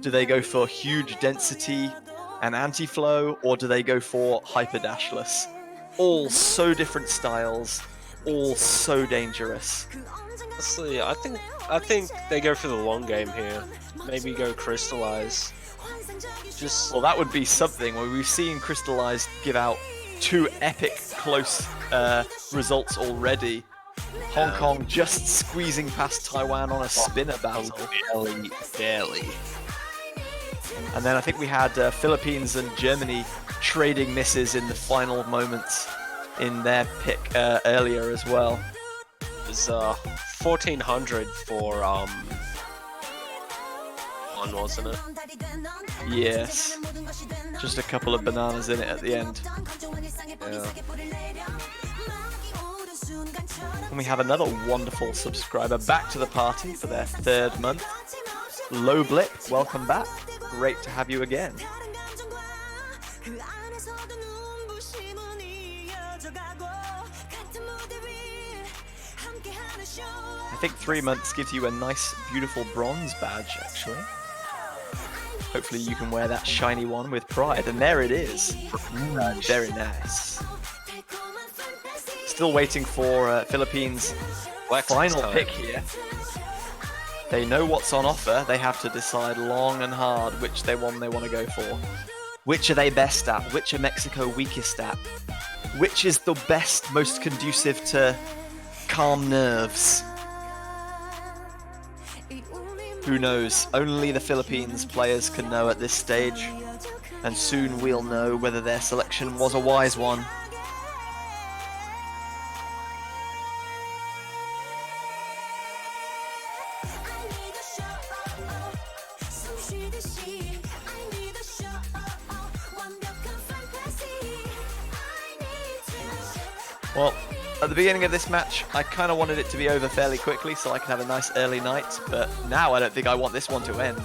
Do they go for huge density and anti-flow, or do they go for hyper dashless? All so different styles, all so dangerous. Honestly, I think they go for the long game here. Maybe go Crystallize. Well, that would be something. Where we've seen Crystallized give out 2 epic close results already. Hong Kong just squeezing past Taiwan on a spinner battle. Barely. And then I think we had Philippines and Germany trading misses in the final moments in their pick earlier as well. It was 1400 for one, wasn't it? Yes. Just a couple of bananas in it at the end. Yeah. And we have another wonderful subscriber back to the party for their 3rd month. Low Blip, welcome back. Great to have you again. I think 3 months gives you a nice, beautiful bronze badge, actually. Hopefully you can wear that shiny one with pride. And there it is. Very nice. Still waiting for Philippines' final pick here. They know what's on offer. They have to decide long and hard which one they want to go for. Which are they best at? Which are Mexico weakest at? Which is the best, most conducive to calm nerves? Who knows? Only the Philippines players can know at this stage. And soon we'll know whether their selection was a wise one. Well, at the beginning of this match, I kind of wanted it to be over fairly quickly so I could have a nice early night, but now I don't think I want this one to end.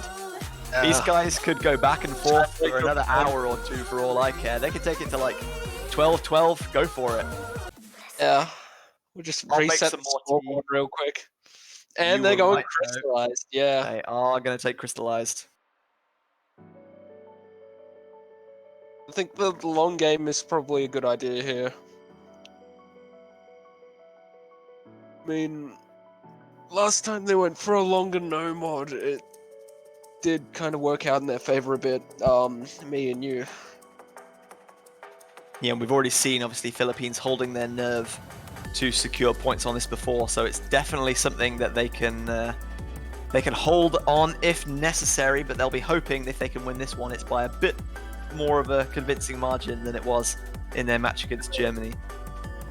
These guys could go back and forth for another hour or 2 for all I care. They could take it to like 12-12, go for it. Yeah, we'll just reset the scoreboard real quick. And they're going Crystallized, yeah. They are going to take Crystallized. I think the long game is probably a good idea here. I mean, last time they went for a longer no mod, it did kind of work out in their favor a bit, me and you. Yeah, we've already seen, obviously, Philippines holding their nerve to secure points on this before, so it's definitely something that they can hold on if necessary, but they'll be hoping if they can win this one, it's by a bit more of a convincing margin than it was in their match against Germany.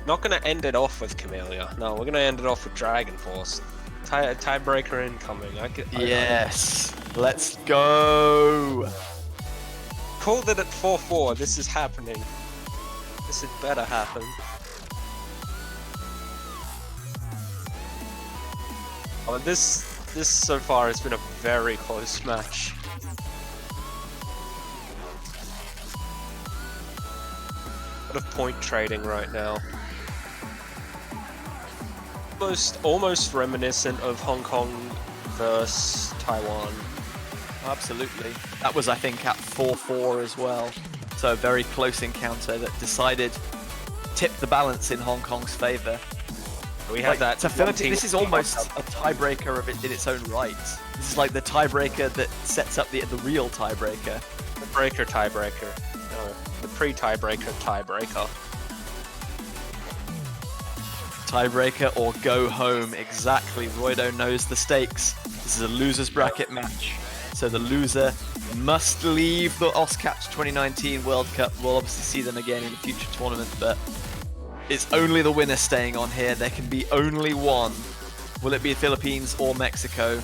Not going to end it off with Camellia. No, we're going to end it off with Dragon Force. Tiebreaker incoming. Yes, let's go. Called it at 4-4. This is happening. This had better happen. Oh, this so far has been a very close match. of point trading right now. Almost reminiscent of Hong Kong versus Taiwan. Absolutely. That was, I think, at 4-4 as well. So a very close encounter that decided tipped the balance in Hong Kong's favour. We had that. To Philippines, this is almost a tiebreaker of it in its own right. This is like the tiebreaker that sets up the real tiebreaker. The tiebreaker. No, the pre-tiebreaker tiebreaker. Tiebreaker or go home. Exactly. Roido knows the stakes. This is a loser's bracket match. So the loser must leave the OSCAP's 2019 World Cup. We'll obviously see them again in a future tournament, but it's only the winner staying on here. There can be only one. Will it be Philippines or Mexico?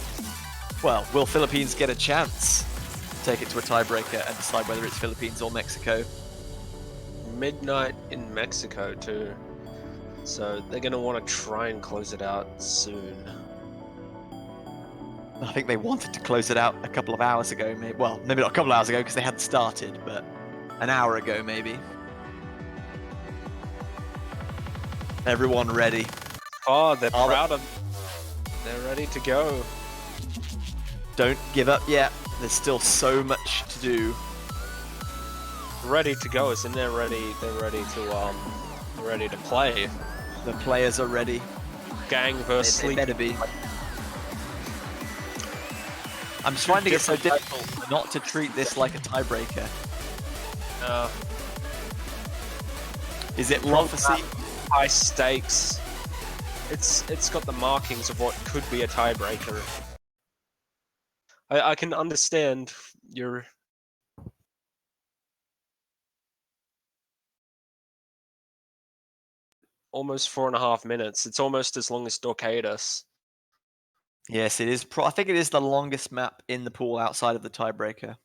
Well, will Philippines get a chance to take it to a tiebreaker and decide whether it's Philippines or Mexico? Midnight in Mexico too. So they're going to want to try and close it out soon. I think they wanted to close it out a couple of hours ago. Maybe, well, maybe not a couple of hours ago because they hadn't started, but an hour ago maybe. Everyone ready. Oh, they're proud of. They're ready to go. Don't give up yet. There's still so much to do. Ready to go, as in they're ready to play. The players are ready. Gang versus They sleep. better be. I'm just finding it so difficult not to treat this like a tiebreaker. Is it prophecy? High stakes. It's got the markings of what could be a tiebreaker. I can understand your almost 4.5 minutes. It's almost as long as Dorcadus. Yes, it is. I think it is the longest map in the pool outside of the tiebreaker.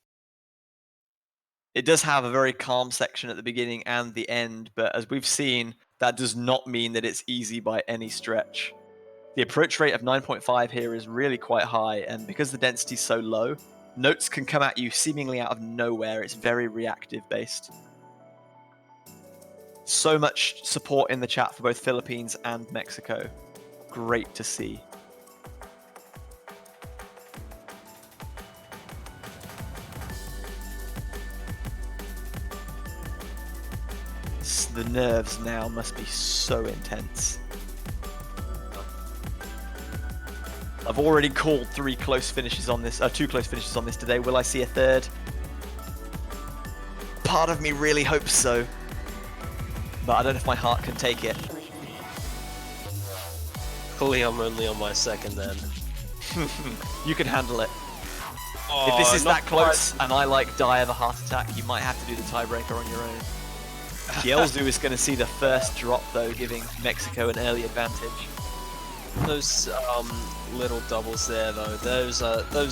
It does have a very calm section at the beginning and the end, but as we've seen, that does not mean that it's easy by any stretch. The approach rate of 9.5 here is really quite high, and because the density is so low, notes can come at you seemingly out of nowhere. It's very reactive based. So much support in the chat for both Philippines and Mexico. Great to see. The nerves now must be so intense. I've already called 2 close finishes on this today. Will I see a third? Part of me really hopes so, but I don't know if my heart can take it. Luckily, I'm only on my second then. You can handle it. Oh, If this is that close and I die of a heart attack, you might have to do the tiebreaker on your own. Kielzu is going to see the first drop though, giving Mexico an early advantage. Those little doubles there though, those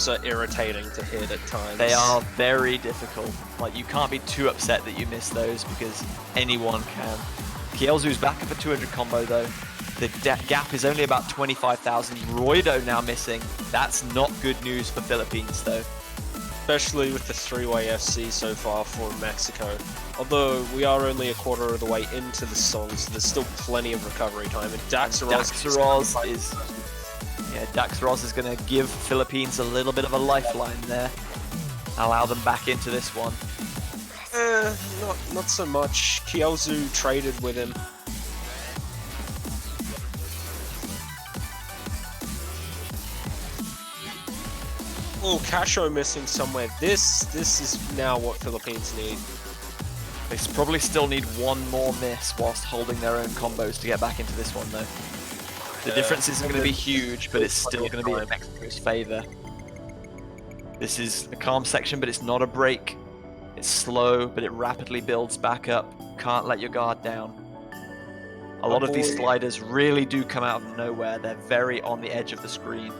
are irritating to hit at times. They are very difficult. Like, you can't be too upset that you miss those because anyone can. Kielzu's back up a 200 combo though. The gap is only about 25,000. Roido now missing. That's not good news for Philippines though. Especially with the 3-way FC so far for Mexico. Although we are only a quarter of the way into the song, so there's still plenty of recovery time. And Daxaroz is going to give Philippines a little bit of a lifeline there. Allow them back into this one. Not so much. Kielzu traded with him. Oh, Casho missing somewhere. This is now what Philippines need. They probably still need one more miss whilst holding their own combos to get back into this one though. The difference isn't going to be huge, but it's still going to be in Mexico's favour. This is a calm section, but it's not a break. It's slow, but it rapidly builds back up. Can't let your guard down. A lot of these sliders really do come out of nowhere. They're very on the edge of the screen.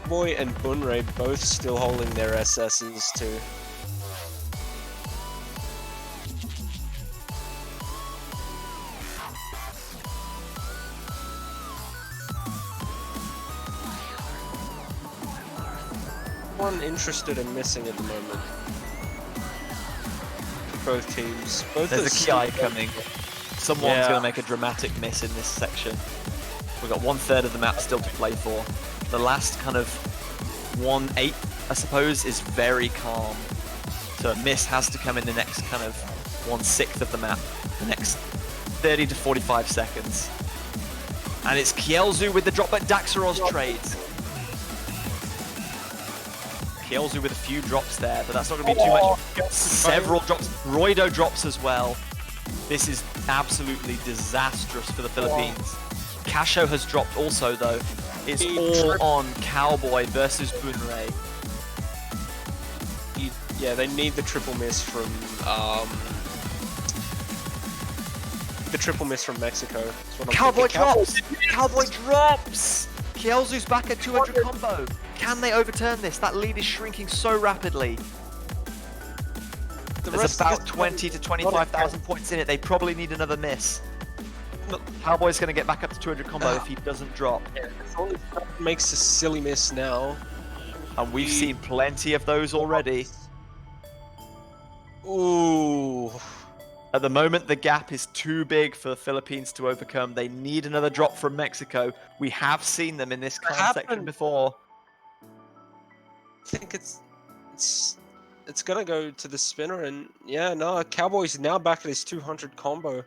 Boy and Bunray both still holding their SSs too. One interested in missing at the moment. both teams. Both There's are a Ki coming. Someone's Yeah. going to make a dramatic miss in this section. We've got 1/3 of the map still to play for. The last kind of 1/8, I suppose, is very calm. So a miss has to come in the next kind of 1/6 of the map, the next 30 to 45 seconds. And it's Kielzu with the drop, but Daxaros trades. Kielzu with a few drops there, but that's not going to be too much. Several drops. Roido drops as well. This is absolutely disastrous for the Philippines. Casho has dropped also, though. It's all on Cowboy versus Bunrei. Yeah, they need the triple miss from Mexico. That's what I'm Cowboy thinking. drops! Cowboy drops! Kielzu's back at 200 combo. Can they overturn this? That lead is shrinking so rapidly. There's about 20 to 25,000 points in it. They probably need another miss. Cowboy's going to get back up to 200 combo if he doesn't drop. Yeah, it's only makes a silly miss now. And we've seen plenty of those already. Ooh. At the moment, the gap is too big for the Philippines to overcome. They need another drop from Mexico. We have seen them in this calm section before. I think it's gonna go to the spinner, and yeah, no, Cowboy's now back at his 200 combo.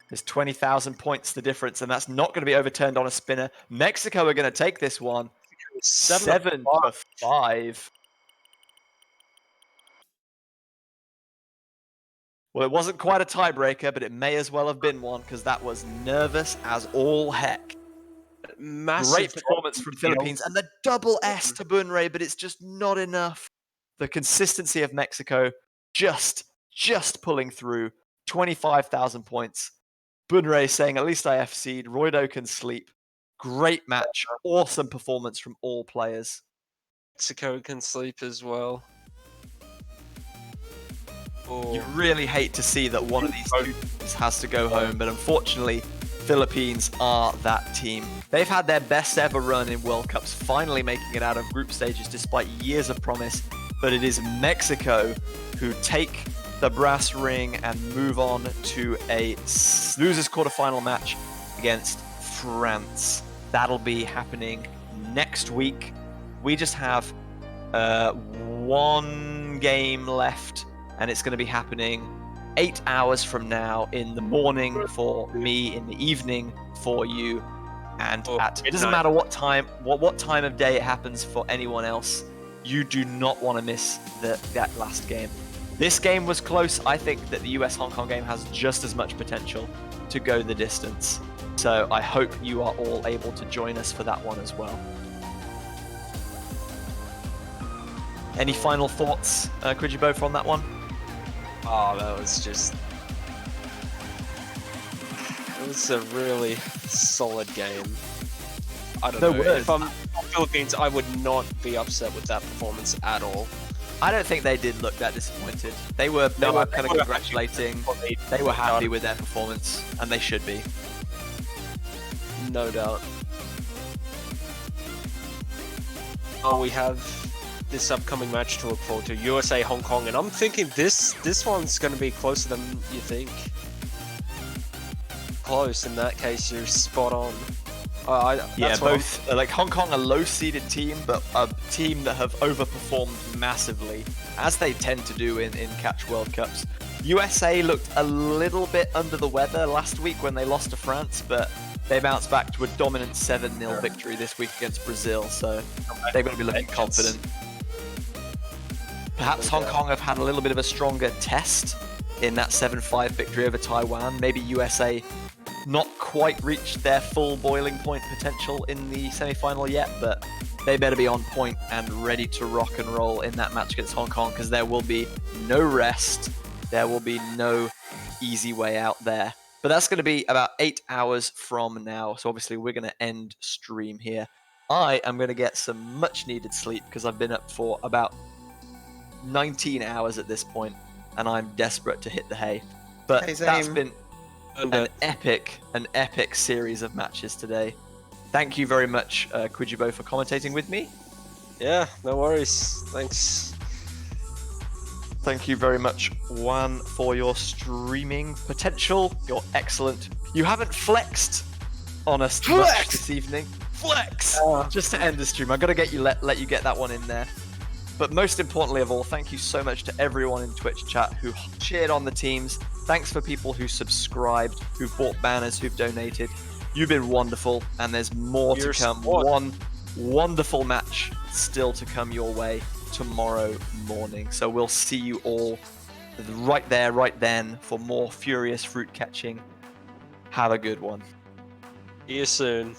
There's 20,000 points the difference, and that's not going to be overturned on a spinner. Mexico are going to take this one. 7 to 5. Well, it wasn't quite a tiebreaker, but it may as well have been one, because that was nervous as all heck. Massive Great performance from Philippines, and the double S to Bunrei, but it's just not enough. The consistency of Mexico just pulling through. 25,000 points. Bunrei saying, at least I FC'd. Roido can sleep. Great match. Awesome performance from all players. Mexico can sleep as well. You really hate to see that one of these two teams has to go home, but unfortunately, Philippines are that team. They've had their best ever run in World Cups, finally making it out of group stages despite years of promise, but it is Mexico who take the brass ring and move on to a losers quarterfinal match against France. That'll be happening next week. We just have one game left, and it's going to be happening 8 hours from now, in the morning for me, in the evening for you, and it doesn't matter what time of day it happens for anyone else. You do not want to miss that last game. This game was close. I think that the US-Hong Kong game has just as much potential to go the distance. So I hope you are all able to join us for that one as well. Any final thoughts, Kujibo, on that one? Oh, that was it was a really solid game. I don't know. If I'm Philippines, I would not be upset with that performance at all. I don't think they did look that disappointed. They were kind of congratulating. They were happy with their performance, and they should be. No doubt. Oh, we have this upcoming match to look forward to, USA Hong Kong, and I'm thinking this one's going to be closer than you think. Close. In that case, you're spot on. Both like Hong Kong, a low-seeded team, but a team that have overperformed massively, as they tend to do in Catch World Cups. USA looked a little bit under the weather last week when they lost to France, but they bounced back to a dominant 7-0 victory this week against Brazil, so they're going to be looking confident. Perhaps Hong Kong have had a little bit of a stronger test in that 7-5 victory over Taiwan. Maybe USA not quite reached their full boiling point potential in the semi-final yet, but they better be on point and ready to rock and roll in that match against Hong Kong, because there will be no rest. There will be no easy way out there. But that's going to be about 8 hours from now, so obviously we're going to end stream here. I am going to get some much needed sleep because I've been up for about 19 hours at this point, and I'm desperate to hit the hay. But that's been an epic series of matches today. Thank you very much, Kujibo, for commentating with me. Yeah, no worries. Thanks. Thank you very much, Juan, for your streaming potential. You're excellent. You haven't flexed on us much this evening. Flex! Just to end the stream. I've got to get you let you get that one in there. But most importantly of all, thank you so much to everyone in Twitch chat who cheered on the teams. Thanks for people who subscribed, who've bought banners, who've donated. You've been wonderful, and there's more to come. One wonderful match still to come your way tomorrow morning. So we'll see you all right there, right then, for more furious fruit catching. Have a good one. See you soon.